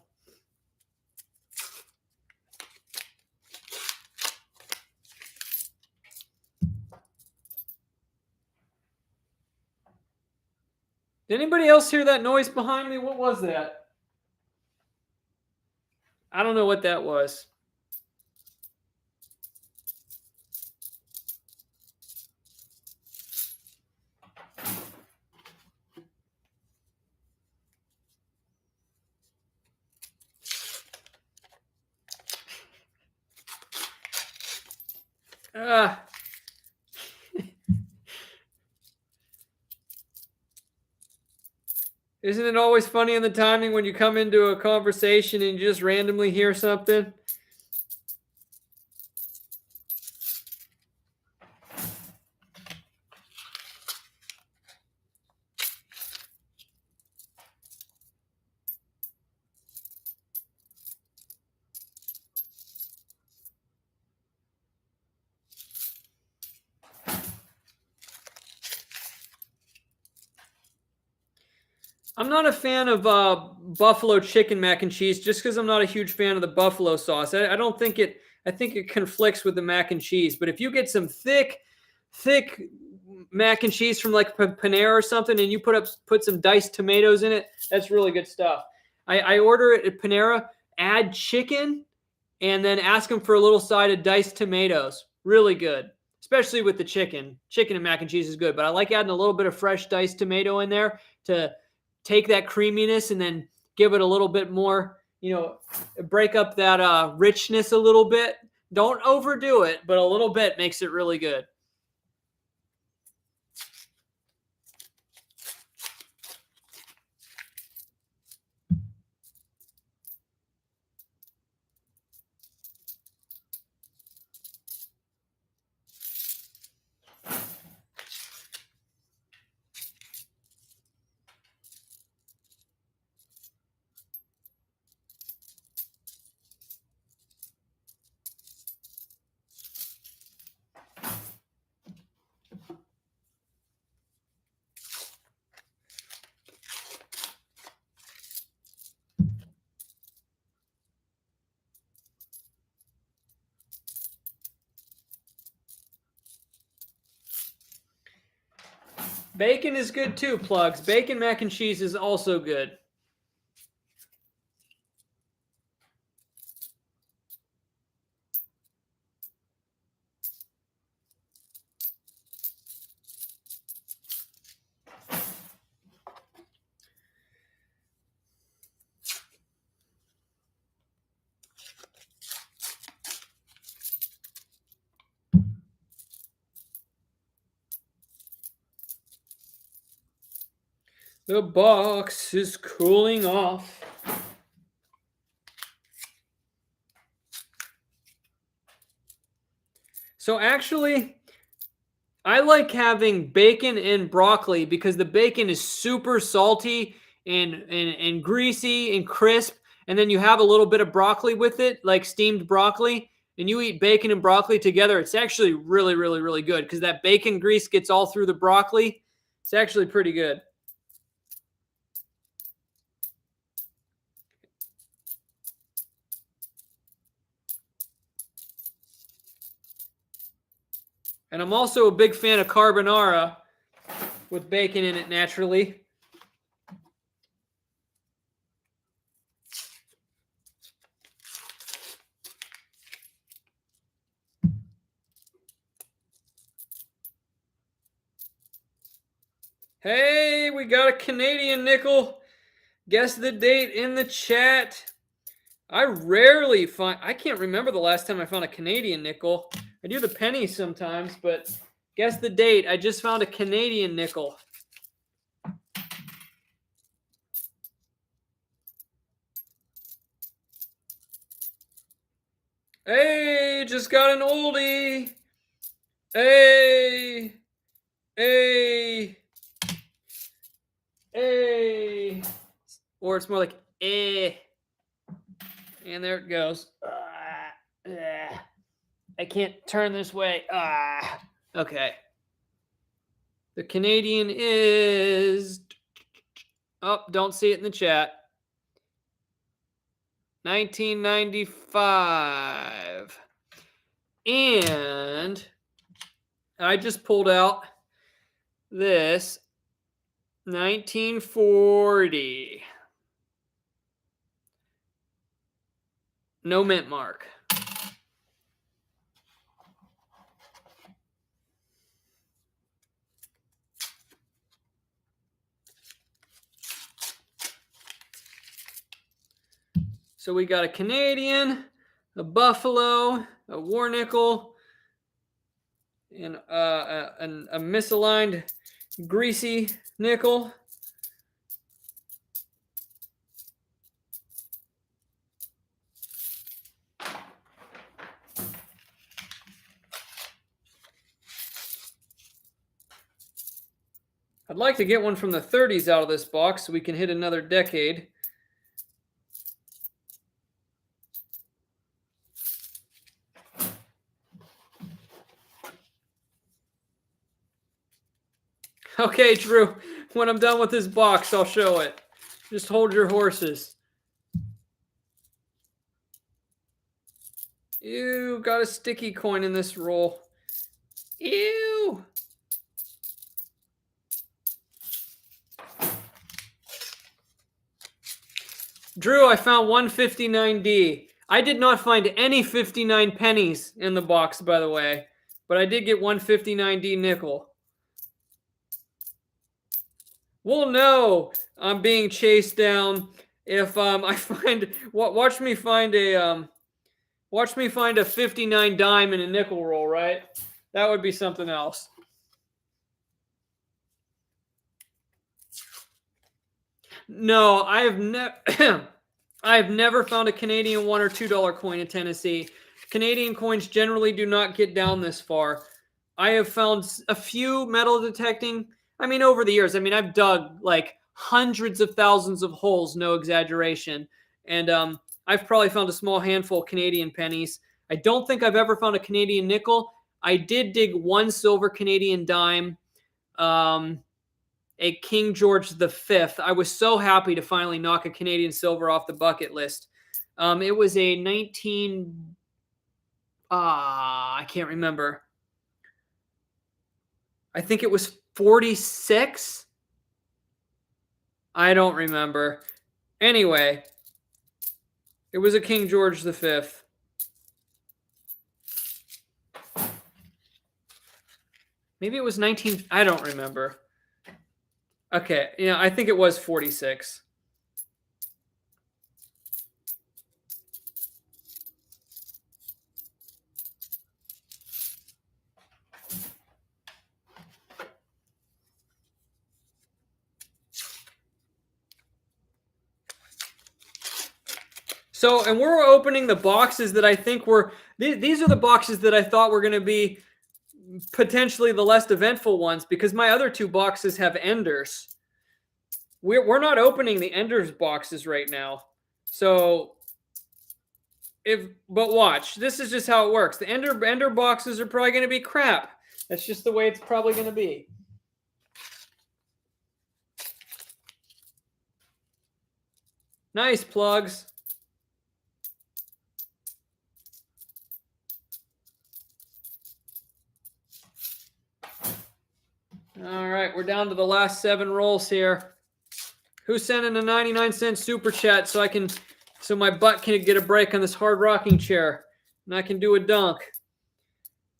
[SPEAKER 1] Did anybody else hear that noise behind me? What was that? I don't know what that was. Isn't it always funny in the timing when you come into a conversation and you just randomly hear something? I'm not a fan of buffalo chicken mac and cheese just because I'm not a huge fan of the buffalo sauce. I don't think it, I think it conflicts with the mac and cheese. But if you get some thick mac and cheese from like Panera or something and you put some diced tomatoes in it, that's really good stuff. I order it at Panera, add chicken, and then ask them for a little side of diced tomatoes. Really good. especially with the chicken. Chicken and mac and cheese is good, but I like adding a little bit of fresh diced tomato in there to take that creaminess and then give it a little bit more, break up that richness a little bit. Don't overdo it, but a little bit makes it really good. Bacon is good too, Plugs. Bacon mac and cheese is also good. The box is cooling off. So actually, I like having bacon and broccoli because the bacon is super salty and greasy and crisp. And then you have a little bit of broccoli with it, like steamed broccoli, and you eat bacon and broccoli together. It's actually really, really, really good because that bacon grease gets all through the broccoli. It's actually pretty good. And I'm also a big fan of carbonara with bacon in it naturally. Hey, we got a Canadian nickel. Guess the date in the chat. I rarely find, I can't remember the last time I found a Canadian nickel. I do the pennies sometimes, but guess the date. I just found a Canadian nickel. Hey, just got an oldie. Hey, hey, hey. Or it's more like, eh. And there it goes. I can't turn this way. Okay. The Canadian is... Oh, don't see it in the chat. 1995. And I just pulled out this 1940. No mint mark. So we got a Canadian, a Buffalo, a War Nickel, and a misaligned greasy nickel. I'd like to get one from the 30s out of this box so we can hit another decade. Okay, Drew, when I'm done with this box, I'll show it. Just hold your horses. Ew, got a sticky coin in this roll. Ew. Drew, I found 159D. I did not find any 59 pennies in the box, by the way. But I did get 159D nickel. We'll know I'm being chased down if I find watch me find a 59 dime in a nickel roll, right? That would be something else. No, I have never I have never found a Canadian $1 or $2 coin in Tennessee. Canadian coins generally do not get down this far. I have found a few metal detecting. I mean, over the years, I've dug like hundreds of thousands of holes, no exaggeration. And I've probably found a small handful of Canadian pennies. I don't think I've ever found a Canadian nickel. I did dig one silver Canadian dime, a King George V. I was so happy to finally knock a Canadian silver off the bucket list. It was a 19... I can't remember. I think it was 46. I don't remember. Anyway, it was a King George V. Maybe it was 19. I don't remember. Okay, yeah, I think it was 46. So, and we're opening the boxes that I think were, these are the boxes that I thought were going to be potentially the less eventful ones, because my other two boxes have enders. We're not opening the enders boxes right now. So, but watch, this is just how it works. The ender boxes are probably going to be crap. That's just the way it's probably going to be. Nice plugs. All right, we're down to the last 7 rolls here. Who's sending a 99-cent super chat so my butt can get a break on this hard rocking chair and I can do a dunk?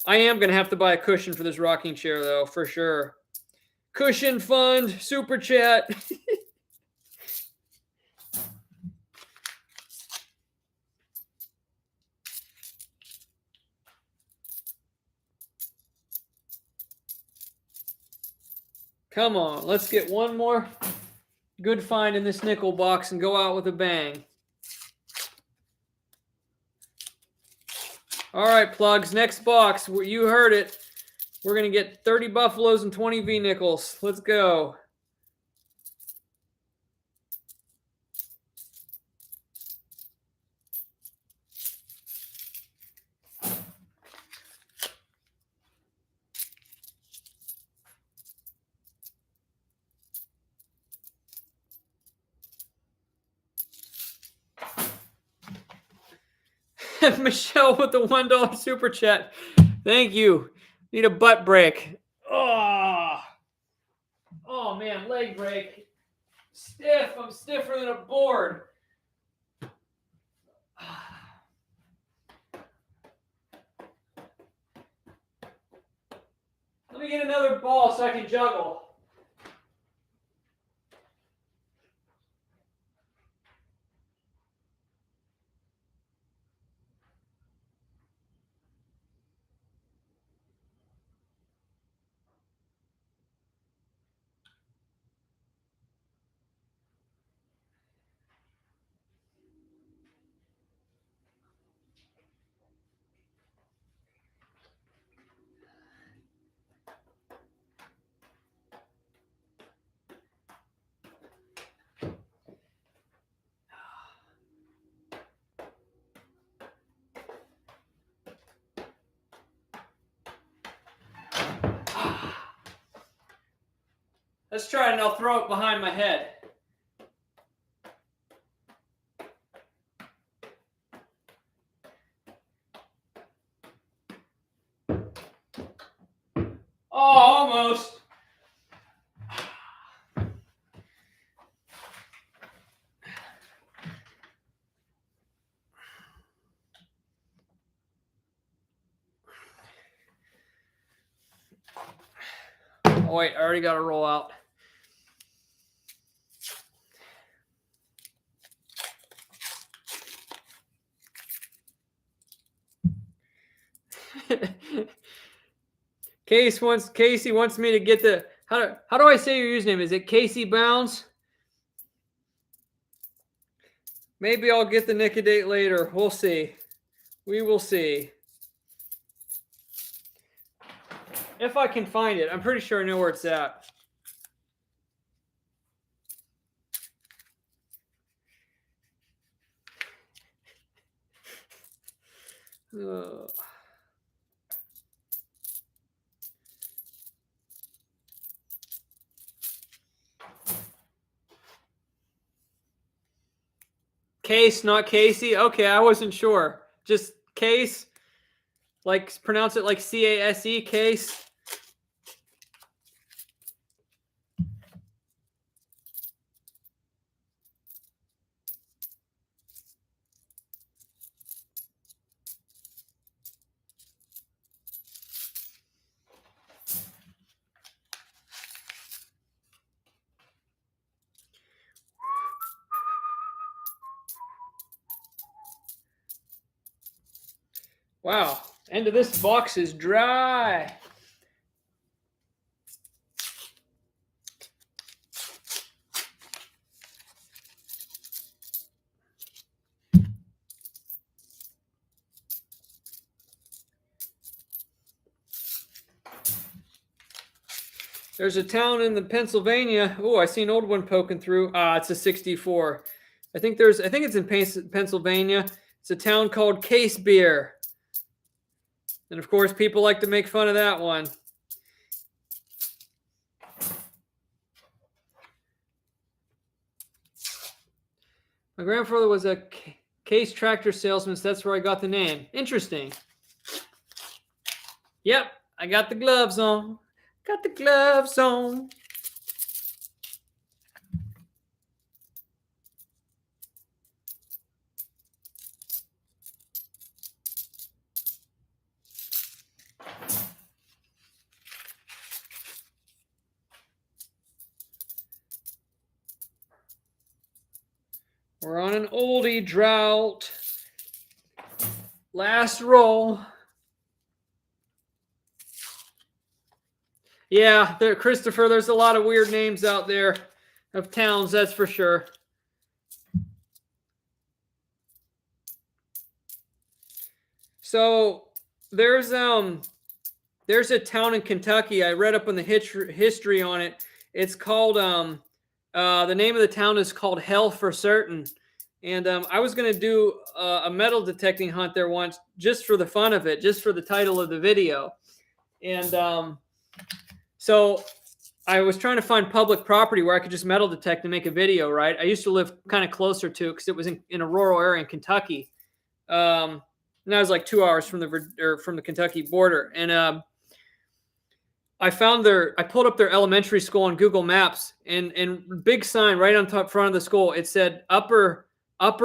[SPEAKER 1] I am going to have to buy a cushion for this rocking chair, though, for sure. Cushion fund, super chat. Come on, let's get one more good find in this nickel box and go out with a bang. All right, plugs, next box. You heard it. We're going to get 30 Buffaloes and 20 V-nickels. Let's go. Michelle with the $1 super chat. Thank you. Need a butt break. Oh man, leg break. Stiff. I'm stiffer than a board. Let me get another ball so I can juggle. Let's try it and I'll throw it behind my head. Oh, almost. Oh, wait, I already got to roll out. Casey wants me to get the how do I say your username? Is it Casey Bounds? Maybe I'll get the Nick a date later. We'll see. We will see. If I can find it. I'm pretty sure I know where it's at. Case, not Casey. Okay, I wasn't sure. Just Case. Like pronounce it like C-A-S-E, Case. Wow, end of this box is dry. There's a town in the Pennsylvania. Oh, I see an old one poking through. Ah, it's a 64. I think it's in Pennsylvania. It's a town called Case Beer. And of course, people like to make fun of that one. My grandfather was a Case tractor salesman, so that's where I got the name. Interesting. Yep, I got the gloves on. Got the gloves on. We're on an oldie drought. Last roll. Yeah, Christopher, there's a lot of weird names out there of towns, that's for sure. So there's a town in Kentucky. I read up on the history on it. It's called the name of the town is called Hell for Certain. And I was going to do a metal detecting hunt there once just for the fun of it, just for the title of the video. And so I was trying to find public property where I could just metal detect and make a video, right? I used to live kind of closer to it because it was in a rural area in Kentucky. And I was like 2 hours from the Kentucky border. And I pulled up their elementary school on Google Maps, and big sign right on top front of the school. It said upper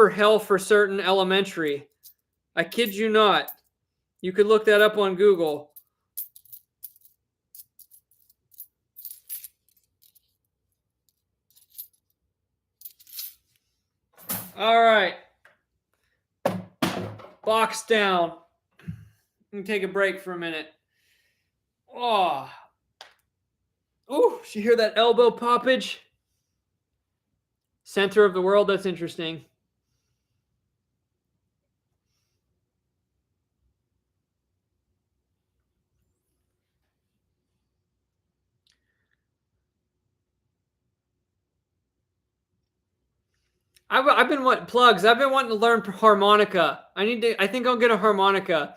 [SPEAKER 1] Hell for Certain Elementary. I kid you not. You could look that up on Google. All right. Box down. Let me take a break for a minute. Oh. Ooh, you hear that elbow poppage? Center of the world, that's interesting. I've been wanting plugs. I've been wanting to learn harmonica. I think I'll get a harmonica.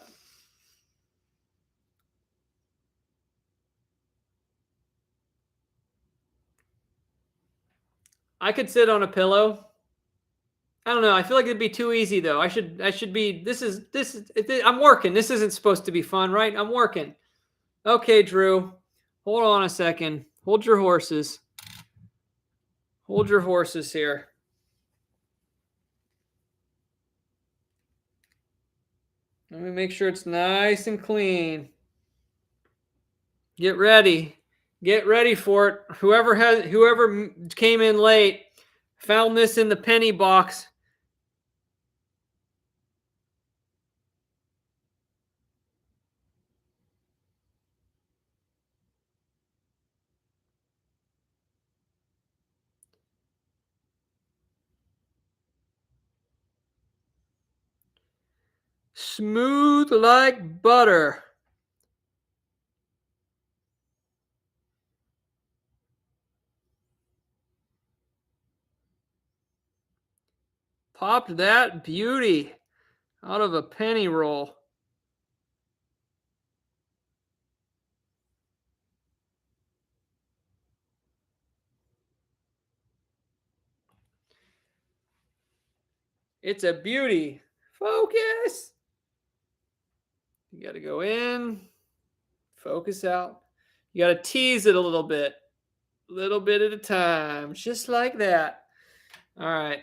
[SPEAKER 1] I could sit on a pillow. I don't know. I feel like it'd be too easy though. I should be, I'm working. This isn't supposed to be fun, right? I'm working. Okay, Drew. Hold on a second. Hold your horses. Hold your horses here. Let me make sure it's nice and clean. Get ready. Get ready for it. Whoever came in late found this in the penny box. Smooth like butter. Popped that beauty out of a penny roll. It's a beauty. Focus. You got to go in, focus out. You got to tease it a little bit at a time, just like that. All right.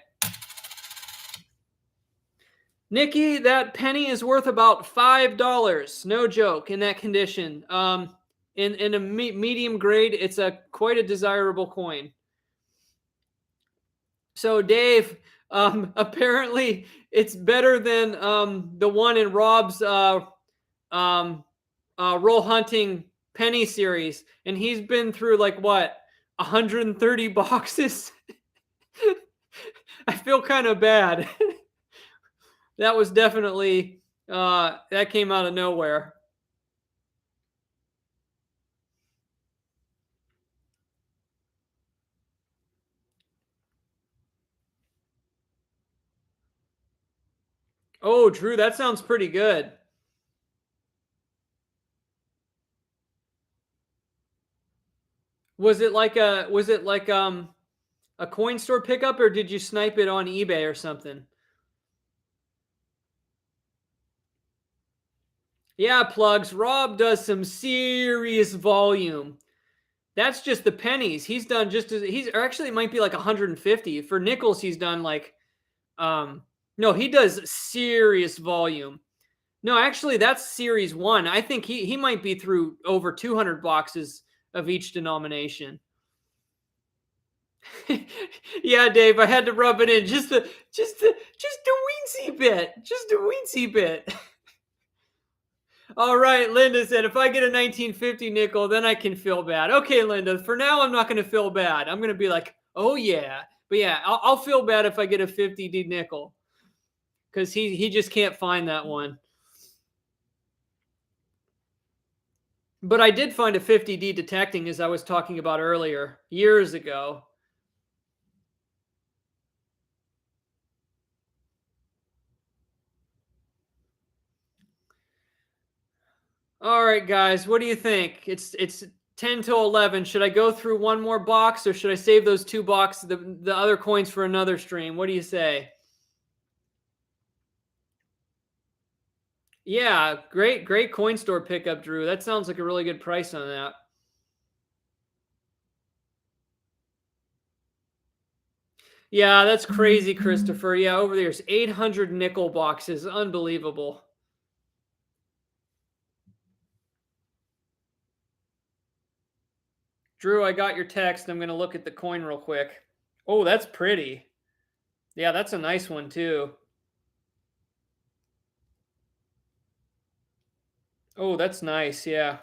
[SPEAKER 1] Nikki, that penny is worth about $5. No joke. In that condition, in a medium grade, it's quite a desirable coin. So Dave, apparently it's better than the one in Rob's roll hunting penny series, and he's been through like what 130 boxes. I feel kind of bad. That was definitely that came out of nowhere. Oh, Drew, that sounds pretty good. Was it like a coin store pickup, or did you snipe it on eBay or something? Yeah, plugs. Rob does some serious volume. That's just the pennies. He's done just as he's or actually it might be like 150. For nickels, he's done like no, he does serious volume. No, actually that's series 1. I think he might be through over 200 boxes of each denomination. Yeah, Dave, I had to rub it in just a weensy bit. Just a weensy bit. All right, Linda said, if I get a 1950 nickel, then I can feel bad. Okay, Linda, for now, I'm not going to feel bad. I'm going to be like, oh, yeah. But yeah, I'll feel bad if I get a 50D nickel because he just can't find that one. But I did find a 50D detecting, as I was talking about earlier, years ago. All right, guys, what do you think? It's 10 to 11. Should I go through one more box, or should I save those 2 boxes, the other coins, for another stream? What do you say? Yeah, great coin store pickup, Drew. That sounds like a really good price on that. Yeah, that's crazy, Christopher. Yeah, over there's 800 nickel boxes. Unbelievable. Drew, I got your text. I'm going to look at the coin real quick. Oh, that's pretty. Yeah, that's a nice one, too. Oh, that's nice. Yeah.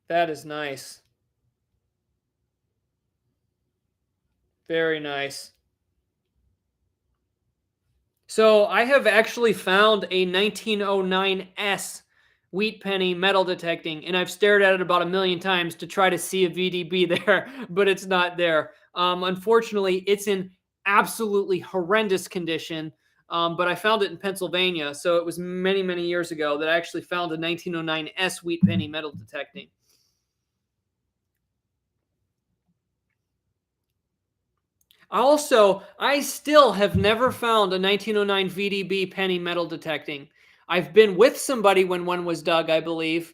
[SPEAKER 1] That is nice. Very nice. So I have actually found a 1909S wheat penny metal detecting, and I've stared at it about 1,000,000 times to try to see a VDB there, but it's not there. Unfortunately, it's in absolutely horrendous condition. But I found it in Pennsylvania, so it was many, many years ago that I actually found a 1909S wheat penny metal detecting. Also, I still have never found a 1909 VDB penny metal detecting. I've been with somebody when one was dug, I believe.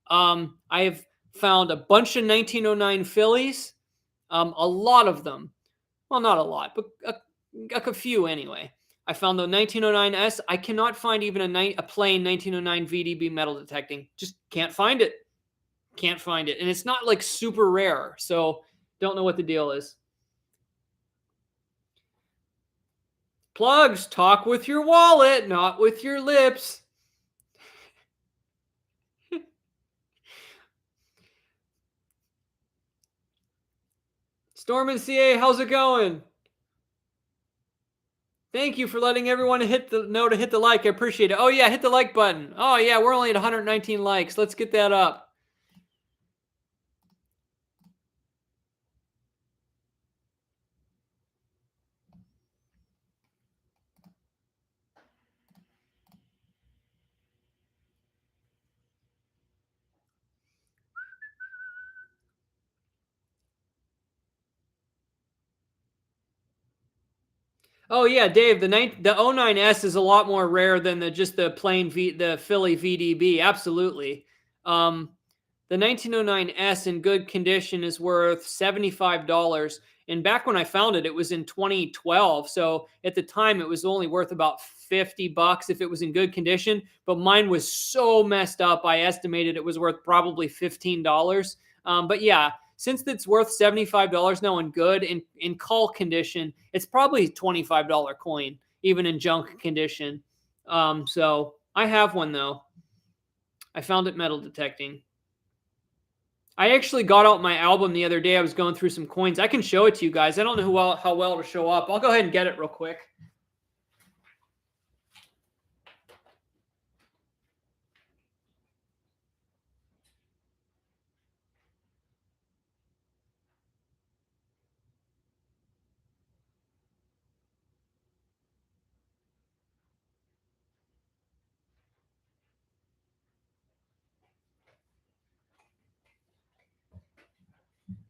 [SPEAKER 1] I have found a bunch of 1909 Phillies, a lot of them. Well, not a lot, but a few anyway. I found the 1909S. I cannot find even a plain 1909 VDB metal detecting. Just can't find it. Can't find it. And it's not like super rare. So don't know what the deal is. Plugs, talk with your wallet, not with your lips. Storm and CA, how's it going? Thank you for letting everyone know to hit the like. I appreciate it. Oh, yeah, hit the like button. Oh, yeah, we're only at 119 likes. Let's get that up. Oh yeah, Dave. The 09S is a lot more rare than just the plain the Philly VDB. Absolutely. The 1909S in good condition is worth $75. And back when I found it, it was in 2012. So at the time, it was only worth about $50 if it was in good condition. But mine was so messed up, I estimated it was worth probably $15. But yeah, since it's worth $75 now in good, in call condition, it's probably a $25 coin, even in junk condition. So I have one though. I found it metal detecting. I actually got out my album the other day. I was going through some coins. I can show it to you guys. I don't know how well to show up. I'll go ahead and get it real quick.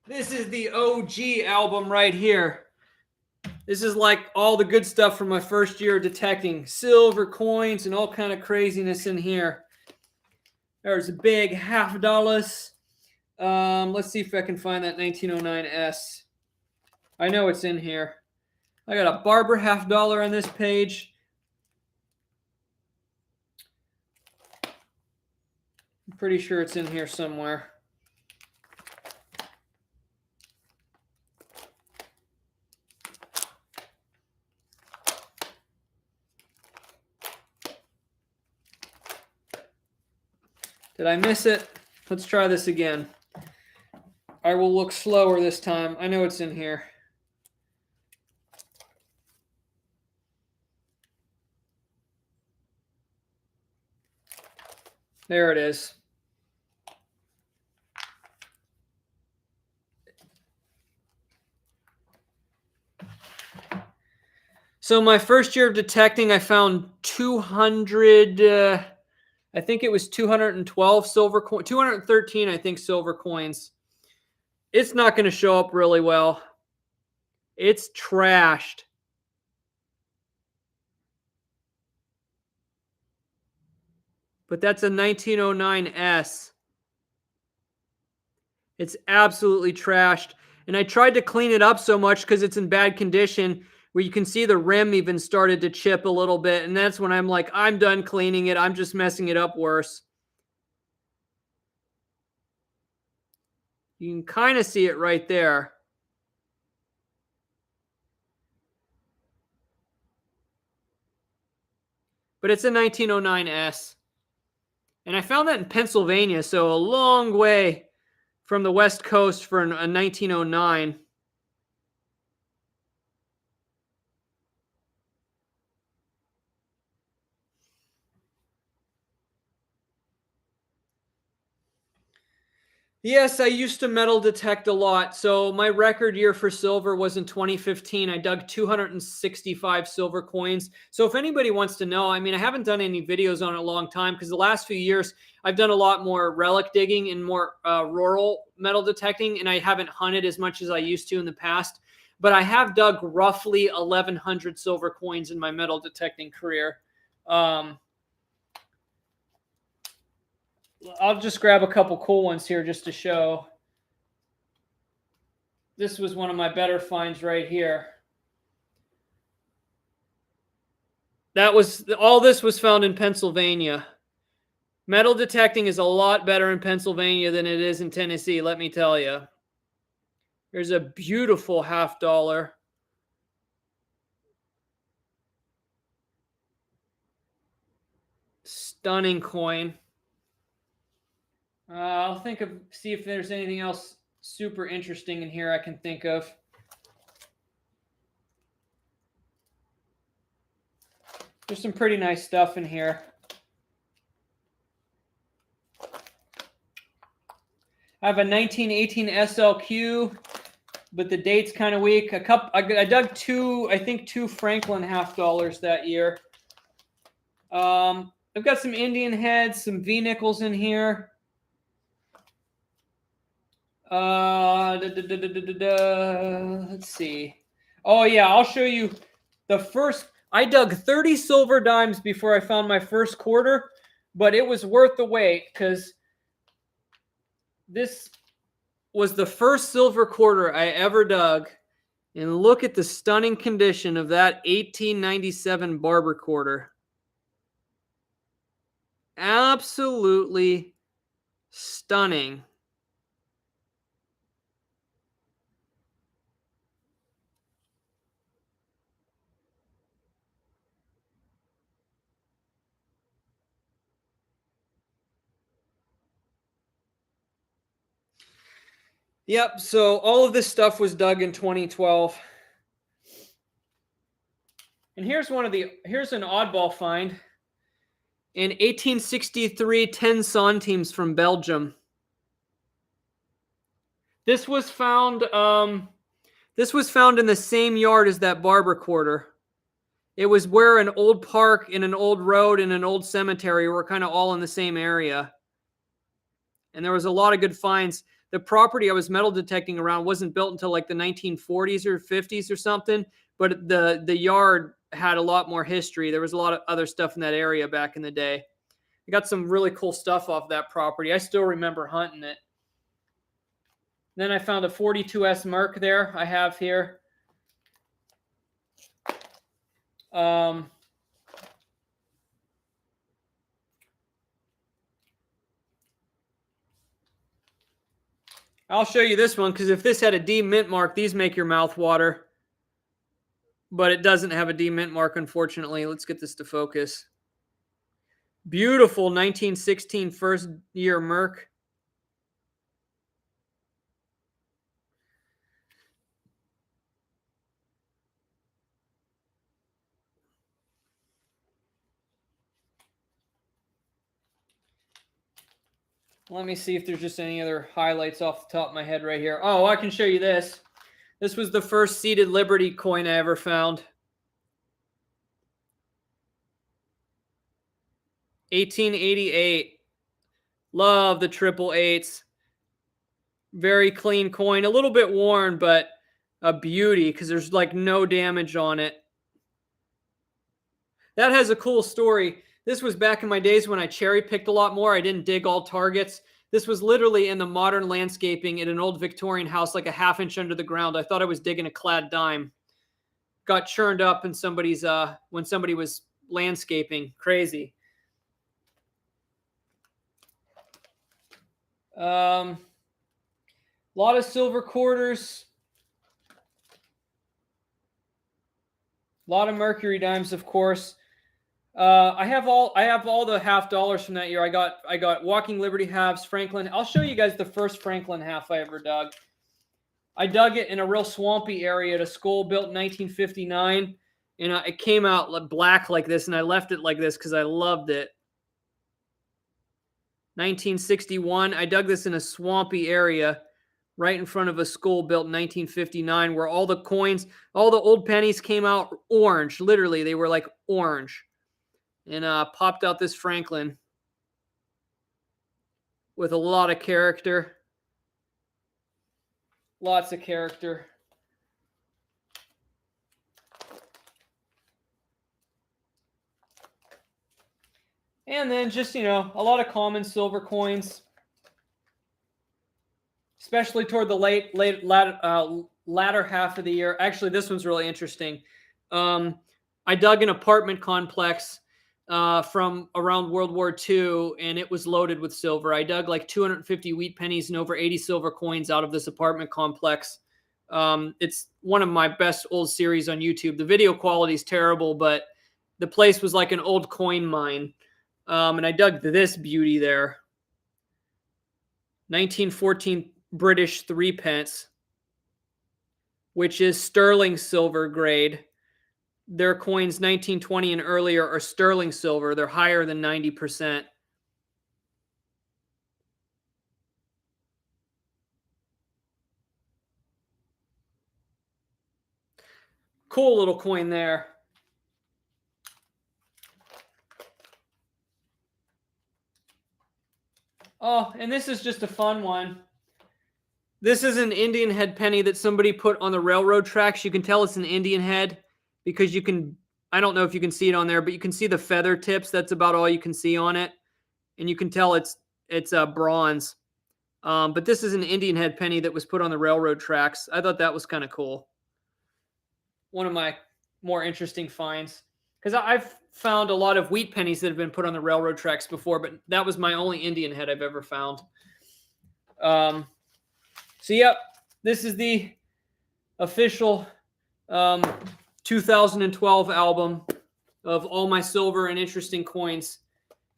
[SPEAKER 1] This is the OG album right here. This is like all the good stuff from my first year of detecting. Silver coins and all kind of craziness in here. There's a big $50. Let's see if I can find that 1909S. I know it's in here. I got a Barber $50 on this page. I'm pretty sure it's in here somewhere. Did I miss it? Let's try this again. I will look slower this time. I know it's in here. There it is. So my first year of detecting, I found 200, I think it was 212 silver coins, 213, I think, silver coins. It's not going to show up really well. It's trashed. But that's a 1909S. It's absolutely trashed. And I tried to clean it up so much because it's in bad condition where you can see the rim even started to chip a little bit. And that's when I'm like, I'm done cleaning it. I'm just messing it up worse. You can kind of see it right there. But it's a 1909S. And I found that in Pennsylvania, so a long way from the West Coast for a 1909. Yes, I used to metal detect a lot. So my record year for silver was in 2015. I dug 265 silver coins. So if anybody wants to know, I mean, I haven't done any videos on it a long time because the last few years I've done a lot more relic digging and more rural metal detecting, and I haven't hunted as much as I used to in the past. But I have dug roughly 1,100 silver coins in my metal detecting career. I'll just grab a couple cool ones here just to show. This was one of my better finds right here. All this was found in Pennsylvania. Metal detecting is a lot better in Pennsylvania than it is in Tennessee, let me tell you. There's a beautiful $50. Stunning coin. I'll see if there's anything else super interesting in here I can think of. There's some pretty nice stuff in here. I have a 1918 SLQ, but the date's kind of weak. I dug two Franklin $50 that year. I've got some Indian heads, some V nickels in here. Let's see. Oh yeah, I'll show you the first. I dug 30 silver dimes before I found my first quarter, but it was worth the wait because this was the first silver quarter I ever dug. And look at the stunning condition of that 1897 Barber quarter. Absolutely stunning. Yep, so all of this stuff was dug in 2012. And here's an oddball find. In 1863, 10 centimes from Belgium. This was found in the same yard as that Barber quarter. It was where an old park and an old road and an old cemetery were kind of all in the same area. And there was a lot of good finds. The property I was metal detecting around wasn't built until like the 1940s or 50s or something, but the yard had a lot more history. There was a lot of other stuff in that area back in the day. I got some really cool stuff off that property. I still remember hunting it. Then I found a 42S Merc there I have here. I'll show you this one because if this had a D mint mark, these make your mouth water. But it doesn't have a D mint mark, unfortunately. Let's get this to focus. Beautiful 1916 first year Merc. Let me see if there's just any other highlights off the top of my head right here. Oh, I can show you this. This was the first seeded Liberty coin I ever found. 1888. Love the 888s. Very clean coin. A little bit worn, but a beauty because there's like no damage on it. That has a cool story. This was back in my days when I cherry picked a lot more. I didn't dig all targets. This was literally in the modern landscaping in an old Victorian house, like a half-inch under the ground. I thought I was digging a clad dime. Got churned up in somebody's when somebody was landscaping. Crazy. A lot of silver quarters. A lot of mercury dimes, of course. I have all the $50 from that year. I got Walking Liberty halves, Franklin. I'll show you guys the first Franklin half I ever dug. I dug it in a real swampy area at a school built in 1959, and it came out black like this, and I left it like this because I loved it. 1961, I dug this in a swampy area right in front of a school built in 1959 where all the coins, all the old pennies came out orange. Literally, they were like orange. And popped out this Franklin with a lot of character. Lots of character. And then just, a lot of common silver coins. Especially toward the latter half of the year. Actually, this one's really interesting. I dug an apartment complex from around World War II, and it was loaded with silver. I dug like 250 wheat pennies and over 80 silver coins out of this apartment complex. It's one of my best old series on YouTube. The video quality is terrible, but the place was like an old coin mine. And I dug this beauty there. 1914 British 3p, which is sterling silver grade. Their coins 1920 and earlier are sterling silver. They're higher than 90%. Cool little coin there. Oh, and this is just a fun one. This is an Indian head penny that somebody put on the railroad tracks. You can tell it's an Indian head because you can, I don't know if you can see it on there, but you can see the feather tips. That's about all you can see on it. And you can tell it's bronze. But this is an Indian head penny that was put on the railroad tracks. I thought that was kind of cool. One of my more interesting finds. Because I've found a lot of wheat pennies that have been put on the railroad tracks before, but that was my only Indian head I've ever found. So, yep, this is the official 2012 album of all my silver and interesting coins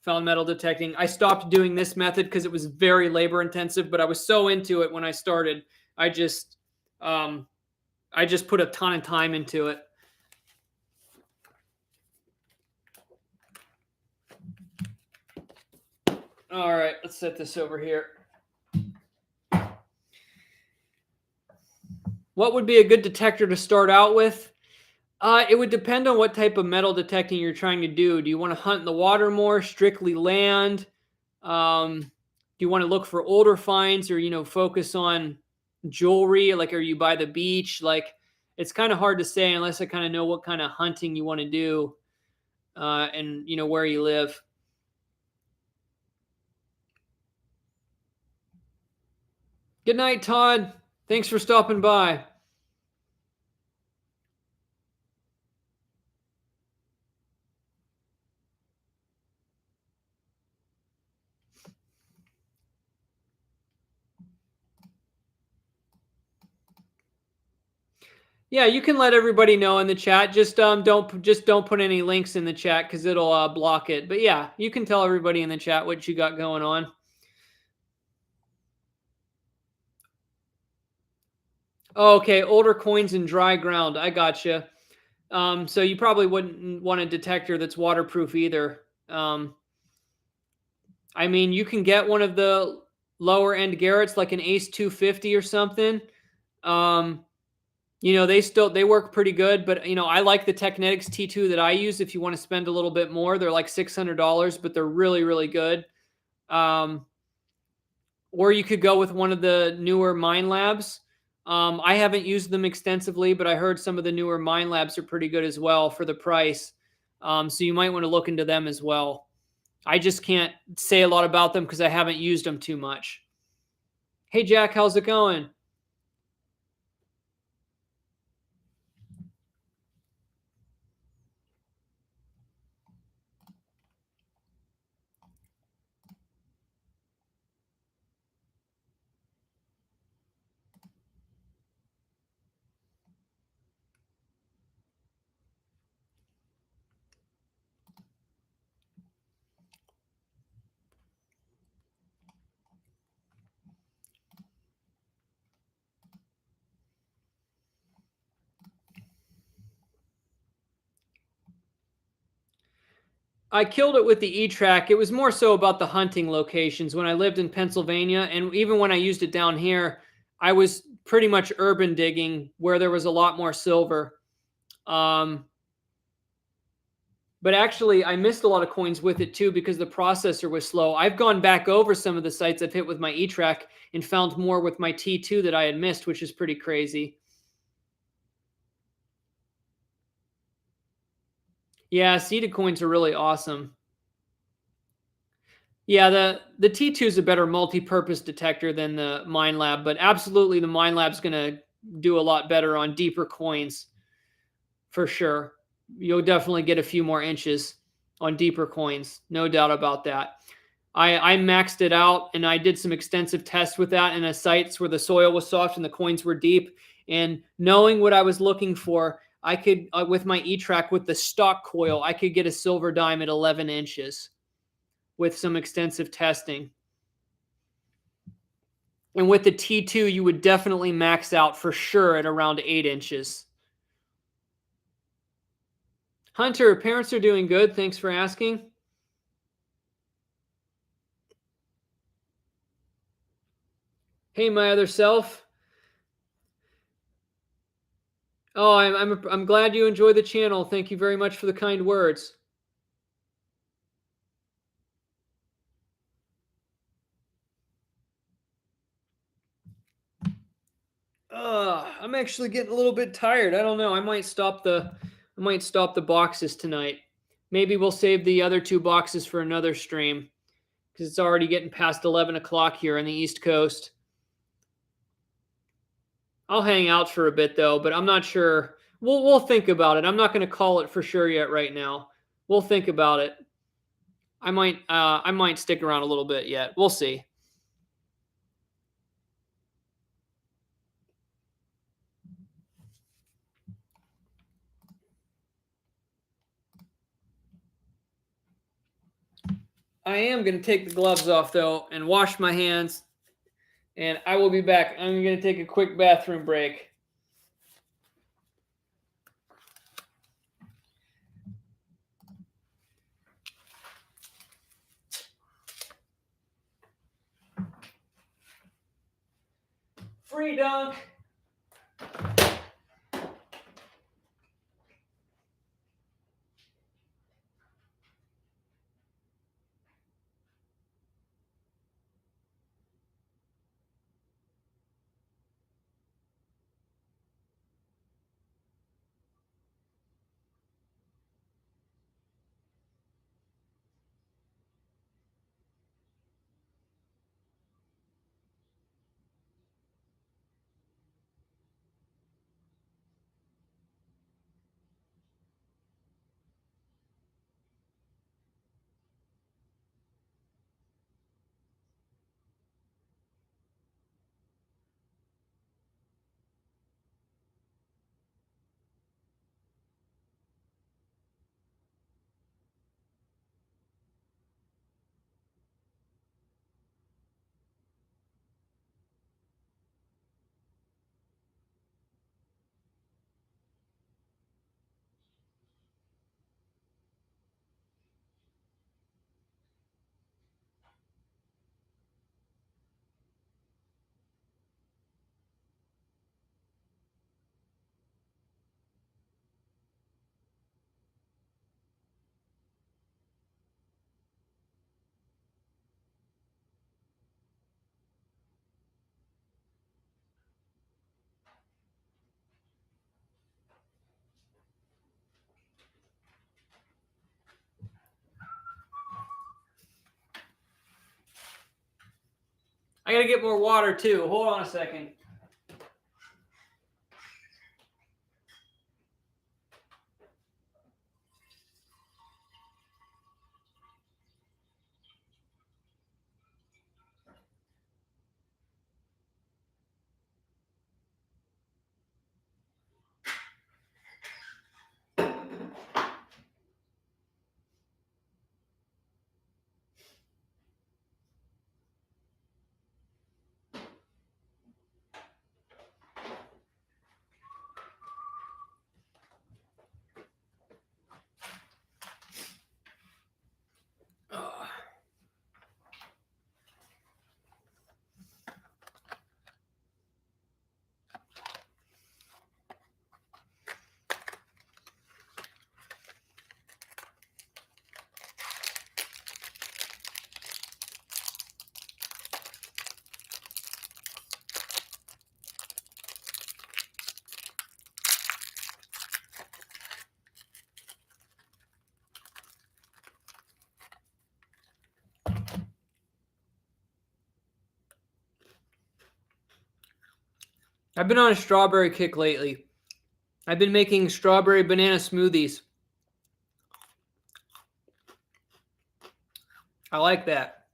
[SPEAKER 1] found metal detecting. I stopped doing this method because it was very labor intensive, but I was so into it when I started. I just put a ton of time into it. All right, let's set this over here. What would be a good detector to start out with? It would depend on what type of metal detecting you're trying to do. Do you want to hunt in the water more, strictly land? Do you want to look for older finds or, focus on jewelry? Like, are you by the beach? Like, it's kind of hard to say unless I kind of know what kind of hunting you want to do and, where you live. Good night, Todd. Thanks for stopping by. Yeah, you can let everybody know in the chat. Just don't put any links in the chat because it'll block it. But yeah, you can tell everybody in the chat what you got going on. Oh, okay, older coins in dry ground. I gotcha. So you probably wouldn't want a detector that's waterproof either. I mean, you can get one of the lower end Garrett's, like an Ace 250 or something. They work pretty good, but I like the Technetics T2 that I use. If you want to spend a little bit more, they're like $600, but they're really, really good. Or you could go with one of the newer Mind Labs. I haven't used them extensively, but I heard some of the newer Mind Labs are pretty good as well for the price. So you might want to look into them as well. I just can't say a lot about them because I haven't used them too much. Hey, Jack, how's it going? I killed it with the E-Track. It was more so about the hunting locations. When I lived in Pennsylvania, and even when I used it down here, I was pretty much urban digging where there was a lot more silver. But actually, I missed a lot of coins with it too because the processor was slow. I've gone back over some of the sites I've hit with my E-Track and found more with my T2 that I had missed, which is pretty crazy. Yeah, seeded coins are really awesome. Yeah, the T2 is a better multi-purpose detector than the Mind Lab, but absolutely the Mind Lab's going to do a lot better on deeper coins for sure. you'll definitely get a few more inches on deeper coins. No doubt about that. I maxed it out, and I did some extensive tests with that in a sites where the soil was soft and the coins were deep. And knowing what I was looking for, I could, with my E-Track, with the stock coil, I could get a silver dime at 11 inches with some extensive testing. And with the T2, you would definitely max out for sure at around 8 inches. Hunter, parents are doing good. Thanks for asking. Hey, my other self. Oh, I'm glad you enjoy the channel. Thank you very much for the kind words. I'm actually getting a little bit tired. I don't know. I might stop the boxes tonight. Maybe we'll save the other 2 boxes for another stream because it's already getting past 11 o'clock here on the East Coast. I'll hang out for a bit though, but I'm not sure. We'll think about it. I'm not going to call it for sure yet right now. We'll think about it. I might stick around a little bit yet. We'll see. I am going to take the gloves off though and wash my hands, and I will be back. I'm going to take a quick bathroom break. Free dunk. I gotta get more water too. Hold on a second. I've been on a strawberry kick lately. I've been making strawberry banana smoothies I like that.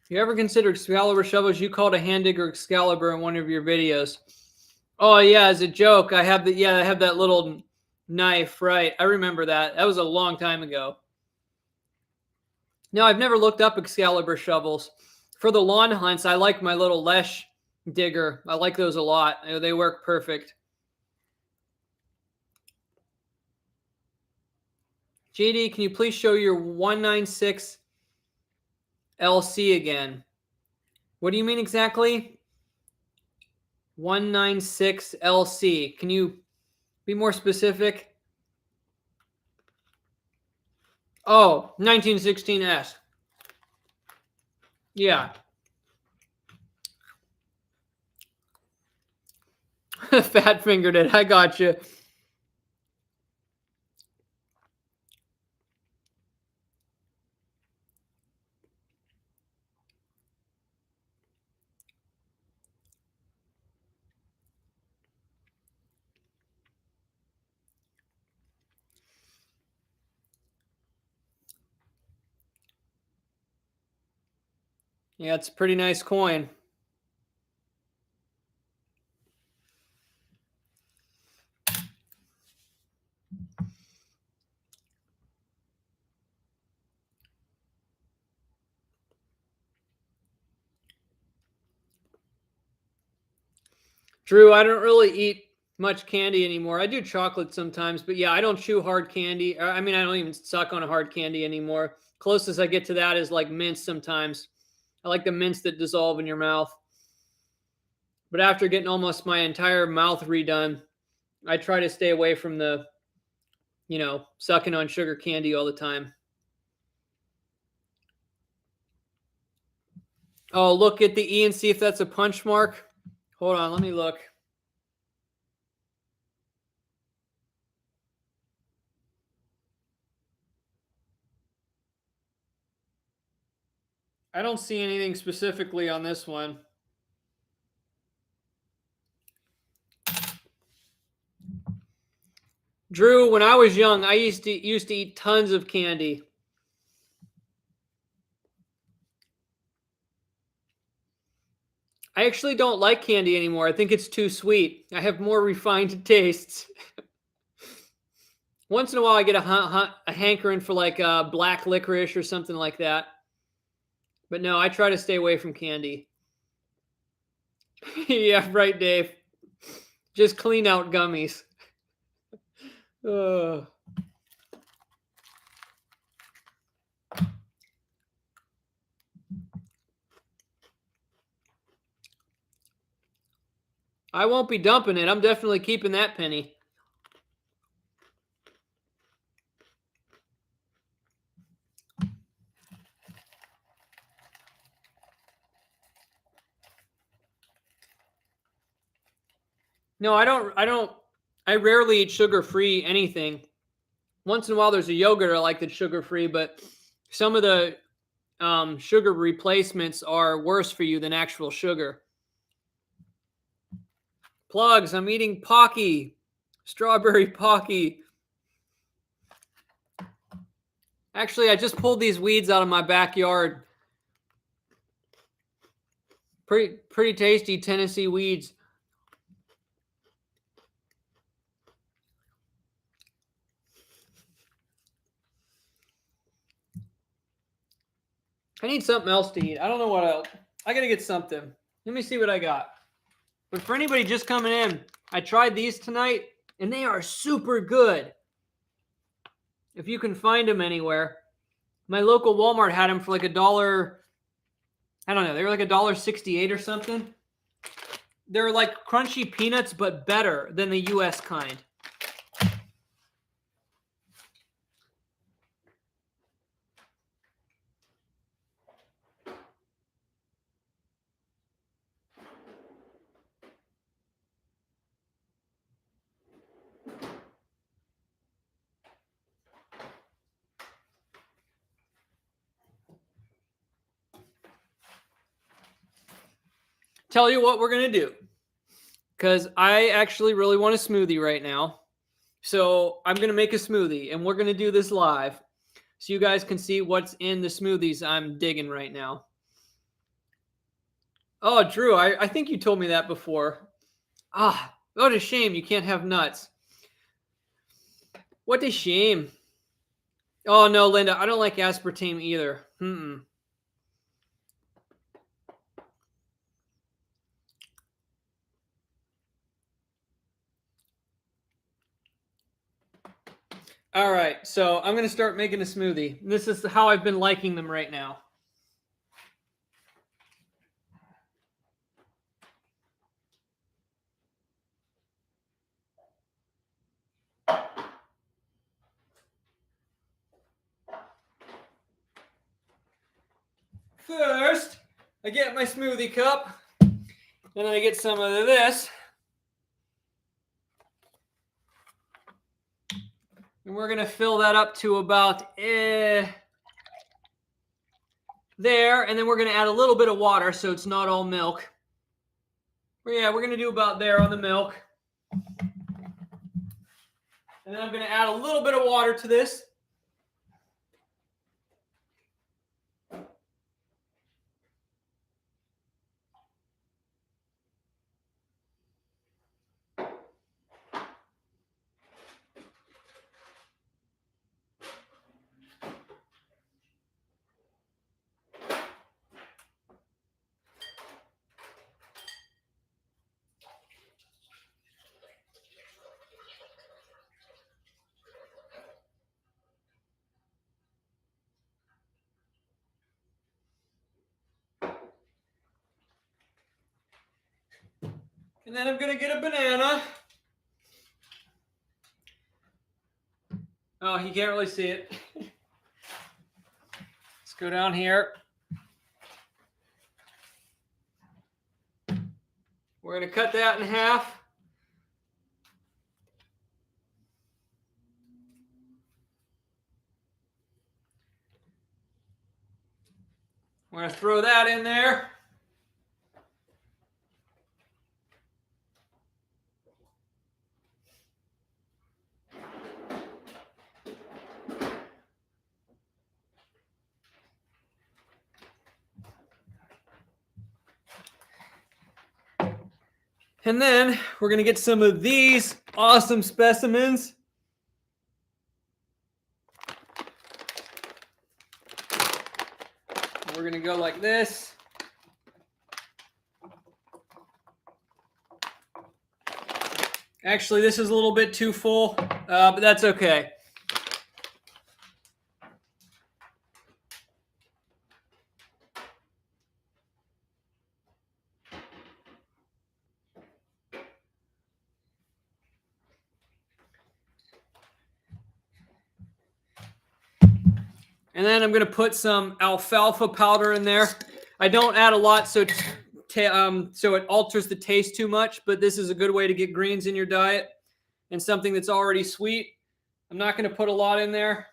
[SPEAKER 1] You ever consider Excalibur shovels? You called a hand digger Excalibur in one of your videos. Oh yeah, as a joke, I have that little knife, right? I remember that. That was a long time ago. No, I've never looked up Excalibur shovels. For the lawn hunts, I like my little Lesh digger. I like those a lot. They work perfect. JD, can you please show your 196 LC again? What do you mean exactly? 196 LC. Can you be more specific? Oh, 1916S. Yeah. Fat fingered it. I got you. Yeah, it's a pretty nice coin. Drew, I don't really eat much candy anymore. I do chocolate sometimes, but yeah, I don't chew hard candy. I mean, I don't even suck on a hard candy anymore. Closest I get to that is like mints sometimes. I like the mints that dissolve in your mouth. But after getting almost my entire mouth redone, I try to stay away from the, sucking on sugar candy all the time. Oh, look at the E and see if that's a punch mark. Hold on, let me look. I don't see anything specifically on this one. Drew, when I was young, I used to eat tons of candy. I actually don't like candy anymore. I think it's too sweet. I have more refined tastes. Once in a while, I get a hankering for like black licorice or something like that. But no, I try to stay away from candy. Yeah, right, Dave. Just clean out gummies. I won't be dumping it. I'm definitely keeping that penny. No, I rarely eat sugar-free anything. Once in a while, there's a yogurt I like that's sugar-free, but some of the sugar replacements are worse for you than actual sugar. Plugs, I'm eating Pocky. Strawberry Pocky. Actually, I just pulled these weeds out of my backyard. Pretty tasty Tennessee weeds. I need something else to eat. I don't know what else. I gotta get something. Let me see what I got. But for anybody just coming in, I tried these tonight, and they are super good. If you can find them anywhere. My local Walmart had them for like $1. I don't know. They were like $1.68 or something. They're like crunchy peanuts, but better than the U.S. kind. tell you what we're going to do, because I actually really want a smoothie right now. So I'm going to make a smoothie, and we're going to do this live so you guys can see what's in the smoothies I'm digging right now. Oh, Drew, I think you told me that before. Ah, what a shame you can't have nuts. What a shame. Oh, no, Linda, I don't like aspartame either. All right, so I'm going to start making a smoothie. This is how I've been liking them right now. First, I get my smoothie cup, and then I get some of this. And we're going to fill that up to about there, and then we're going to add a little bit of water so it's not all milk. Yeah, we're going to do about there on the milk. And then I'm going to add a little bit of water to this. And then I'm going to get a banana. Oh, you can't really see it. Let's go down here. We're going to cut that in half. We're going to throw that in there. And then we're going to get some of these awesome specimens. We're going to go like this. Actually, this is a little bit too full, but that's okay. And then I'm going to put some alfalfa powder in there. I don't add a lot so it alters the taste too much, but this is a good way to get greens in your diet and something that's already sweet. I'm not going to put a lot in there.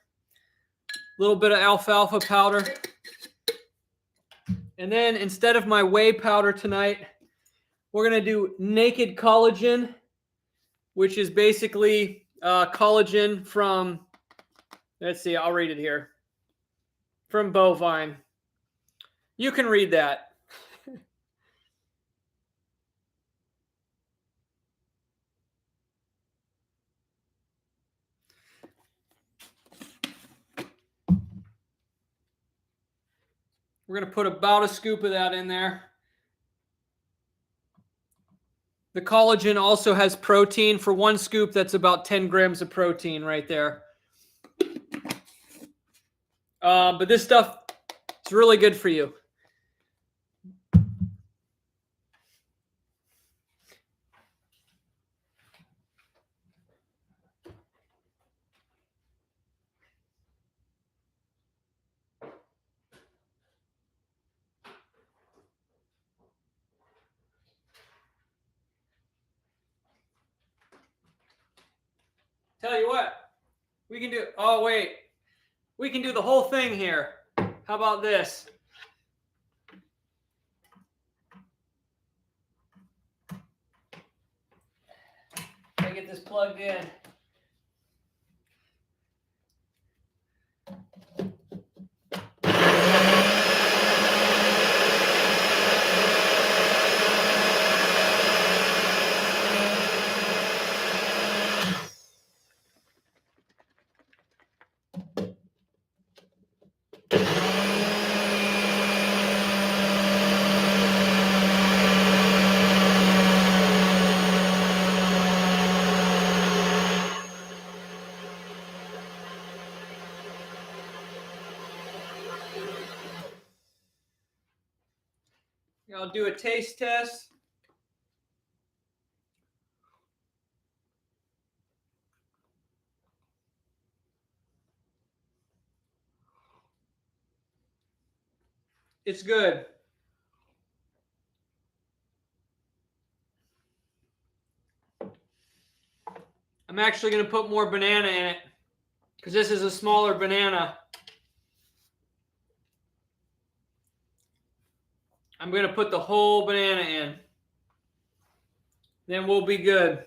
[SPEAKER 1] A little bit of alfalfa powder. And then instead of my whey powder tonight, we're going to do naked collagen, which is basically collagen from, let's see, I'll read it here. From bovine. You can read that. We're going to put about a scoop of that in there. The collagen also has protein. For one scoop, that's about 10 grams of protein right there. But this stuff, it's really good for you. Tell you what, we can do, oh wait, we can do the whole thing here. How about this? get this plugged in. I'll do a taste test. It's good. I'm actually going to put more banana in it because this is a smaller banana. I'm going to put the whole banana in. Then we'll be good.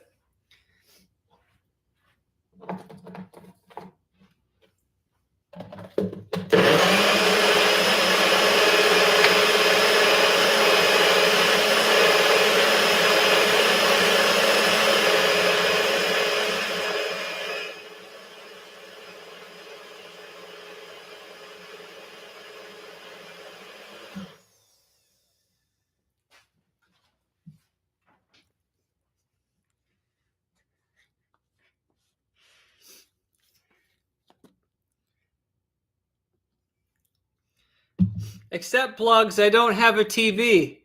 [SPEAKER 1] Except plugs, I don't have a TV.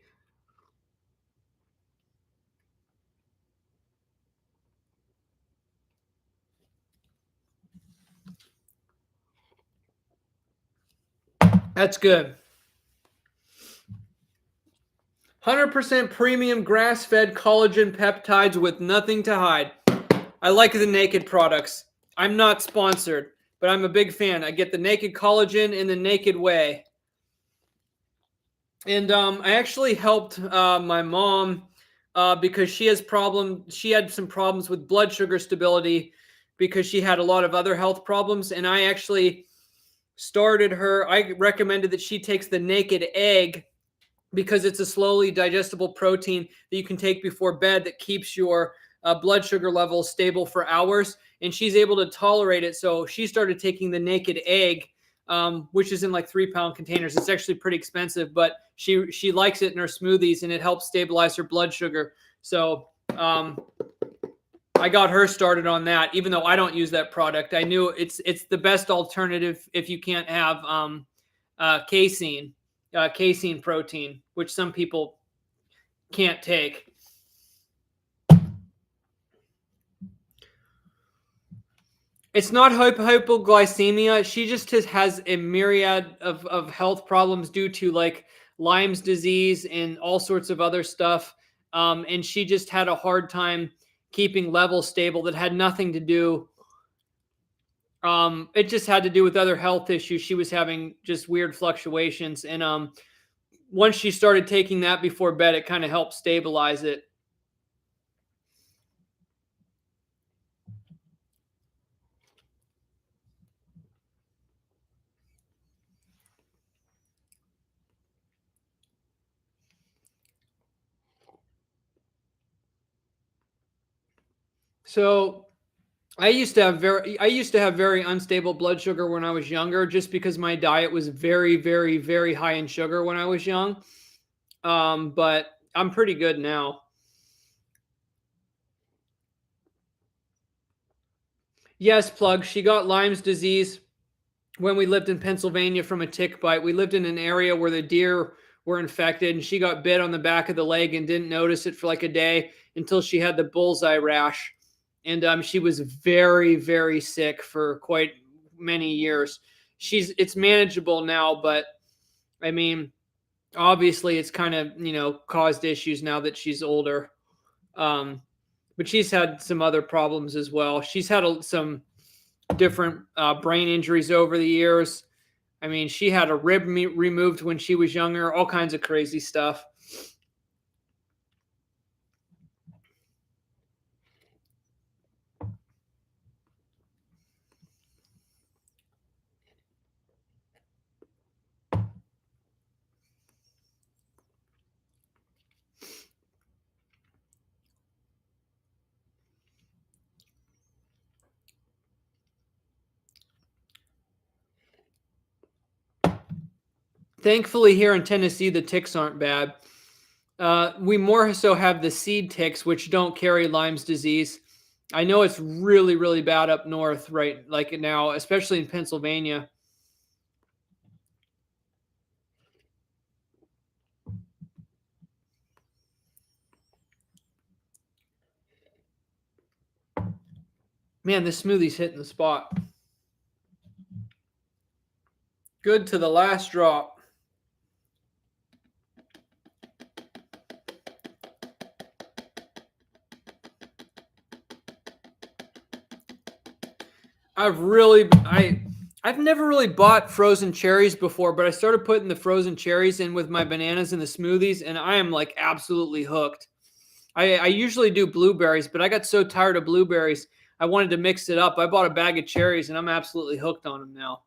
[SPEAKER 1] That's good. 100% premium grass-fed collagen peptides with nothing to hide. I like the Naked products. I'm not sponsored, but I'm a big fan. I get the Naked collagen in the Naked way. And I actually helped my mom because she had some problems with blood sugar stability because she had a lot of other health problems. And I actually I recommended that she takes the Naked egg because it's a slowly digestible protein that you can take before bed that keeps your blood sugar levels stable for hours. And she's able to tolerate it. So she started taking the Naked egg, which is in like 3-pound containers. It's actually pretty expensive, but she likes it in her smoothies and it helps stabilize her blood sugar. So I got her started on that, even though I don't use that product. I knew it's the best alternative if you can't have casein protein, which some people can't take. It's not hypoglycemia. She just has a myriad of health problems due to like Lyme's disease and all sorts of other stuff. And she just had a hard time keeping levels stable that had nothing to do. It just had to do with other health issues. She was having just weird fluctuations. And once she started taking that before bed, it kind of helped stabilize it. So I used to have very unstable blood sugar when I was younger, just because my diet was very, very, very high in sugar when I was young. But I'm pretty good now. Yes, plug. She got Lyme's disease when we lived in Pennsylvania from a tick bite. We lived in an area where the deer were infected, and she got bit on the back of the leg and didn't notice it for like a day until she had the bullseye rash. And she was very, very sick for quite many years. It's manageable now, but I mean, obviously it's kind of, caused issues now that she's older. But she's had some other problems as well. She's had some different brain injuries over the years. I mean, she had a rib removed when she was younger, all kinds of crazy stuff. Thankfully, here in Tennessee, the ticks aren't bad. We more so have the seed ticks, which don't carry Lyme's disease. I know it's really, really bad up north right like now, especially in Pennsylvania. Man, this smoothie's hitting the spot. Good to the last drop. I've never really bought frozen cherries before, but I started putting the frozen cherries in with my bananas in the smoothies, and I am like absolutely hooked. I usually do blueberries, but I got so tired of blueberries, I wanted to mix it up. I bought a bag of cherries, and I'm absolutely hooked on them now.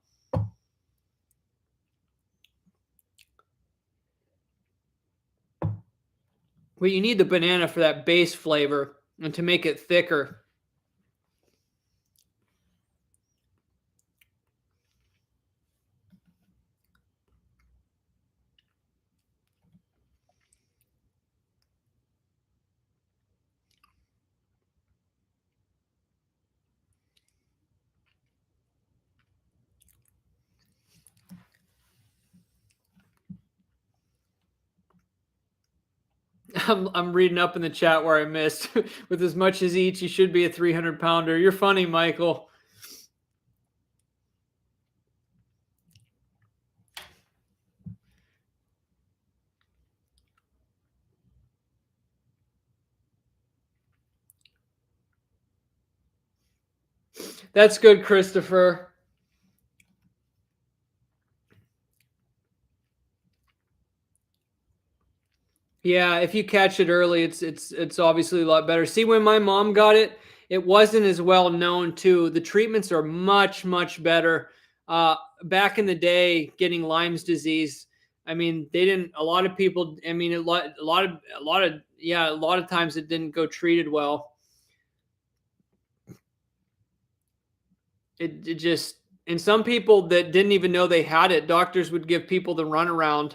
[SPEAKER 1] Well, you need the banana for that base flavor and to make it thicker. I'm reading up in the chat where I missed. With as much as he eats, you should be a 300-pounder. You're funny, Michael. That's good, Christopher. Yeah, if you catch it early, it's obviously a lot better. See, when my mom got it, it wasn't as well known too. The treatments are much better. Back in the day, getting Lyme's disease, I mean, they didn't. A lot of people. I mean, a lot of times it didn't go treated well. It just, and some people that didn't even know they had it, doctors would give people the runaround.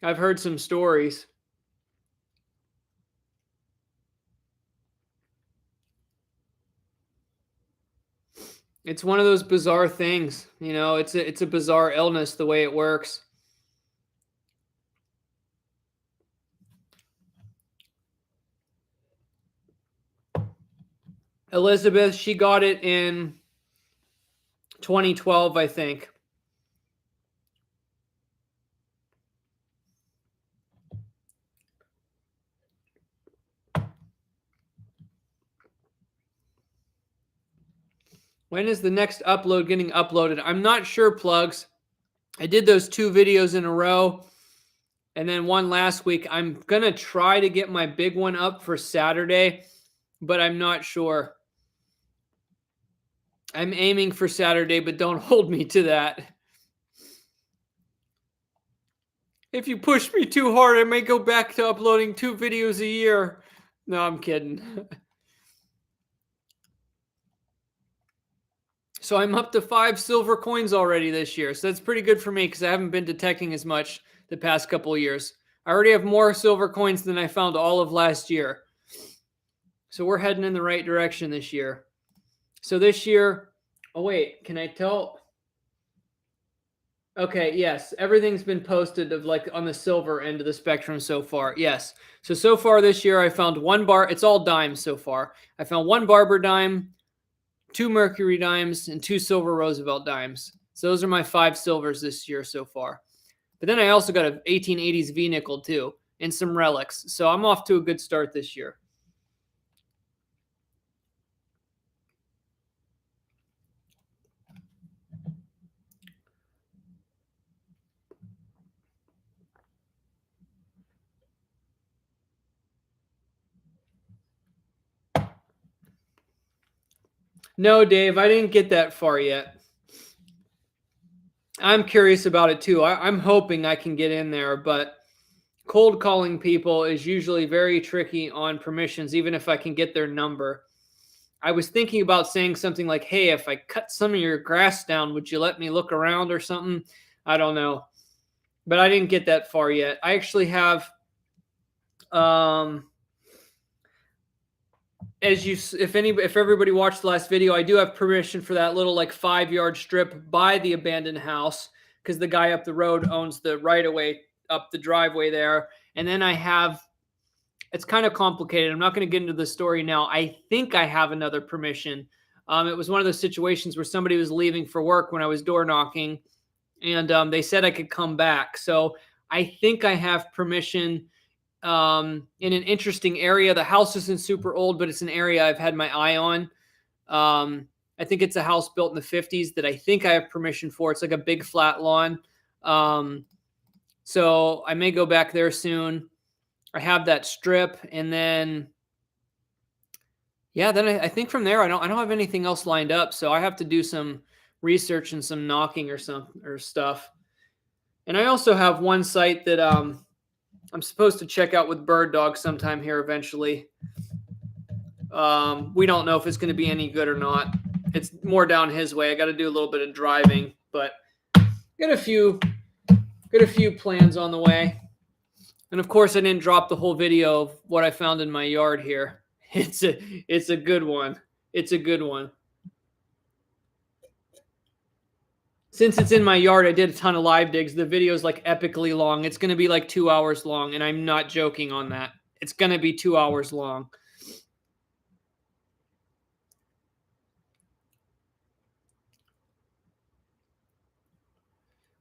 [SPEAKER 1] I've heard some stories. It's one of those bizarre things, you know. It's a bizarre illness the way it works. Elizabeth, she got it in 2012, I think. When is the next upload getting uploaded? I'm not sure, Plugs. I did those 2 videos in a row and then one last week. I'm going to try to get my big one up for Saturday, but I'm not sure. I'm aiming for Saturday, but don't hold me to that. If you push me too hard, I may go back to uploading 2 videos a year. No, I'm kidding. So I'm up to 5 silver coins already this year. So that's pretty good for me because I haven't been detecting as much the past couple of years. I already have more silver coins than I found all of last year. So we're heading in the right direction this year. So this year, oh wait, can I tell? Okay, yes, everything's been posted of like on the silver end of the spectrum so far. Yes. So far this year I found 1 bar, it's all dimes so far. I found 1 Barber dime, 2 Mercury dimes, and 2 silver Roosevelt dimes. So those are my 5 silvers this year so far. But then I also got an 1880s V nickel too, and some relics. So I'm off to a good start this year. No, Dave, I didn't get that far yet. I'm curious about it too. I'm hoping I can get in there, but cold calling people is usually very tricky on permissions, even if I can get their number. I was thinking about saying something like, hey, if I cut some of your grass down, would you let me look around or something? I don't know. But I didn't get that far yet. I actually have if everybody watched the last video, I do have permission for that little like 5-yard strip by the abandoned house because the guy up the road owns the right of way up the driveway there. And then I have, it's kind of complicated. I'm not going to get into the story now. I think I have another permission. It was one of those situations where somebody was leaving for work when I was door knocking, and they said I could come back. So I think I have permission in an interesting area. The house isn't super old, but it's an area I've had my eye on. I think it's a house built in the 50s that I think I have permission for. It's like a big flat lawn. So I may go back there soon. I have that strip, and then yeah, then I think from there I don't have anything else lined up. So I have to do some research and some knocking or stuff. And I also have one site that I'm supposed to check out with Bird Dog sometime here eventually. We don't know if it's going to be any good or not. It's more down his way. I got to do a little bit of driving, but got a few plans on the way. And of course, I didn't drop the whole video of what I found in my yard here. It's a good one. It's a good one. Since it's in my yard, I did a ton of live digs. The video is like epically long. It's going to be like 2 hours long, and I'm not joking on that. It's going to be 2 hours long.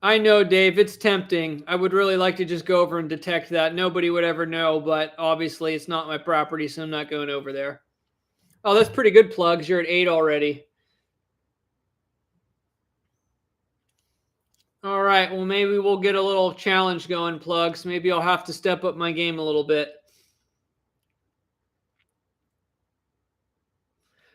[SPEAKER 1] I know, Dave, it's tempting. I would really like to just go over and detect that. Nobody would ever know, but obviously it's not my property, so I'm not going over there. Oh, that's pretty good, Plugs. You're at 8 already. All right, well, maybe we'll get a little challenge going, Plugs. Maybe I'll have to step up my game a little bit.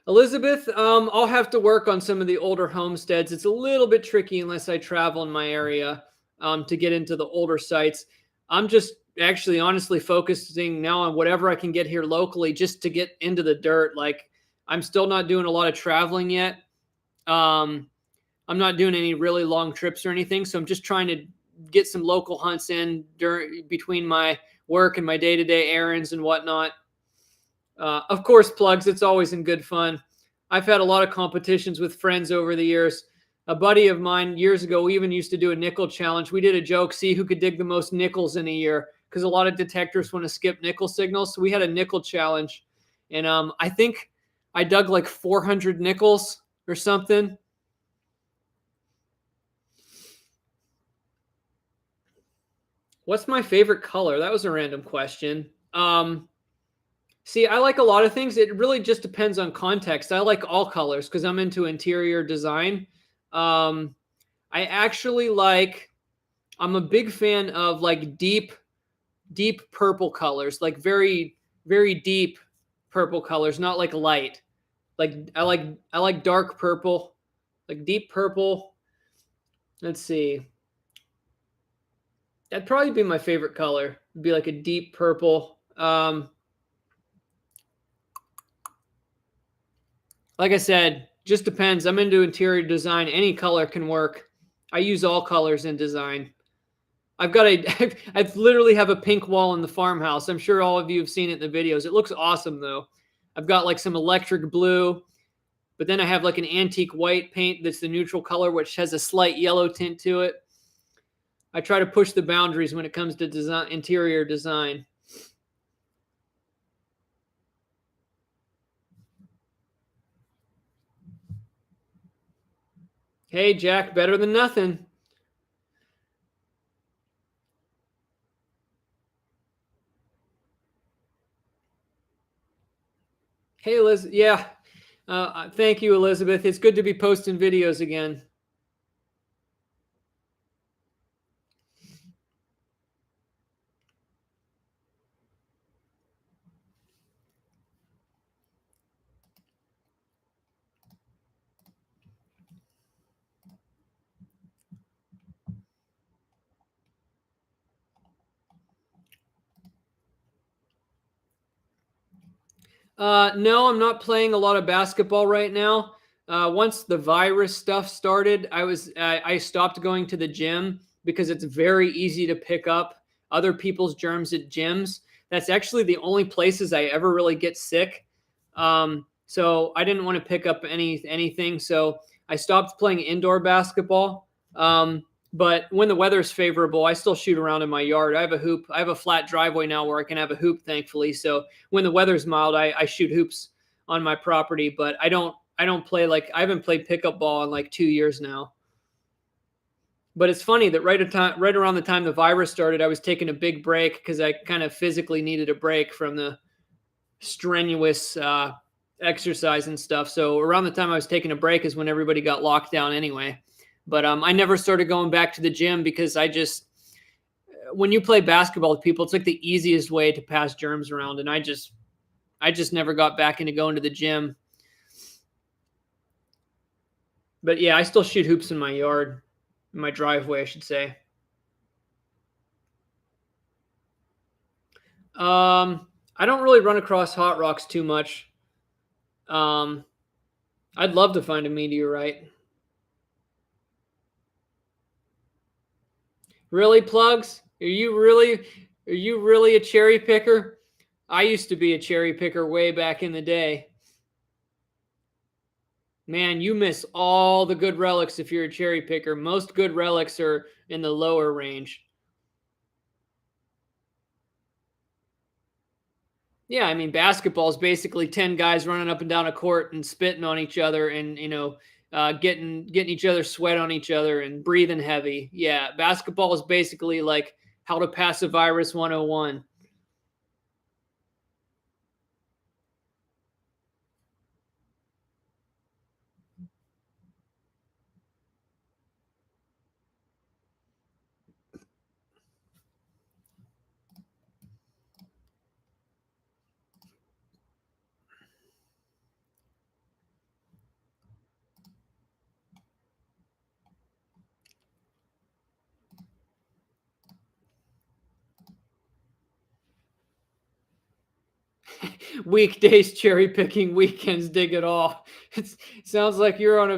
[SPEAKER 1] Elizabeth, I'll have to work on some of the older homesteads. It's a little bit tricky unless I travel in my area to get into the older sites. I'm just actually honestly focusing now on whatever I can get here locally just to get into the dirt. Like, I'm still not doing a lot of traveling yet. I'm not doing any really long trips or anything. So I'm just trying to get some local hunts in between my work and my day-to-day errands and whatnot. Of course, Plugs, it's always in good fun. I've had a lot of competitions with friends over the years. A buddy of mine years ago, we even used to do a nickel challenge. We did a joke, see who could dig the most nickels in a year, because a lot of detectors want to skip nickel signals. So we had a nickel challenge. And I think I dug like 400 nickels or something. What's my favorite color? That was a random question. See, I like a lot of things. It really just depends on context. I like all colors because I'm into interior design. I actually I'm a big fan of like deep purple colors, like very, very deep purple colors, not like light. Like I like dark purple, like deep purple. Let's see. That'd probably be my favorite color. It'd be like a deep purple. Like I said, just depends. I'm into interior design. Any color can work. I use all colors in design. I literally have a pink wall in the farmhouse. I'm sure all of you have seen it in the videos. It looks awesome though. I've got like some electric blue, but then I have like an antique white paint that's the neutral color, which has a slight yellow tint to it. I try to push the boundaries when it comes to design, interior design. Hey, Jack, better than nothing. Hey, Liz. Yeah. Thank you, Elizabeth. It's good to be posting videos again. No, I'm not playing a lot of basketball right now. Once the virus stuff started, I stopped going to the gym because it's very easy to pick up other people's germs at gyms. That's actually the only places I ever really get sick. So I didn't want to pick up anything. So I stopped playing indoor basketball. But when the weather's favorable, I still shoot around in my yard. I have a hoop. I have a flat driveway now where I can have a hoop, thankfully. So when the weather's mild, I shoot hoops on my property. But I don't play like I haven't played pickup ball in like 2 years now. But it's funny that right around the time the virus started, I was taking a big break because I kind of physically needed a break from the strenuous exercise and stuff. So around the time I was taking a break is when everybody got locked down anyway. But I never started going back to the gym because when you play basketball with people, it's like the easiest way to pass germs around. And I just never got back into going to the gym. But yeah, I still shoot hoops in my yard, in my driveway, I should say. I don't really run across hot rocks too much. I'd love to find a meteorite. Really, Plugs? Are you really a cherry picker? I used to be a cherry picker way back in the day. Man, you miss all the good relics if you're a cherry picker. Most good relics are in the lower range. Yeah, I mean, basketball is basically 10 guys running up and down a court and spitting on each other and, getting each other sweat on each other and breathing heavy. Yeah, basketball is basically like how to pass a virus 101. Weekdays cherry picking, weekends dig it all. It sounds like you're on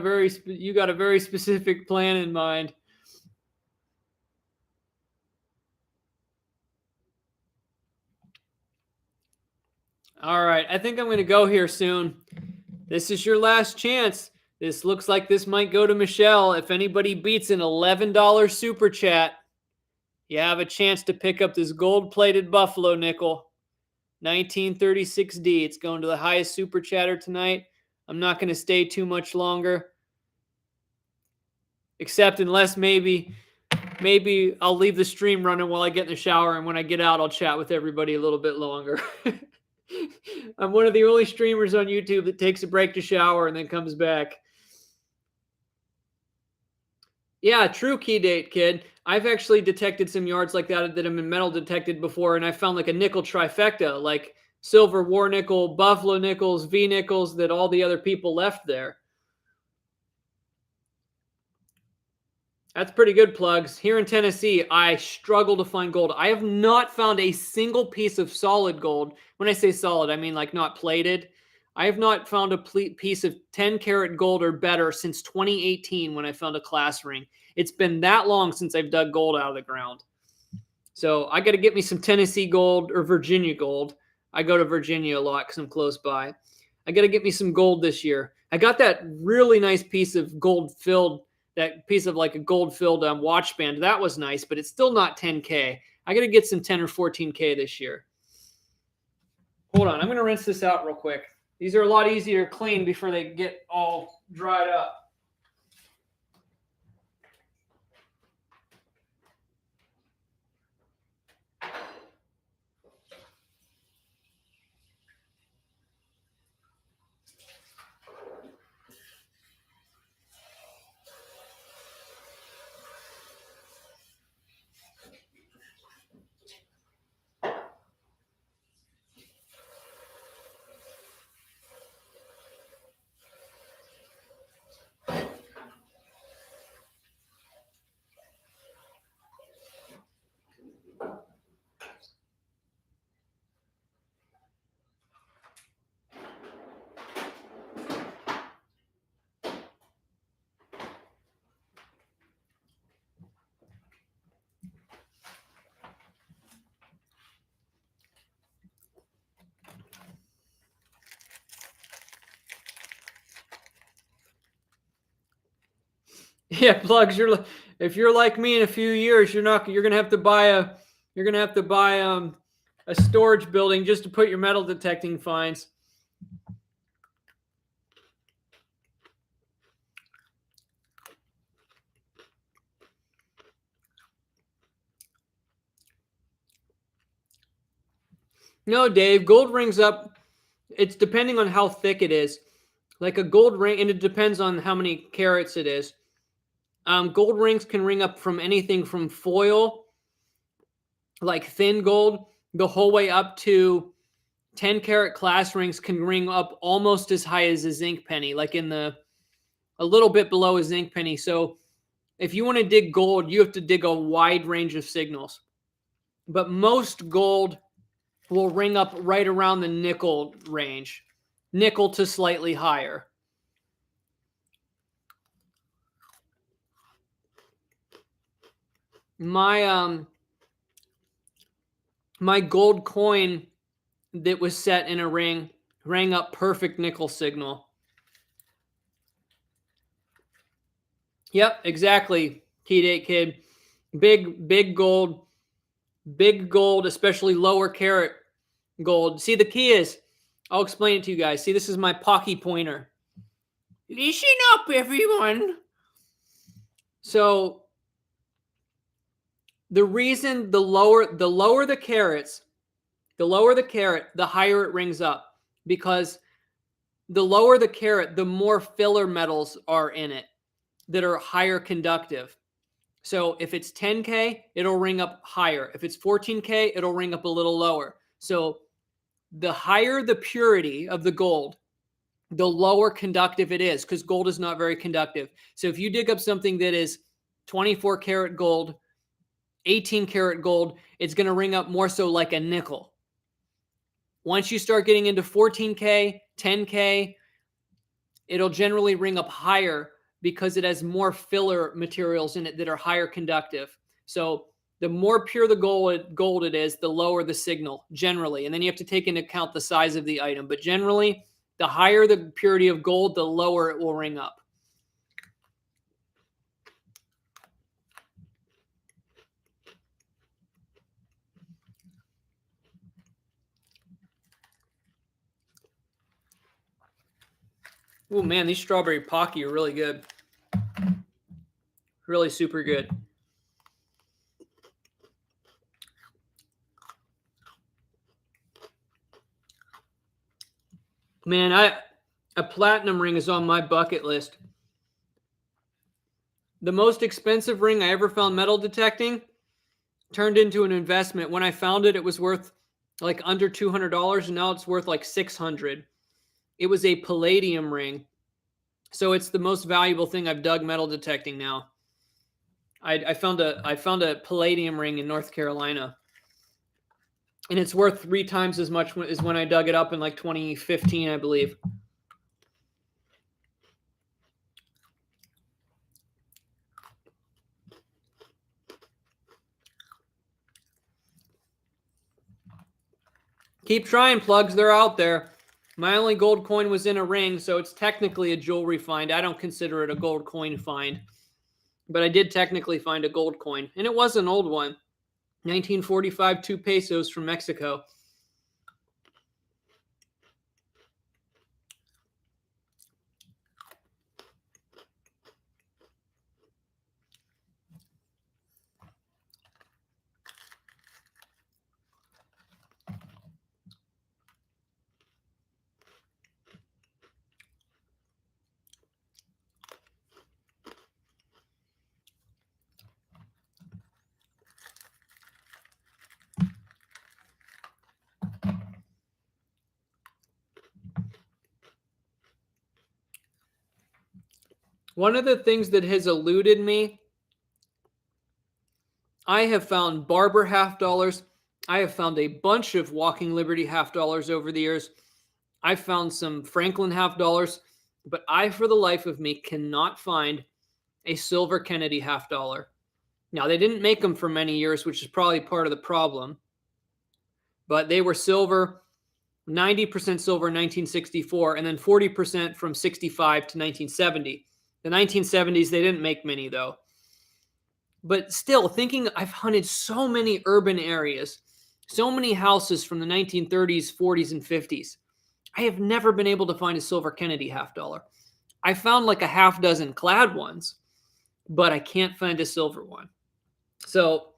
[SPEAKER 1] you got a very specific plan in mind. All right, I think I'm going to go here soon. This is your last chance. This looks like this might go to Michelle. If anybody beats an $11 super chat, you have a chance to pick up this gold-plated Buffalo nickel, 1936D. It's going to the highest super chatter tonight. I'm not going to stay too much longer, except unless maybe I'll leave the stream running while I get in the shower, and when I get out, I'll chat with everybody a little bit longer. I'm one of the only streamers on YouTube that takes a break to shower and then comes back. Yeah, true, key date, kid. I've actually detected some yards like that have been metal detected before, and I found like a nickel trifecta, like silver war nickel, buffalo nickels, V nickels that all the other people left there. That's pretty good, Plugs. Here in Tennessee, I struggle to find gold. I have not found a single piece of solid gold. When I say solid, I mean like not plated. I have not found a piece of 10 karat gold or better since 2018 when I found a class ring. It's been that long since I've dug gold out of the ground. So I got to get me some Tennessee gold or Virginia gold. I go to Virginia a lot because I'm close by. I got to get me some gold this year. I got that really nice piece of gold filled, that piece of like a gold filled watch band. That was nice, but it's still not 10K. I got to get some 10 or 14K this year. Hold on. I'm going to rinse this out real quick. These are a lot easier to clean before they get all dried up. Yeah, plugs. If you're like me in a few years, you're gonna have to buy a storage building just to put your metal detecting finds. No, Dave, gold rings up. It's depending on how thick it is. Like a gold ring, and it depends on how many carats it is. Gold rings can ring up from anything from foil, like thin gold, the whole way up to 10 karat class rings can ring up almost as high as a zinc penny, like a little bit below a zinc penny. So if you want to dig gold, you have to dig a wide range of signals. But most gold will ring up right around the nickel range, nickel to slightly higher. My my gold coin that was set in a ring rang up perfect nickel signal. Yep, exactly. Key date kid. Big gold, especially lower carat gold. See, the key is, I'll explain it to you guys. See, this is my Pocky pointer. Listen up, everyone. So the reason the lower the carats, the higher it rings up, because the lower the carat, the more filler metals are in it that are higher conductive. So if it's 10K, it'll ring up higher. If it's 14K, it'll ring up a little lower. So the higher the purity of the gold, the lower conductive it is, because gold is not very conductive. So if you dig up something that is 24 karat gold, 18 karat gold, it's going to ring up more so like a nickel. Once you start getting into 14K, 10K, it'll generally ring up higher because it has more filler materials in it that are higher conductive. So the more pure the gold it is, the lower the signal generally. And then you have to take into account the size of the item. But generally, the higher the purity of gold, the lower it will ring up. Oh man, these strawberry Pocky are really good. Really super good. Man, a platinum ring is on my bucket list. The most expensive ring I ever found metal detecting turned into an investment. When I found it, it was worth like under $200, and now it's worth like $600. It was a palladium ring. So it's the most valuable thing I've dug metal detecting now. I found a palladium ring in North Carolina, and it's worth 3 times as much as when I dug it up in like 2015, I believe. Keep trying, plugs. They're out there. My only gold coin was in a ring, so it's technically a jewelry find. I don't consider it a gold coin find, but I did technically find a gold coin, and it was an old one. 1945, 2 pesos from Mexico. One of the things that has eluded me, I have found Barber half dollars. I have found a bunch of Walking Liberty half dollars over the years. I found some Franklin half dollars, but I, for the life of me, cannot find a silver Kennedy half dollar. Now, they didn't make them for many years, which is probably part of the problem, but they were silver, 90% silver in 1964, and then 40% from 65 to 1970. The 1970s, they didn't make many though. But still, thinking I've hunted so many urban areas, so many houses from the 1930s, 40s, and 50s. I have never been able to find a silver Kennedy half dollar. I found like a half dozen clad ones, but I can't find a silver one. So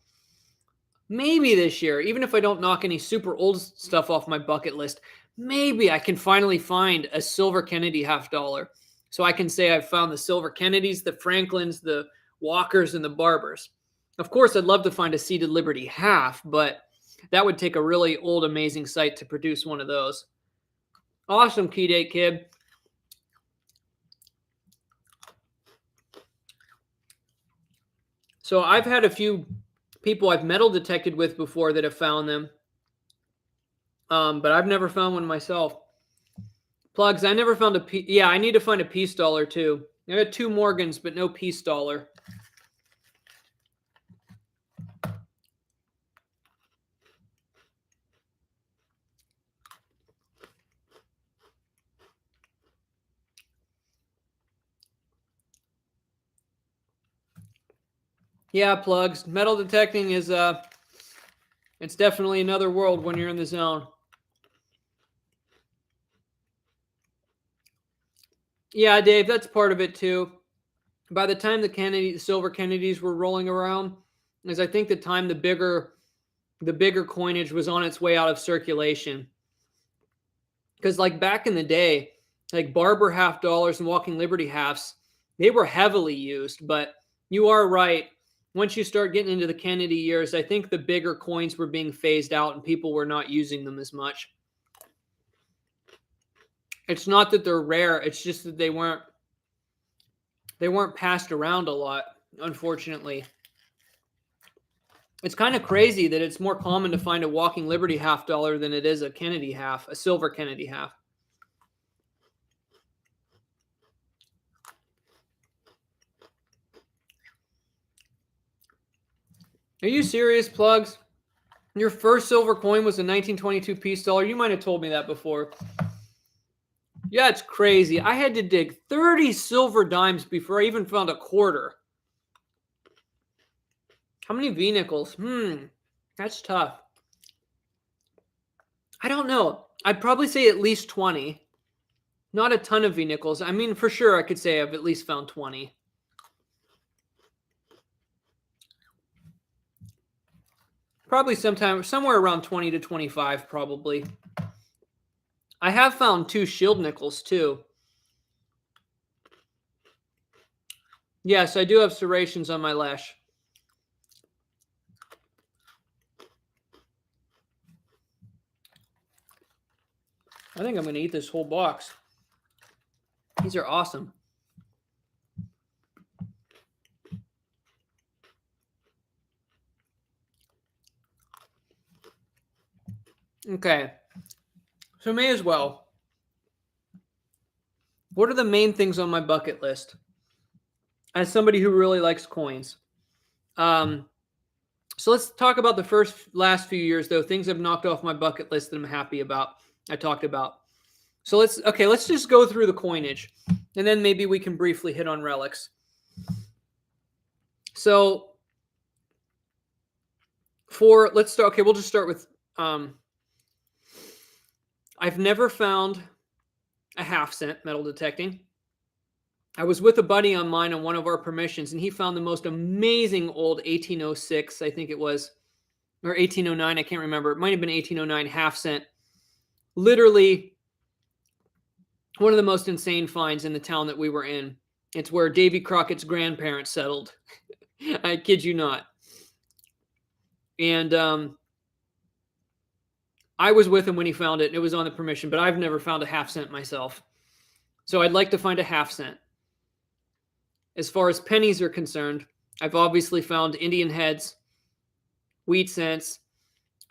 [SPEAKER 1] maybe this year, even if I don't knock any super old stuff off my bucket list, maybe I can finally find a silver Kennedy half dollar. So I can say I've found the silver Kennedys, the Franklins, the Walkers, and the Barbers. Of course, I'd love to find a seeded Liberty half, but that would take a really old, amazing site to produce one of those. Awesome, Key Date Kid. So I've had a few people I've metal detected with before that have found them. But I've never found one myself. Plugs, I never found a piece. Yeah, I need to find a piece dollar too. I got 2 Morgans, but no piece dollar. Yeah, plugs. Metal detecting is it's definitely another world when you're in the zone. Yeah, Dave, that's part of it too. By the time the silver Kennedys were rolling around, is I think the time the bigger coinage was on its way out of circulation. Because like back in the day, like Barber half dollars and Walking Liberty halves, they were heavily used. But you are right. Once you start getting into the Kennedy years, I think the bigger coins were being phased out and people were not using them as much. It's not that they're rare. It's just that they weren't passed around a lot, unfortunately. It's kind of crazy that it's more common to find a Walking Liberty half dollar than it is a Kennedy half, a silver Kennedy half. Are you serious, plugs? Your first silver coin was a 1922 piece dollar? You might have told me that before. Yeah, it's crazy. I had to dig 30 silver dimes before I even found a quarter. How many V-nickels? That's tough. I don't know. I'd probably say at least 20. Not a ton of V-nickels. I mean, for sure, I could say I've at least found 20. Probably somewhere around 20 to 25, probably. I have found 2 shield nickels, too. Yes, I do have serrations on my lash. I think I'm going to eat this whole box. These are awesome. Okay. So may as well. What are the main things on my bucket list? As somebody who really likes coins. So let's talk about the last few years, though. Things I've knocked off my bucket list that I'm happy about. I talked about. So let's just go through the coinage, and then maybe we can briefly hit on relics. So let's start. Okay, we'll just start with. I've never found a half cent metal detecting. I was with a buddy on mine on one of our permissions, and he found the most amazing old 1806, I think it was, or 1809, I can't remember. It might have been 1809 half cent. Literally one of the most insane finds in the town that we were in. It's where Davy Crockett's grandparents settled. I kid you not. And I was with him when he found it, and it was on the permission, but I've never found a half cent myself. So I'd like to find a half cent. As far as pennies are concerned, I've obviously found Indian heads, wheat cents.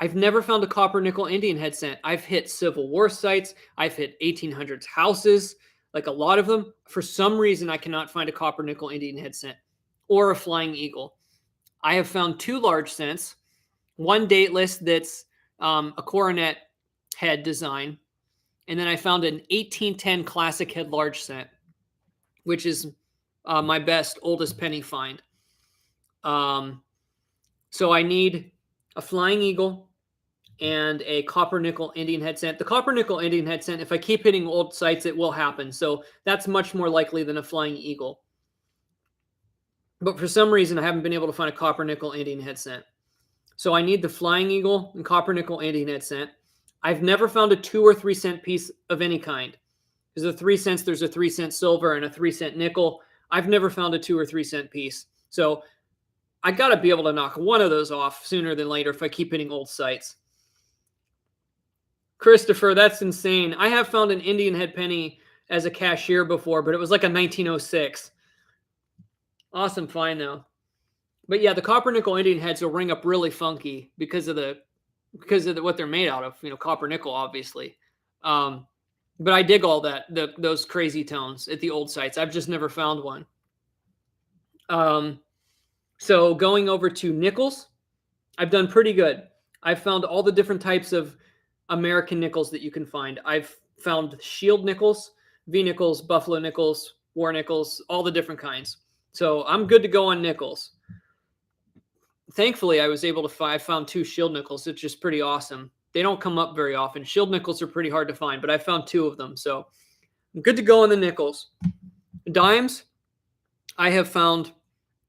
[SPEAKER 1] I've never found a copper nickel Indian head cent. I've hit Civil War sites. I've hit 1800s houses, like a lot of them. For some reason, I cannot find a copper nickel Indian head cent or a flying eagle. I have found 2 large cents, one dateless that's a coronet head design, and then I found an 1810 classic head large cent, which is my best, oldest penny find. So I need a flying eagle and a copper nickel Indian head cent. The copper nickel Indian head cent, if I keep hitting old sites, it will happen. So that's much more likely than a flying eagle. But for some reason, I haven't been able to find a copper nickel Indian head cent. So I need the flying eagle and copper nickel Indian head cent. I've never found a 2 or 3 cent piece of any kind. There's a 3 cents, there's a 3 cent silver, and a 3 cent nickel. I've never found a 2 or 3 cent piece. So I got to be able to knock one of those off sooner than later if I keep hitting old sites. Christopher, that's insane. I have found an Indian head penny as a cashier before, but it was like a 1906. Awesome find though. But yeah, the copper nickel Indian heads will ring up really funky because of what they're made out of. You know, copper nickel, obviously. But I dig all that those crazy tones at the old sites. I've just never found one. So going over to nickels, I've done pretty good. I've found all the different types of American nickels that you can find. I've found shield nickels, V nickels, buffalo nickels, war nickels, all the different kinds. So I'm good to go on nickels. Thankfully, I was able to I found 2 shield nickels. It's just pretty awesome. They don't come up very often. Shield nickels are pretty hard to find, but I found 2 of them. So I'm good to go on the nickels. Dimes, I have found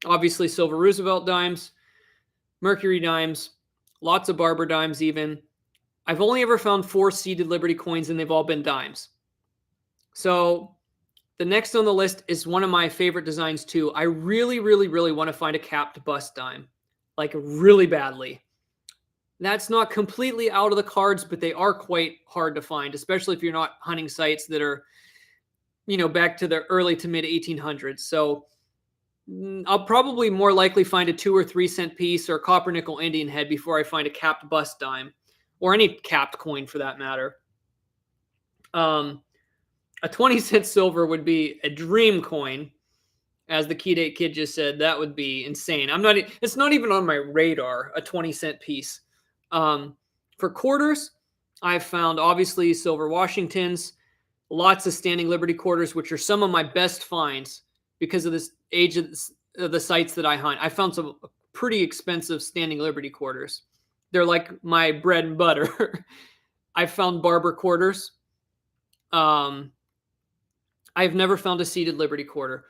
[SPEAKER 1] obviously Silver Roosevelt dimes, Mercury dimes, lots of Barber dimes even. I've only ever found 4 seeded Liberty coins, and they've all been dimes. So the next on the list is one of my favorite designs too. I really, really, really want to find a capped bust dime, like really badly. That's not completely out of the cards, but they are quite hard to find, especially if you're not hunting sites that are, you know, back to the early to mid 1800s. So I'll probably more likely find a 2 or 3 cent piece or copper nickel Indian head before I find a capped bust dime, or any capped coin for that matter. A 20 cent silver would be a dream coin. As the Key Date Kid just said, that would be insane. It's not even on my radar, a 20 cent piece. For quarters, I've found obviously silver Washingtons, lots of standing Liberty quarters, which are some of my best finds because of this age of the sites that I hunt. I found some pretty expensive standing Liberty quarters. They're like my bread and butter. I found Barber quarters. I've never found a seeded Liberty quarter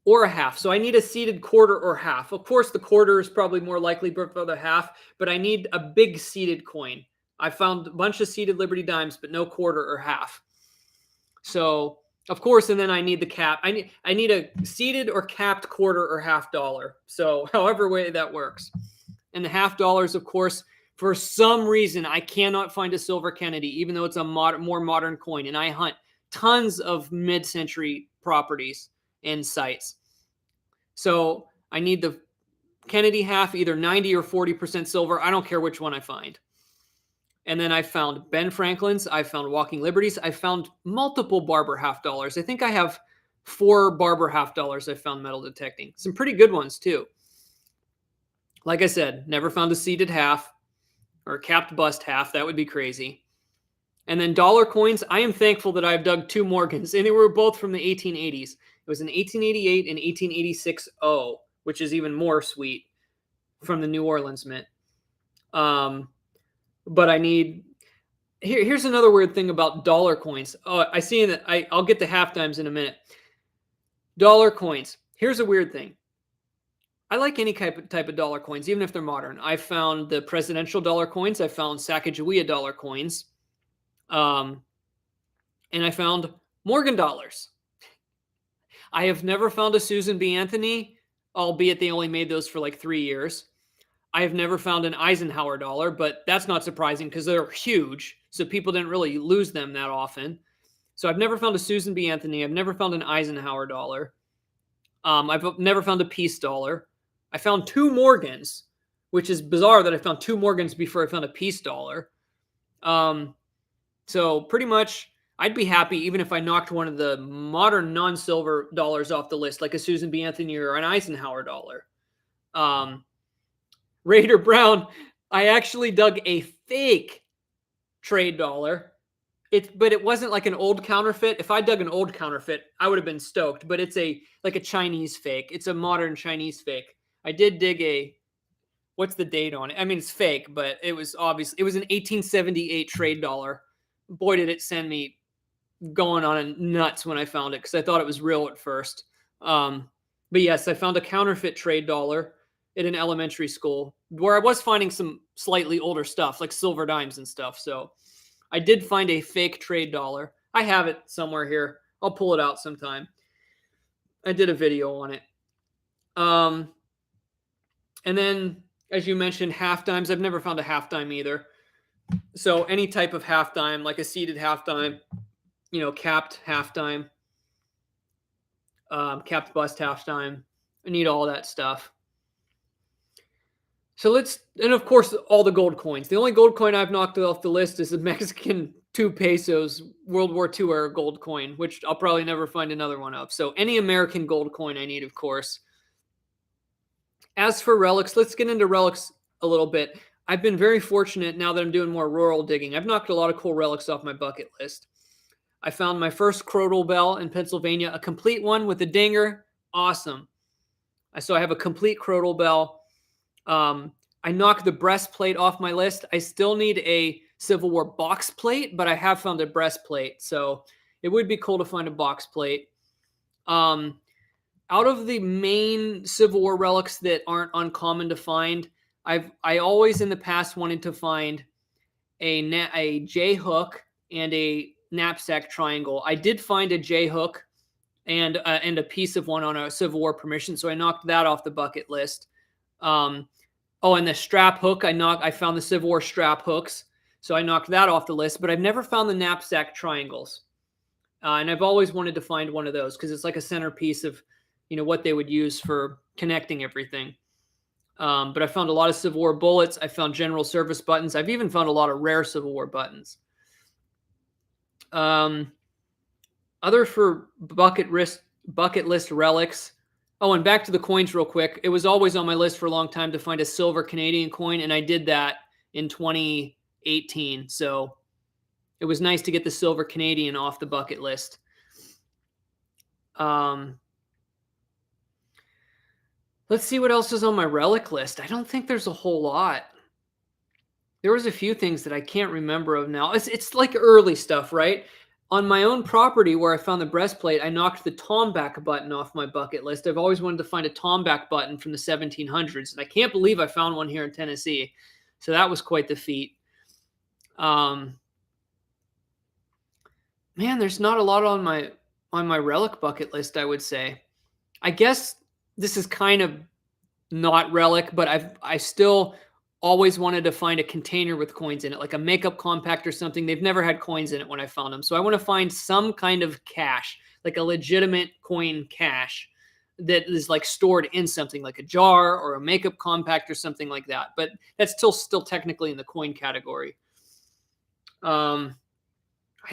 [SPEAKER 1] or a half. So I need a seeded quarter or half. Of course, the quarter is probably more likely for the half, but I need a big seeded coin. I found a bunch of seeded Liberty dimes, but no quarter or half. So, of course, and then I need the cap. I need a seeded or capped quarter or $half. So, however way that works. And the $half, of course, for some reason, I cannot find a silver Kennedy, even though it's a more modern coin. And I hunt tons of mid-century properties and sites. So I need the Kennedy half, either 90 or 40% silver. I don't care which one I find. And then I found Ben Franklin's. I found Walking Liberties. I found multiple Barber $half. I think I have 4 Barber $half I found metal detecting. Some pretty good ones too. Like I said, never found a seeded half or a capped bust half. That would be crazy. And then dollar coins, I am thankful that I've dug 2 Morgans, and they were both from the 1880s. It was an 1888 and 1886 O, which is even more sweet, from the New Orleans Mint. But I need... Here's another weird thing about dollar coins. Oh, I see that. I'll get the half dimes in a minute. Dollar coins. Here's a weird thing. I like any type of dollar coins, even if they're modern. I found the presidential dollar coins. I found Sacagawea dollar coins. And I found Morgan dollars. I have never found a Susan B. Anthony, albeit they only made those for like 3 years. I have never found an Eisenhower dollar, but that's not surprising because they're huge, so people didn't really lose them that often. So I've never found a Susan B. Anthony. I've never found an Eisenhower dollar. I've never found a peace dollar. I found 2 Morgans, which is bizarre that I found 2 Morgans before I found a peace dollar. So pretty much, I'd be happy even if I knocked one of the modern non-silver dollars off the list, like a Susan B. Anthony or an Eisenhower dollar. Raider Brown, I actually dug a fake trade dollar But it wasn't like an old counterfeit. If I dug an old counterfeit, I would have been stoked. But it's like a Chinese fake. It's a modern Chinese fake. I did dig what's the date on it? I mean, it's fake, but it was obviously it was an 1878 trade dollar. Boy, did it send me going on nuts when I found it because I thought it was real at first. But yes, I found a counterfeit trade dollar at an elementary school where I was finding some slightly older stuff like silver dimes and stuff. So I did find a fake trade dollar. I have it somewhere here. I'll pull it out sometime. I did a video on it. And then, as you mentioned, half dimes. I've never found a half dime either. So any type of half dime, like a seated half dime, capped half dime, capped bust half dime. I need all that stuff. So and of course, all the gold coins. The only gold coin I've knocked off the list is the Mexican 2 pesos World War II era gold coin, which I'll probably never find another one of. So any American gold coin I need, of course. As for relics, let's get into relics a little bit. I've been very fortunate now that I'm doing more rural digging. I've knocked a lot of cool relics off my bucket list. I found my first Crodal bell in Pennsylvania, a complete one with a dinger. Awesome. So I have a complete Crodal bell. I knocked the breastplate off my list. I still need a Civil War box plate, but I have found a breastplate. So it would be cool to find a box plate. Out of the main Civil War relics that aren't uncommon to find, I always in the past wanted to find a J hook and a knapsack triangle. I did find a J hook and a piece of one on a Civil War permission, so I knocked that off the bucket list. And the strap hook, I found the Civil War strap hooks, so I knocked that off the list. But I've never found the knapsack triangles, and I've always wanted to find one of those because it's like a centerpiece of what they would use for connecting everything. But I found a lot of Civil War bullets. I found general service buttons. I've even found a lot of rare Civil War buttons. Other for bucket list relics. Oh, and back to the coins real quick. It was always on my list for a long time to find a silver Canadian coin, and I did that in 2018. So it was nice to get the silver Canadian off the bucket list. Let's see what else is on my relic list. I don't think there's a whole lot. There was a few things that I can't remember of now. It's like early stuff, right? On my own property where I found the breastplate, I knocked the tomback button off my bucket list. I've always wanted to find a tomback button from the 1700s, and I can't believe I found one here in Tennessee. So that was quite the feat. Man, there's not a lot on my relic bucket list, I would say. I guess this is kind of not relic, but I still always wanted to find a container with coins in it, like a makeup compact or something. They've never had coins in it when I found them. So I want to find some kind of cache, like a legitimate coin cache that is like stored in something like a jar or a makeup compact or something like that. But that's still technically in the coin category. I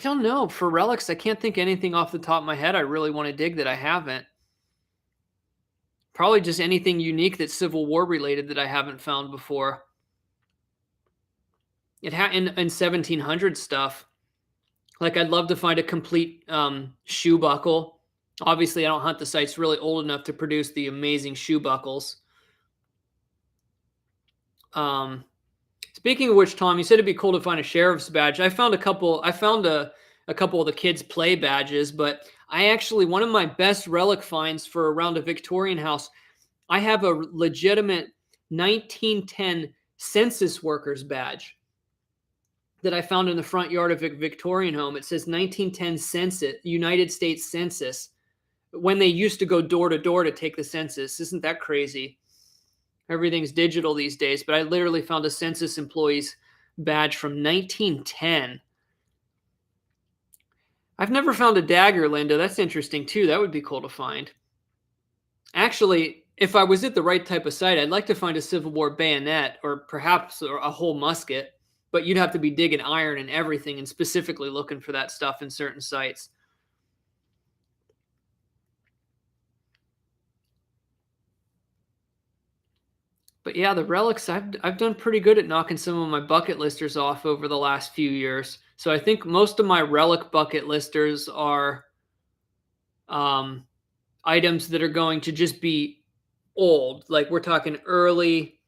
[SPEAKER 1] don't know. For relics, I can't think anything off the top of my head I really want to dig that I haven't. Probably just anything unique that's Civil War related that I haven't found before. It in 1700 stuff. Like I'd love to find a complete shoe buckle. Obviously, I don't hunt the sites really old enough to produce the amazing shoe buckles. Speaking of which, Tom, you said it'd be cool to find a sheriff's badge. I found a couple of the kids' play badges, but one of my best relic finds for around a Victorian house, I have a legitimate 1910 census workers badge that I found in the front yard of a Victorian home. It says 1910 census, United States Census, when they used to go door to door to take the census. Isn't that crazy? Everything's digital these days, but I literally found a census employee's badge from 1910. I've never found a dagger, Linda. That's interesting too. That would be cool to find. Actually, if I was at the right type of site, I'd like to find a Civil War bayonet or perhaps a whole musket, but you'd have to be digging iron and everything and specifically looking for that stuff in certain sites. But yeah, the relics, I've done pretty good at knocking some of my bucket listers off over the last few years. So I think most of my relic bucket listers are items that are going to just be old. Like we're talking early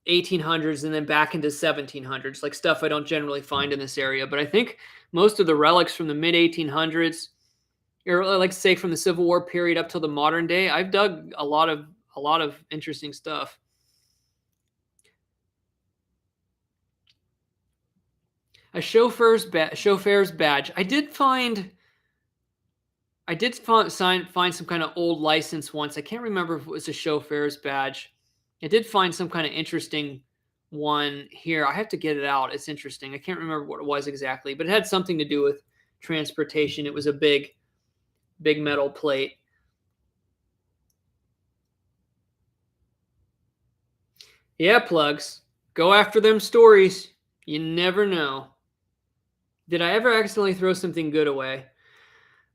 [SPEAKER 1] 1800s and then back into 1700s, like stuff I don't generally find in this area. But I think most of the relics from the mid 1800s, or like say from the Civil War period up till the modern day, I've dug a lot of interesting stuff. A chauffeur's badge. Find some kind of old license once. I can't remember if it was a chauffeur's badge. I did find some kind of interesting one here. I have to get it out. It's interesting. I can't remember what it was exactly, but it had something to do with transportation. It was a big metal plate. Yeah, plugs. Go after them stories. You never know. Did I ever accidentally throw something good away?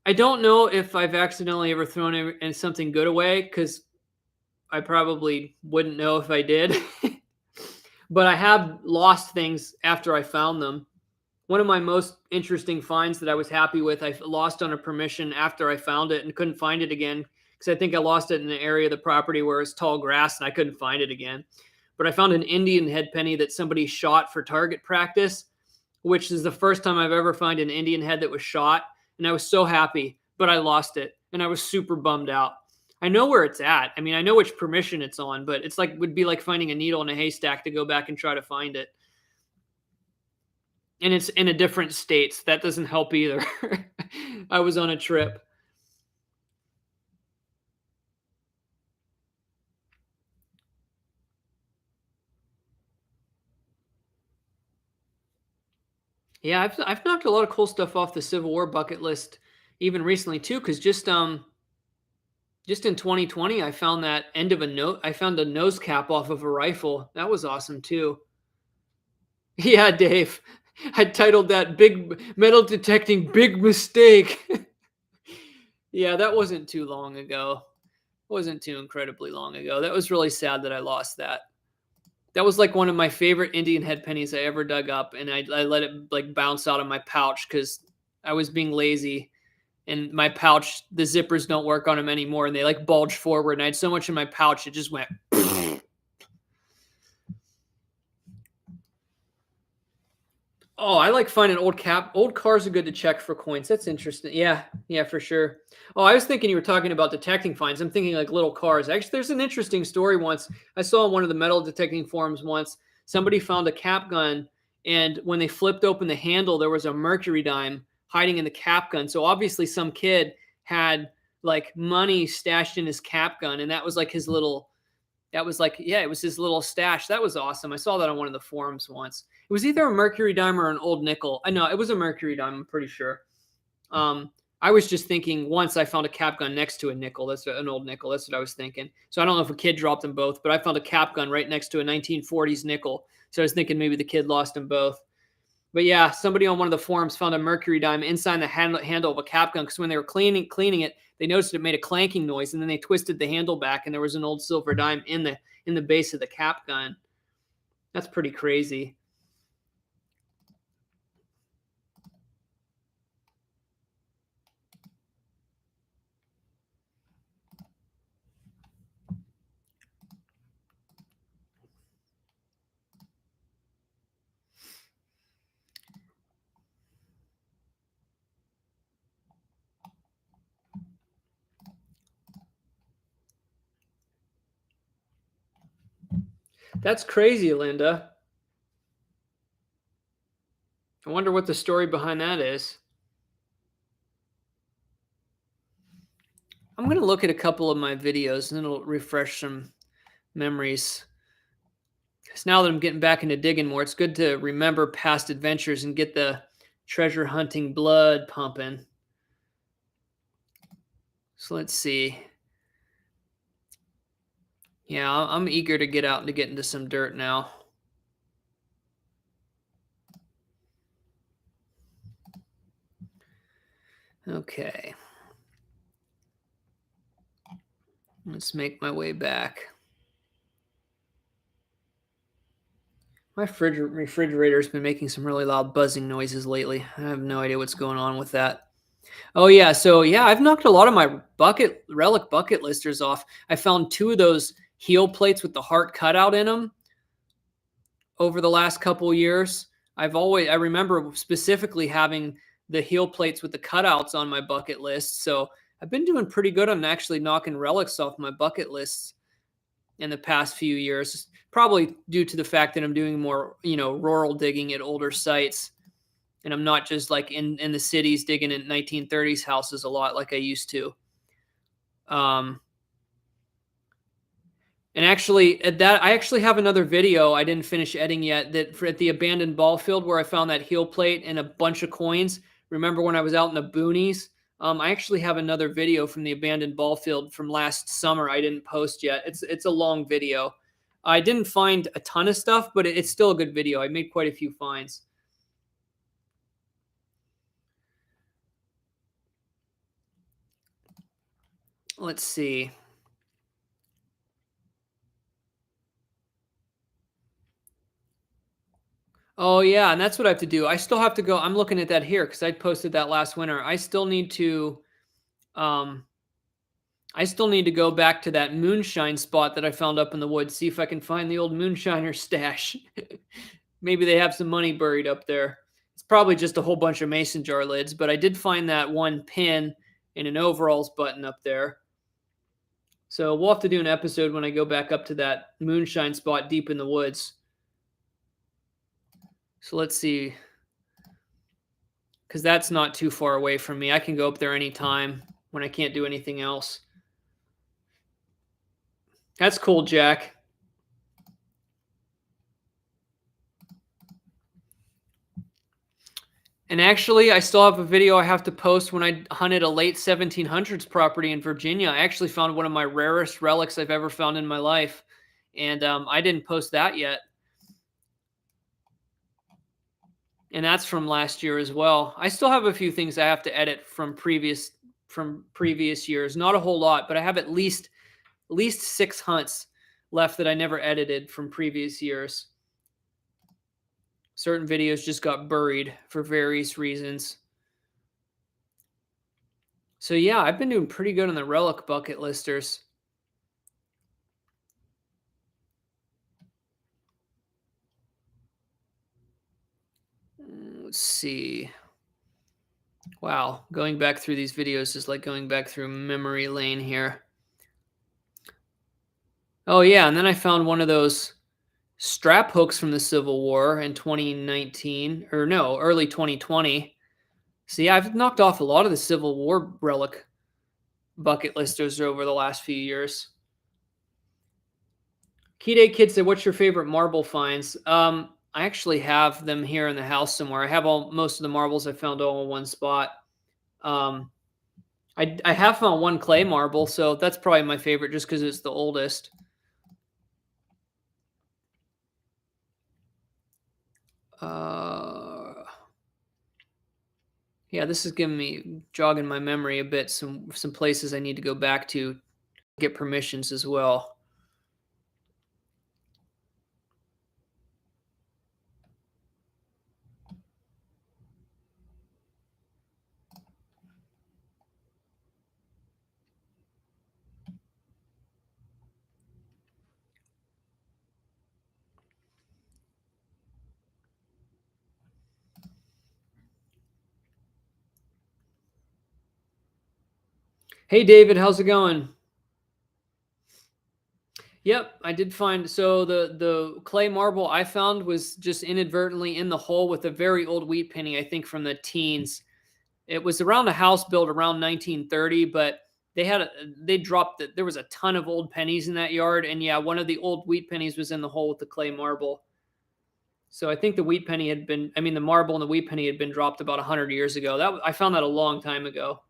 [SPEAKER 1] I don't know if I've accidentally ever thrown something good away, because I probably wouldn't know if I did. But I have lost things after I found them. One of my most interesting finds that I was happy with, I lost on a permission after I found it and couldn't find it again, because I think I lost it in an area of the property where it's tall grass and I couldn't find it again. But I found an Indian head penny that somebody shot for target practice, which is the first time I've ever found an Indian head that was shot. And I was so happy, but I lost it. And I was super bummed out. I know where it's at. I mean, I know which permission it's on, but it's like, would be like finding a needle in a haystack to go back and try to find it. And it's in a different state. So that doesn't help either. I was on a trip. Yeah, I've knocked a lot of cool stuff off the Civil War bucket list even recently too, because just in 2020 I found that end of a note. I found a nose cap off of a rifle. That was awesome too. Yeah, Dave. I titled that "Big Metal Detecting Big Mistake." Yeah, that wasn't too long ago. Wasn't too incredibly long ago. That was really sad that I lost that. That was like one of my favorite Indian head pennies I ever dug up, and I let it like bounce out of my pouch because I was being lazy. And my pouch, the zippers don't work on them anymore, and they like bulge forward. And I had so much in my pouch, it just went. Oh, I like finding old cars are good to check for coins. That's interesting. Yeah, for sure. Oh, I was thinking you were talking about detecting finds. I'm thinking like little cars. Actually, there's an interesting story once. I saw on one of the metal detecting forums once, somebody found a cap gun, and when they flipped open the handle, there was a mercury dime hiding in the cap gun. So obviously some kid had like money stashed in his cap gun, and that was like his little it was his little stash. That was awesome. I saw that on one of the forums once. It was either a mercury dime or an old nickel. I know it was a mercury dime. I'm pretty sure. I was just thinking once I found a cap gun next to a nickel. That's an old nickel. That's what I was thinking. So I don't know if a kid dropped them both, but I found a cap gun right next to a 1940s nickel. So I was thinking maybe the kid lost them both. But yeah, somebody on one of the forums found a mercury dime inside the handle of a cap gun, because when they were cleaning it, they noticed it made a clanking noise, and then they twisted the handle back, and there was an old silver dime in the base of the cap gun. That's pretty crazy. That's crazy, Linda. I wonder what the story behind that is. I'm going to look at a couple of my videos, and it'll refresh some memories. Because now that I'm getting back into digging more, it's good to remember past adventures and get the treasure hunting blood pumping. So let's see. Yeah, I'm eager to get out and to get into some dirt now. Okay. Let's make my way back. My refrigerator's been making some really loud buzzing noises lately. I have no idea what's going on with that. Oh yeah, so yeah, I've knocked a lot of my relic bucket listers off. I found 2 of those heel plates with the heart cutout in them over the last couple years. I remember specifically having the heel plates with the cutouts on my bucket list. So I've been doing pretty good on actually knocking relics off my bucket lists in the past few years, probably due to the fact that I'm doing more, rural digging at older sites. And I'm not just like in the cities digging in 1930s houses a lot like I used to. And actually, I actually have another video I didn't finish editing yet at the abandoned ball field where I found that heel plate and a bunch of coins. Remember when I was out in the boonies? I actually have another video from the abandoned ball field from last summer. I didn't post yet. It's a long video. I didn't find a ton of stuff, but it's still a good video. I made quite a few finds. Let's see. Oh yeah, and that's what I have to do. I still have to go. I'm looking at that here because I posted that last winter. Um, I still need to go back to that moonshine spot that I found up in the woods. See if I can find the old moonshiner stash. Maybe they have some money buried up there. It's probably just a whole bunch of mason jar lids, but I did find that one pin and an overalls button up there. So we'll have to do an episode when I go back up to that moonshine spot deep in the woods. So let's see. Because that's not too far away from me. I can go up there anytime when I can't do anything else. That's cool, Jack. And actually, I still have a video I have to post when I hunted a late 1700s property in Virginia. I actually found one of my rarest relics I've ever found in my life. And I didn't post that yet. And that's from last year as well. I still have a few things I have to edit from previous years. Not a whole lot, but I have at least 6 hunts left that I never edited from previous years. Certain videos just got buried for various reasons. So yeah, I've been doing pretty good on the relic bucket listers. Let's see. Wow, going back through these videos is like going back through memory lane here. Oh yeah, and then I found one of those strap hooks from the Civil War in 2019, or no, early 2020. So yeah, I've knocked off a lot of the Civil War relic bucket listers over the last few years. Key Day Kid said, "What's your favorite marble finds?" I actually have them here in the house somewhere. I have most of the marbles I found all in one spot. I have found one clay marble, so that's probably my favorite just because it's the oldest. Yeah, this is jogging my memory a bit. Some places I need to go back to get permissions as well. Hey David, how's it going? Yep, I did find so the clay marble I found was just inadvertently in the hole with a very old wheat penny, I think from the teens. It was around a house built around 1930, but they dropped it. There was a ton of old pennies in that yard, and yeah, one of the old wheat pennies was in the hole with the clay marble. So I think the the marble and the wheat penny had been dropped about 100 years ago. I found that a long time ago.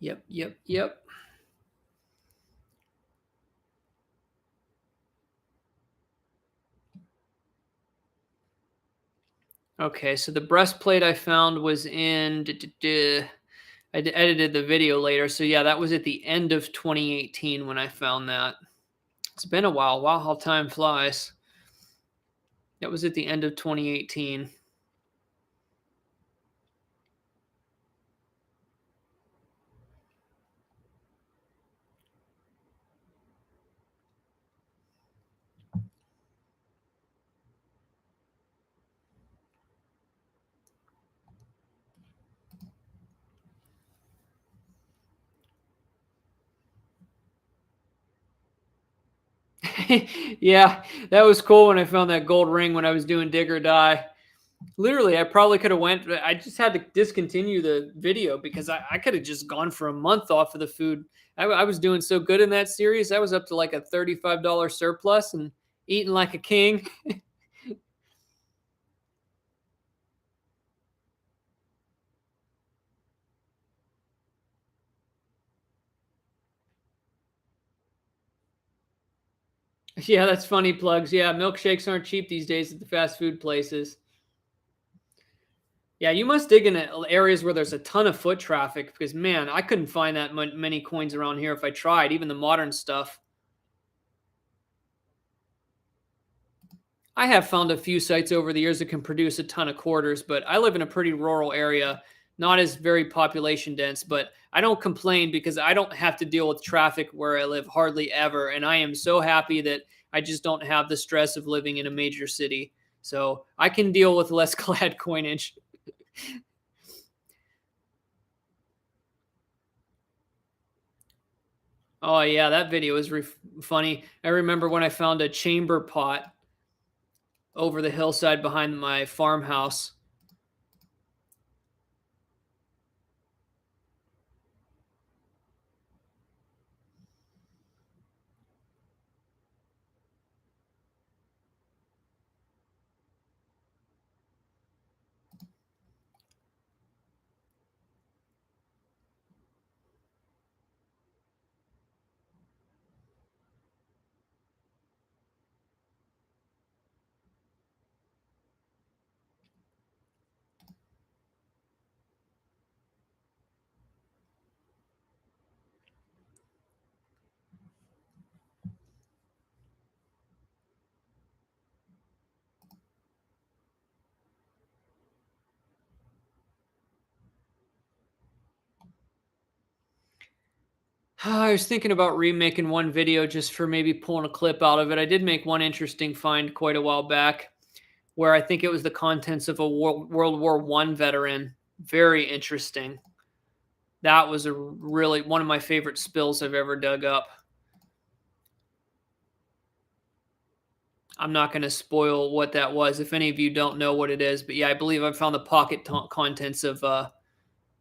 [SPEAKER 1] Yep. Okay, so the breastplate I found was in. Edited the video later, so yeah, that was at the end of 2018 when I found that. It's been a while. Wow, how time flies. That was at the end of 2018. Yeah, that was cool when I found that gold ring when I was doing dig or die. Literally, I probably could have went. I just had to discontinue the video because I could have just gone for a month off of the food. I was doing so good in that series. I was up to like a $35 surplus and eating like a king. Yeah, that's funny plugs. Yeah, milkshakes aren't cheap these days at the fast food places. Yeah, you must dig in areas where there's a ton of foot traffic because, man, I couldn't find that many coins around here if I tried, even the modern stuff. I have found a few sites over the years that can produce a ton of quarters, but I live in a pretty rural area, not as very population dense, but I don't complain because I don't have to deal with traffic where I live hardly ever. And I am so happy that I just don't have the stress of living in a major city. So I can deal with less clad coinage. Oh, yeah, that video is funny. I remember when I found a chamber pot over the hillside behind my farmhouse. I was thinking about remaking one video just for maybe pulling a clip out of it. I did make one interesting find quite a while back where I think it was the contents of a World War One veteran. Very interesting. That was a really one of my favorite spills I've ever dug up. I'm not going to spoil what that was if any of you don't know what it is, but yeah, I believe I found the pocket contents of a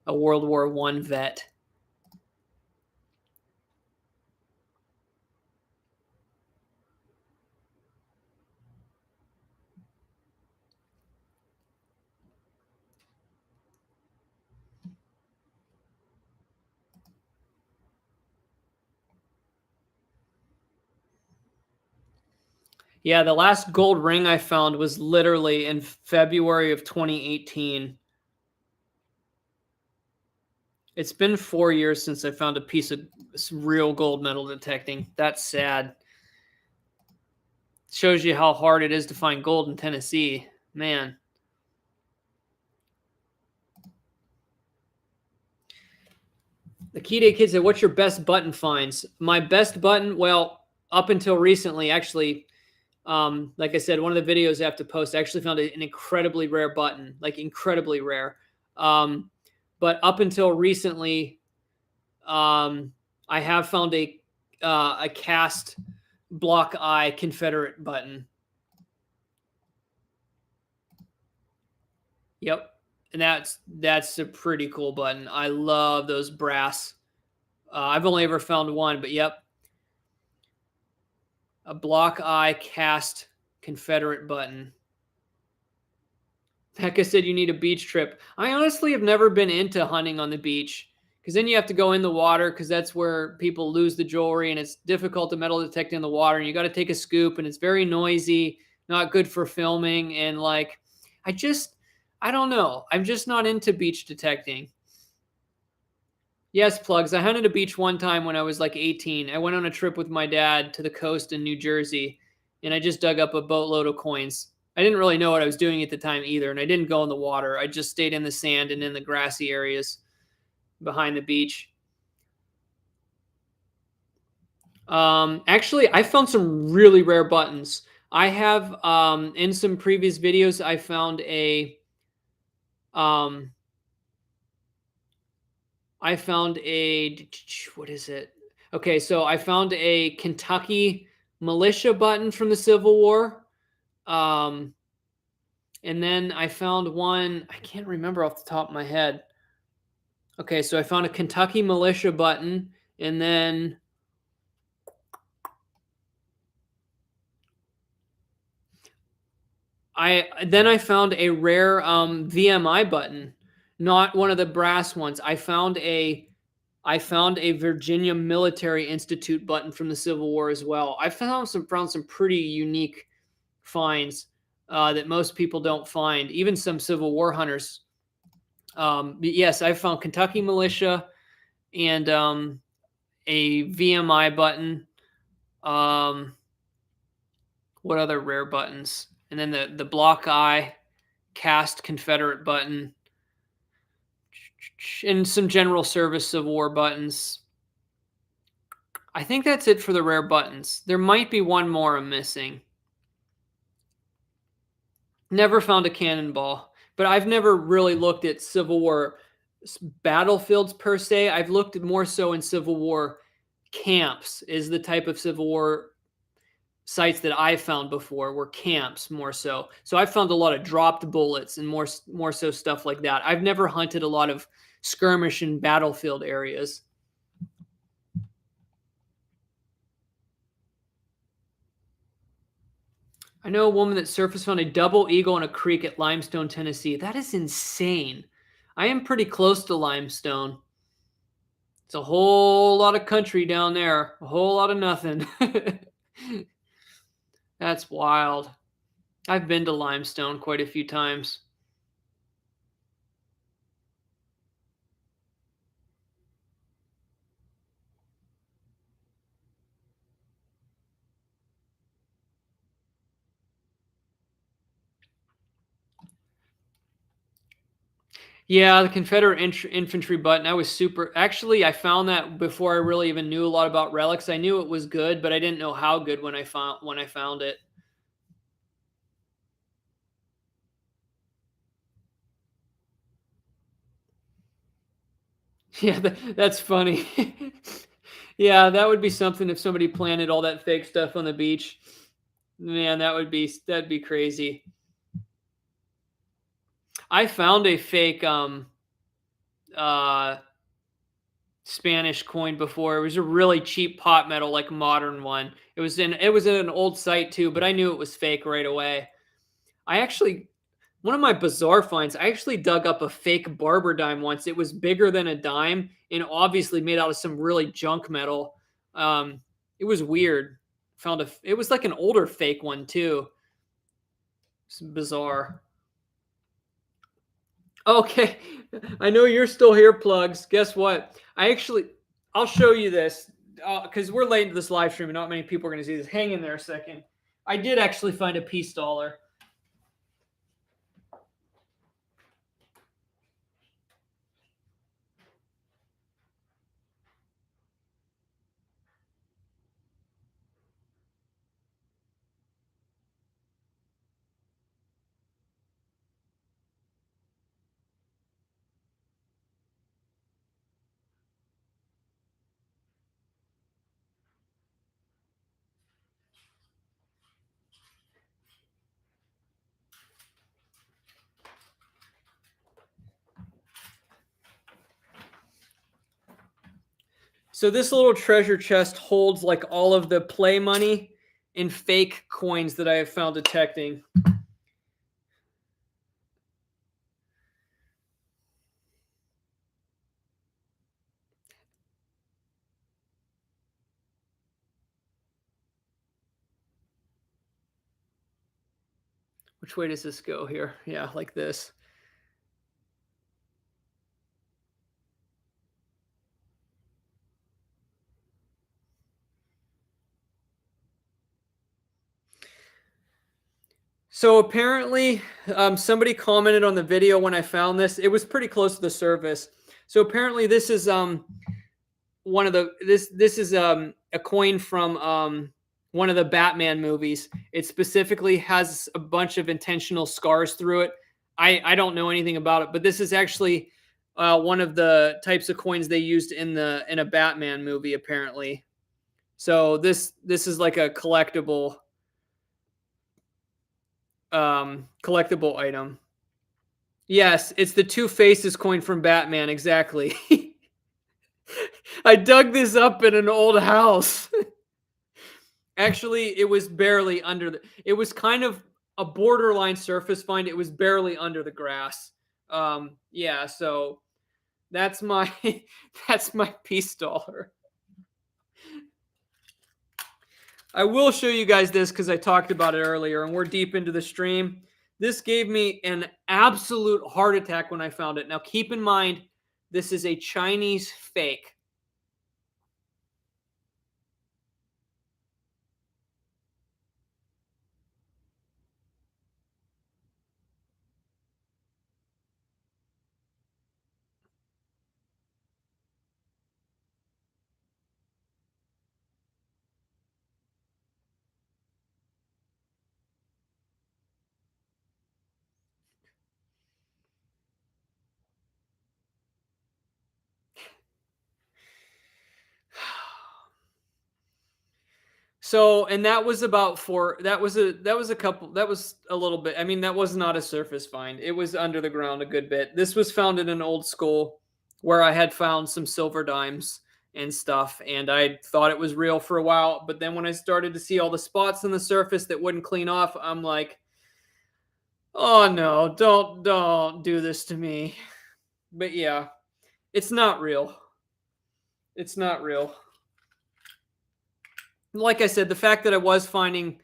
[SPEAKER 1] World War One vet. Yeah, the last gold ring I found was literally in February of 2018. It's been 4 years since I found a piece of real gold metal detecting. That's sad. Shows you how hard it is to find gold in Tennessee. Man. The Key Day Kid said, what's your best button finds? My best button, well, up until recently, actually, like I said, one of the videos I have to post, I actually found an incredibly rare button, like incredibly rare. But up until recently, I have found a cast block eye Confederate button. Yep, and that's a pretty cool button. I love those brass. I've only ever found one, but yep, a block eye cast Confederate button. Becca said you need a beach trip. I honestly have never been into hunting on the beach because then you have to go in the water because that's where people lose the jewelry, and it's difficult to metal detect in the water. And you got to take a scoop, and it's very noisy, not good for filming. And like, I don't know. I'm just not into beach detecting. Yes, plugs. I hunted a beach one time when I was like 18. I went on a trip with my dad to the coast in New Jersey, and I just dug up a boatload of coins. I didn't really know what I was doing at the time either, and I didn't go in the water. I just stayed in the sand and in the grassy areas behind the beach. Actually, I found some really rare buttons. I have in some previous videos, I found um, what is it? Okay, so I found a Kentucky militia button from the Civil War. Um, and then I found one, I can't remember off the top of my head. Okay, so I found a Kentucky militia button, and then I found a rare VMI button, not one of the brass ones. I found a Virginia Military Institute button from the Civil War as well. I found some pretty unique finds that most people don't find, even some Civil War hunters. But yes, I found Kentucky militia and a VMI button. What other rare buttons? And then the block eye cast Confederate button and some general service Civil War buttons. I think that's it for the rare buttons. There might be one more I'm missing. Never found a cannonball, but I've never really looked at Civil War battlefields per se. I've looked at more so in Civil War camps is the type of Civil War sites that I've found before were camps more so. So I've found a lot of dropped bullets and more so stuff like that. I've never hunted a lot of skirmish and battlefield areas. I know a woman that surface found a double eagle in a creek at Limestone, Tennessee. That is insane. I am pretty close to Limestone. It's a whole lot of country down there. A whole lot of nothing. That's wild. I've been to Limestone quite a few times. Yeah, the Confederate infantry button. I was super. Actually, I found that before I really even knew a lot about relics. I knew it was good, but I didn't know how good when I found it. Yeah, that's funny. Yeah, that would be something if somebody planted all that fake stuff on the beach. Man, that'd be crazy. I found a fake uh Spanish coin before. It was a really cheap pot metal, like modern one. It was in an old site too, but I knew it was fake right away. I actually one of my bizarre finds, I actually dug up a fake Barber dime once. It was bigger than a dime and obviously made out of some really junk metal. It was weird. It was like an older fake one too. It's bizarre. Okay, I know you're still here, plugs. Guess what? I'll show you this because we're late into this live stream and not many people are going to see this. Hang in there a second. I did actually find a peace dollar. So this little treasure chest holds like all of the play money and fake coins that I have found detecting. Which way does this go here? Yeah, like this. So apparently, somebody commented on the video when I found this. It was pretty close to the surface. So apparently, this is one of the this is a coin from one of the Batman movies. It specifically has a bunch of intentional scars through it. I don't know anything about it, but this is actually one of the types of coins they used in a Batman movie apparently. So this is like a collectible item. Yes, it's the Two Faces coin from Batman, exactly. I dug this up in an old house. Actually, it was barely under it was kind of a borderline surface find. It was barely under the grass. Yeah, so that's my that's my peace dollar. I will show you guys this because I talked about it earlier and we're deep into the stream. This gave me an absolute heart attack when I found it. Now, keep in mind, this is a Chinese fake. So, and that was about that was a couple, that was a little bit, I mean, that was not a surface find. It was under the ground a good bit. This was found in an old school where I had found some silver dimes and stuff, and I thought it was real for a while. But then when I started to see all the spots on the surface that wouldn't clean off, I'm like, oh no, don't do this to me. But yeah, it's not real. It's not real. Like I said, the fact that I was finding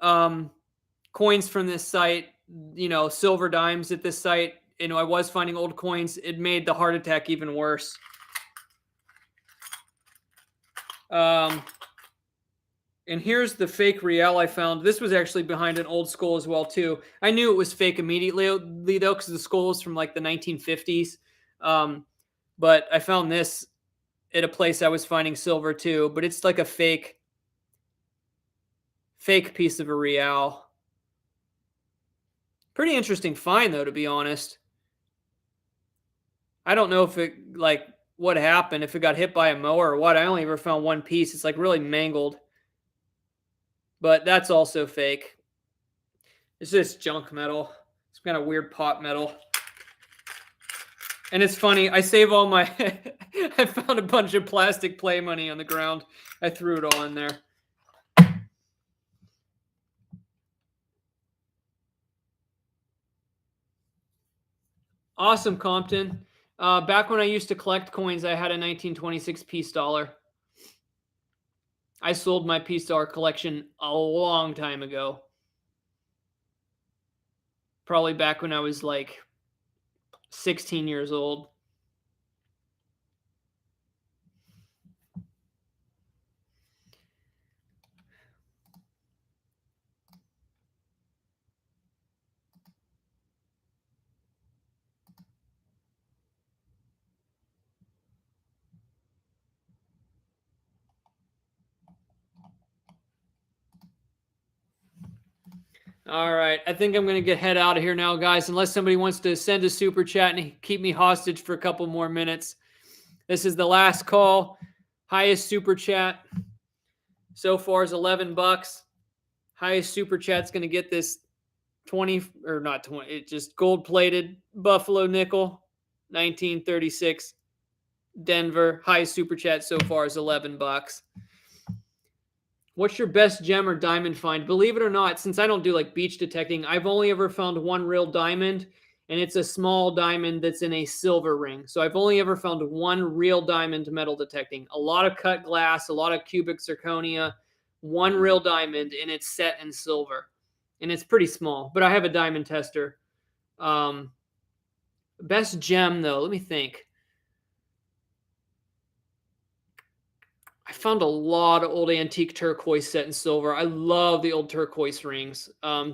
[SPEAKER 1] coins from this site, silver dimes at this site, I was finding old coins, it made the heart attack even worse. And here's the fake real I found. This was actually behind an old skull as well too. I knew it was fake immediately though, because the skull was from like the 1950s. But I found this at a place I was finding silver too, but it's like a fake piece of a real. Pretty interesting find though, to be honest. I don't know if it, like, what happened, if it got hit by a mower or what. I only ever found one piece. It's like really mangled. But that's also fake. It's just junk metal. It's kind of weird pot metal. And it's funny, I save all my I found a bunch of plastic play money on the ground. I threw it all in there. Awesome, Compton. Back when I used to collect coins, I had a 1926 piece dollar. I sold my piece dollar collection a long time ago. Probably back when I was like 16 years old. All right. I think I'm going to head out of here now, guys, unless somebody wants to send a super chat and keep me hostage for a couple more minutes. This is the last call. Highest super chat so far is $11. Highest super chat's going to get this 20, or not 20, it just gold plated Buffalo nickel, 1936 Denver. Highest super chat so far is $11. What's your best gem or diamond find? Believe it or not, since I don't do like beach detecting, I've only ever found one real diamond, and it's a small diamond that's in a silver ring. So I've only ever found one real diamond metal detecting. A lot of cut glass, a lot of cubic zirconia, one real diamond, and it's set in silver. and it's pretty small, but I have a diamond tester. Best gem though, let me think. I found a lot of old antique turquoise set in silver. I love the old turquoise rings. I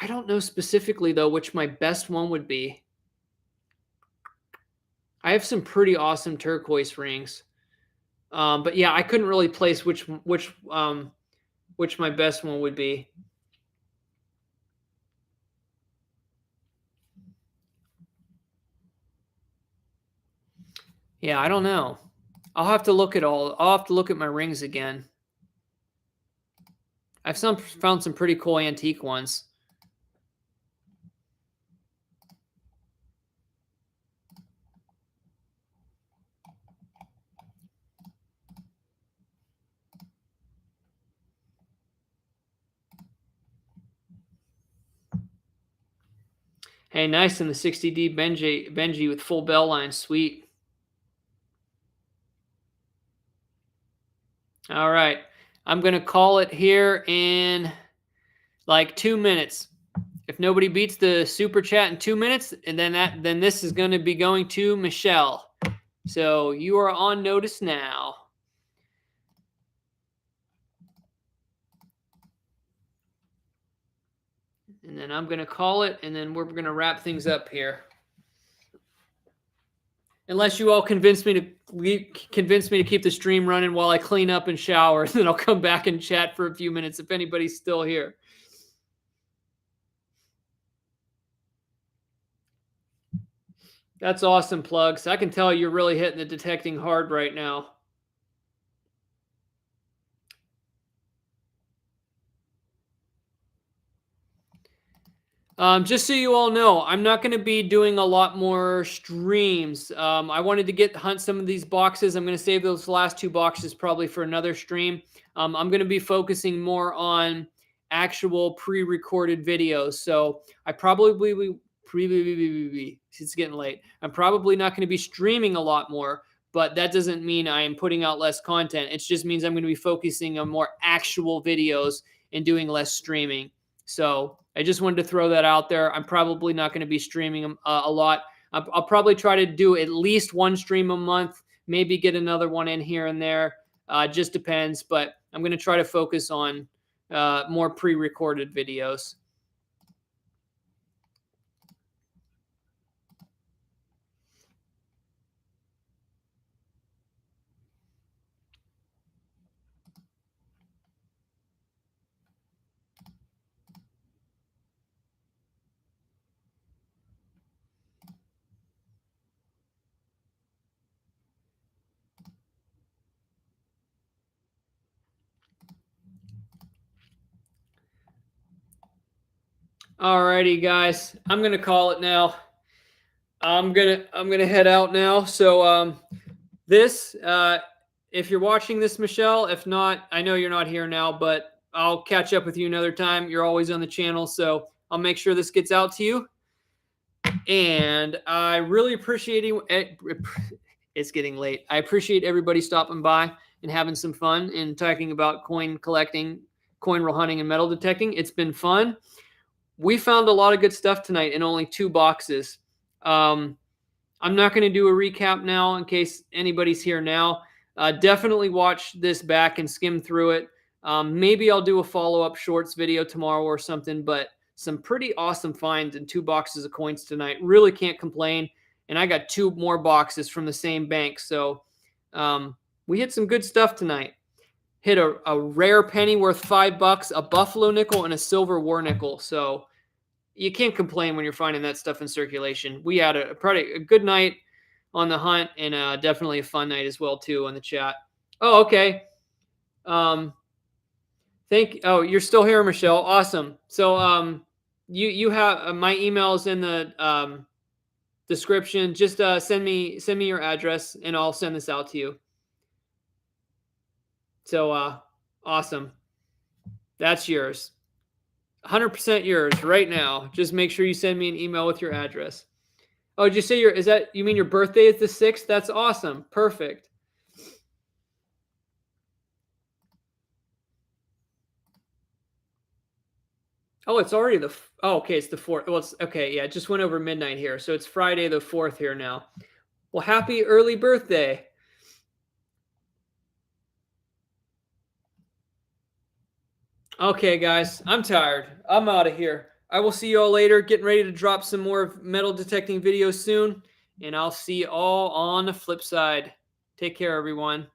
[SPEAKER 1] don't know specifically though which my best one would be. I have some pretty awesome turquoise rings. But yeah, I couldn't really place which my best one would be. Yeah, I don't know. I'll have to look at my rings again. I've found some pretty cool antique ones. Hey, nice in the 60D Benji with full bell line. Sweet. All right. I'm going to call it here in like 2 minutes. If nobody beats the super chat in 2 minutes, and then this is going to be going to Michelle. So you are on notice now. And then I'm going to call it, and then we're going to wrap things up here. Unless you all convince me to keep the stream running while I clean up and shower, then I'll come back and chat for a few minutes if anybody's still here. That's awesome, Plugs. I can tell you're really hitting the detecting hard right now. Just so you all know, I'm not going to be doing a lot more streams. I wanted to hunt some of these boxes. I'm going to save those last 2 boxes probably for another stream. I'm going to be focusing more on actual pre-recorded videos. So I probably it's getting late. I'm probably not going to be streaming a lot more, but that doesn't mean I am putting out less content. It just means I'm going to be focusing on more actual videos and doing less streaming. So I just wanted to throw that out there. I'm probably not going to be streaming a lot. I'll probably try to do at least 1 stream a month, maybe get another one in here and there. Just depends, but I'm going to try to focus on more pre-recorded videos. Alrighty, guys, I'm gonna call it now. I'm gonna head out now. So if you're watching this, Michelle, if not, I know you're not here now, but I'll catch up with you another time. You're always on the channel, so I'll make sure this gets out to you. And I really appreciate you. It's getting late. I appreciate everybody stopping by and having some fun and talking about coin collecting, coin roll hunting, and metal detecting. It's been fun. We found a lot of good stuff tonight in only 2 boxes. I'm not going to do a recap now in case anybody's here now. Definitely watch this back and skim through it. Maybe I'll do a follow-up shorts video tomorrow or something, but some pretty awesome finds in 2 boxes of coins tonight. Really can't complain. And I got 2 more boxes from the same bank. So we hit some good stuff tonight. Hit a rare penny worth $5, a buffalo nickel, and a silver war nickel. So you can't complain when you're finding that stuff in circulation. We had a good night on the hunt, and definitely a fun night as well too on the chat. Oh, okay. Oh, you're still here, Michelle. Awesome. So you have my email is in the description. Just send me your address, and I'll send this out to you. So awesome. That's yours. 100% yours right now. Just make sure you send me an email with your address. Oh, did you say you mean your birthday is the 6th? That's awesome. Perfect. Oh, it's already oh, okay, it's the 4th. Well, it's okay. Yeah, it just went over midnight here. So it's Friday the 4th here now. Well, happy early birthday. Okay, guys, I'm tired. I'm out of here. I will see you all later. Getting ready to drop some more metal detecting videos soon. And I'll see you all on the flip side. Take care, everyone.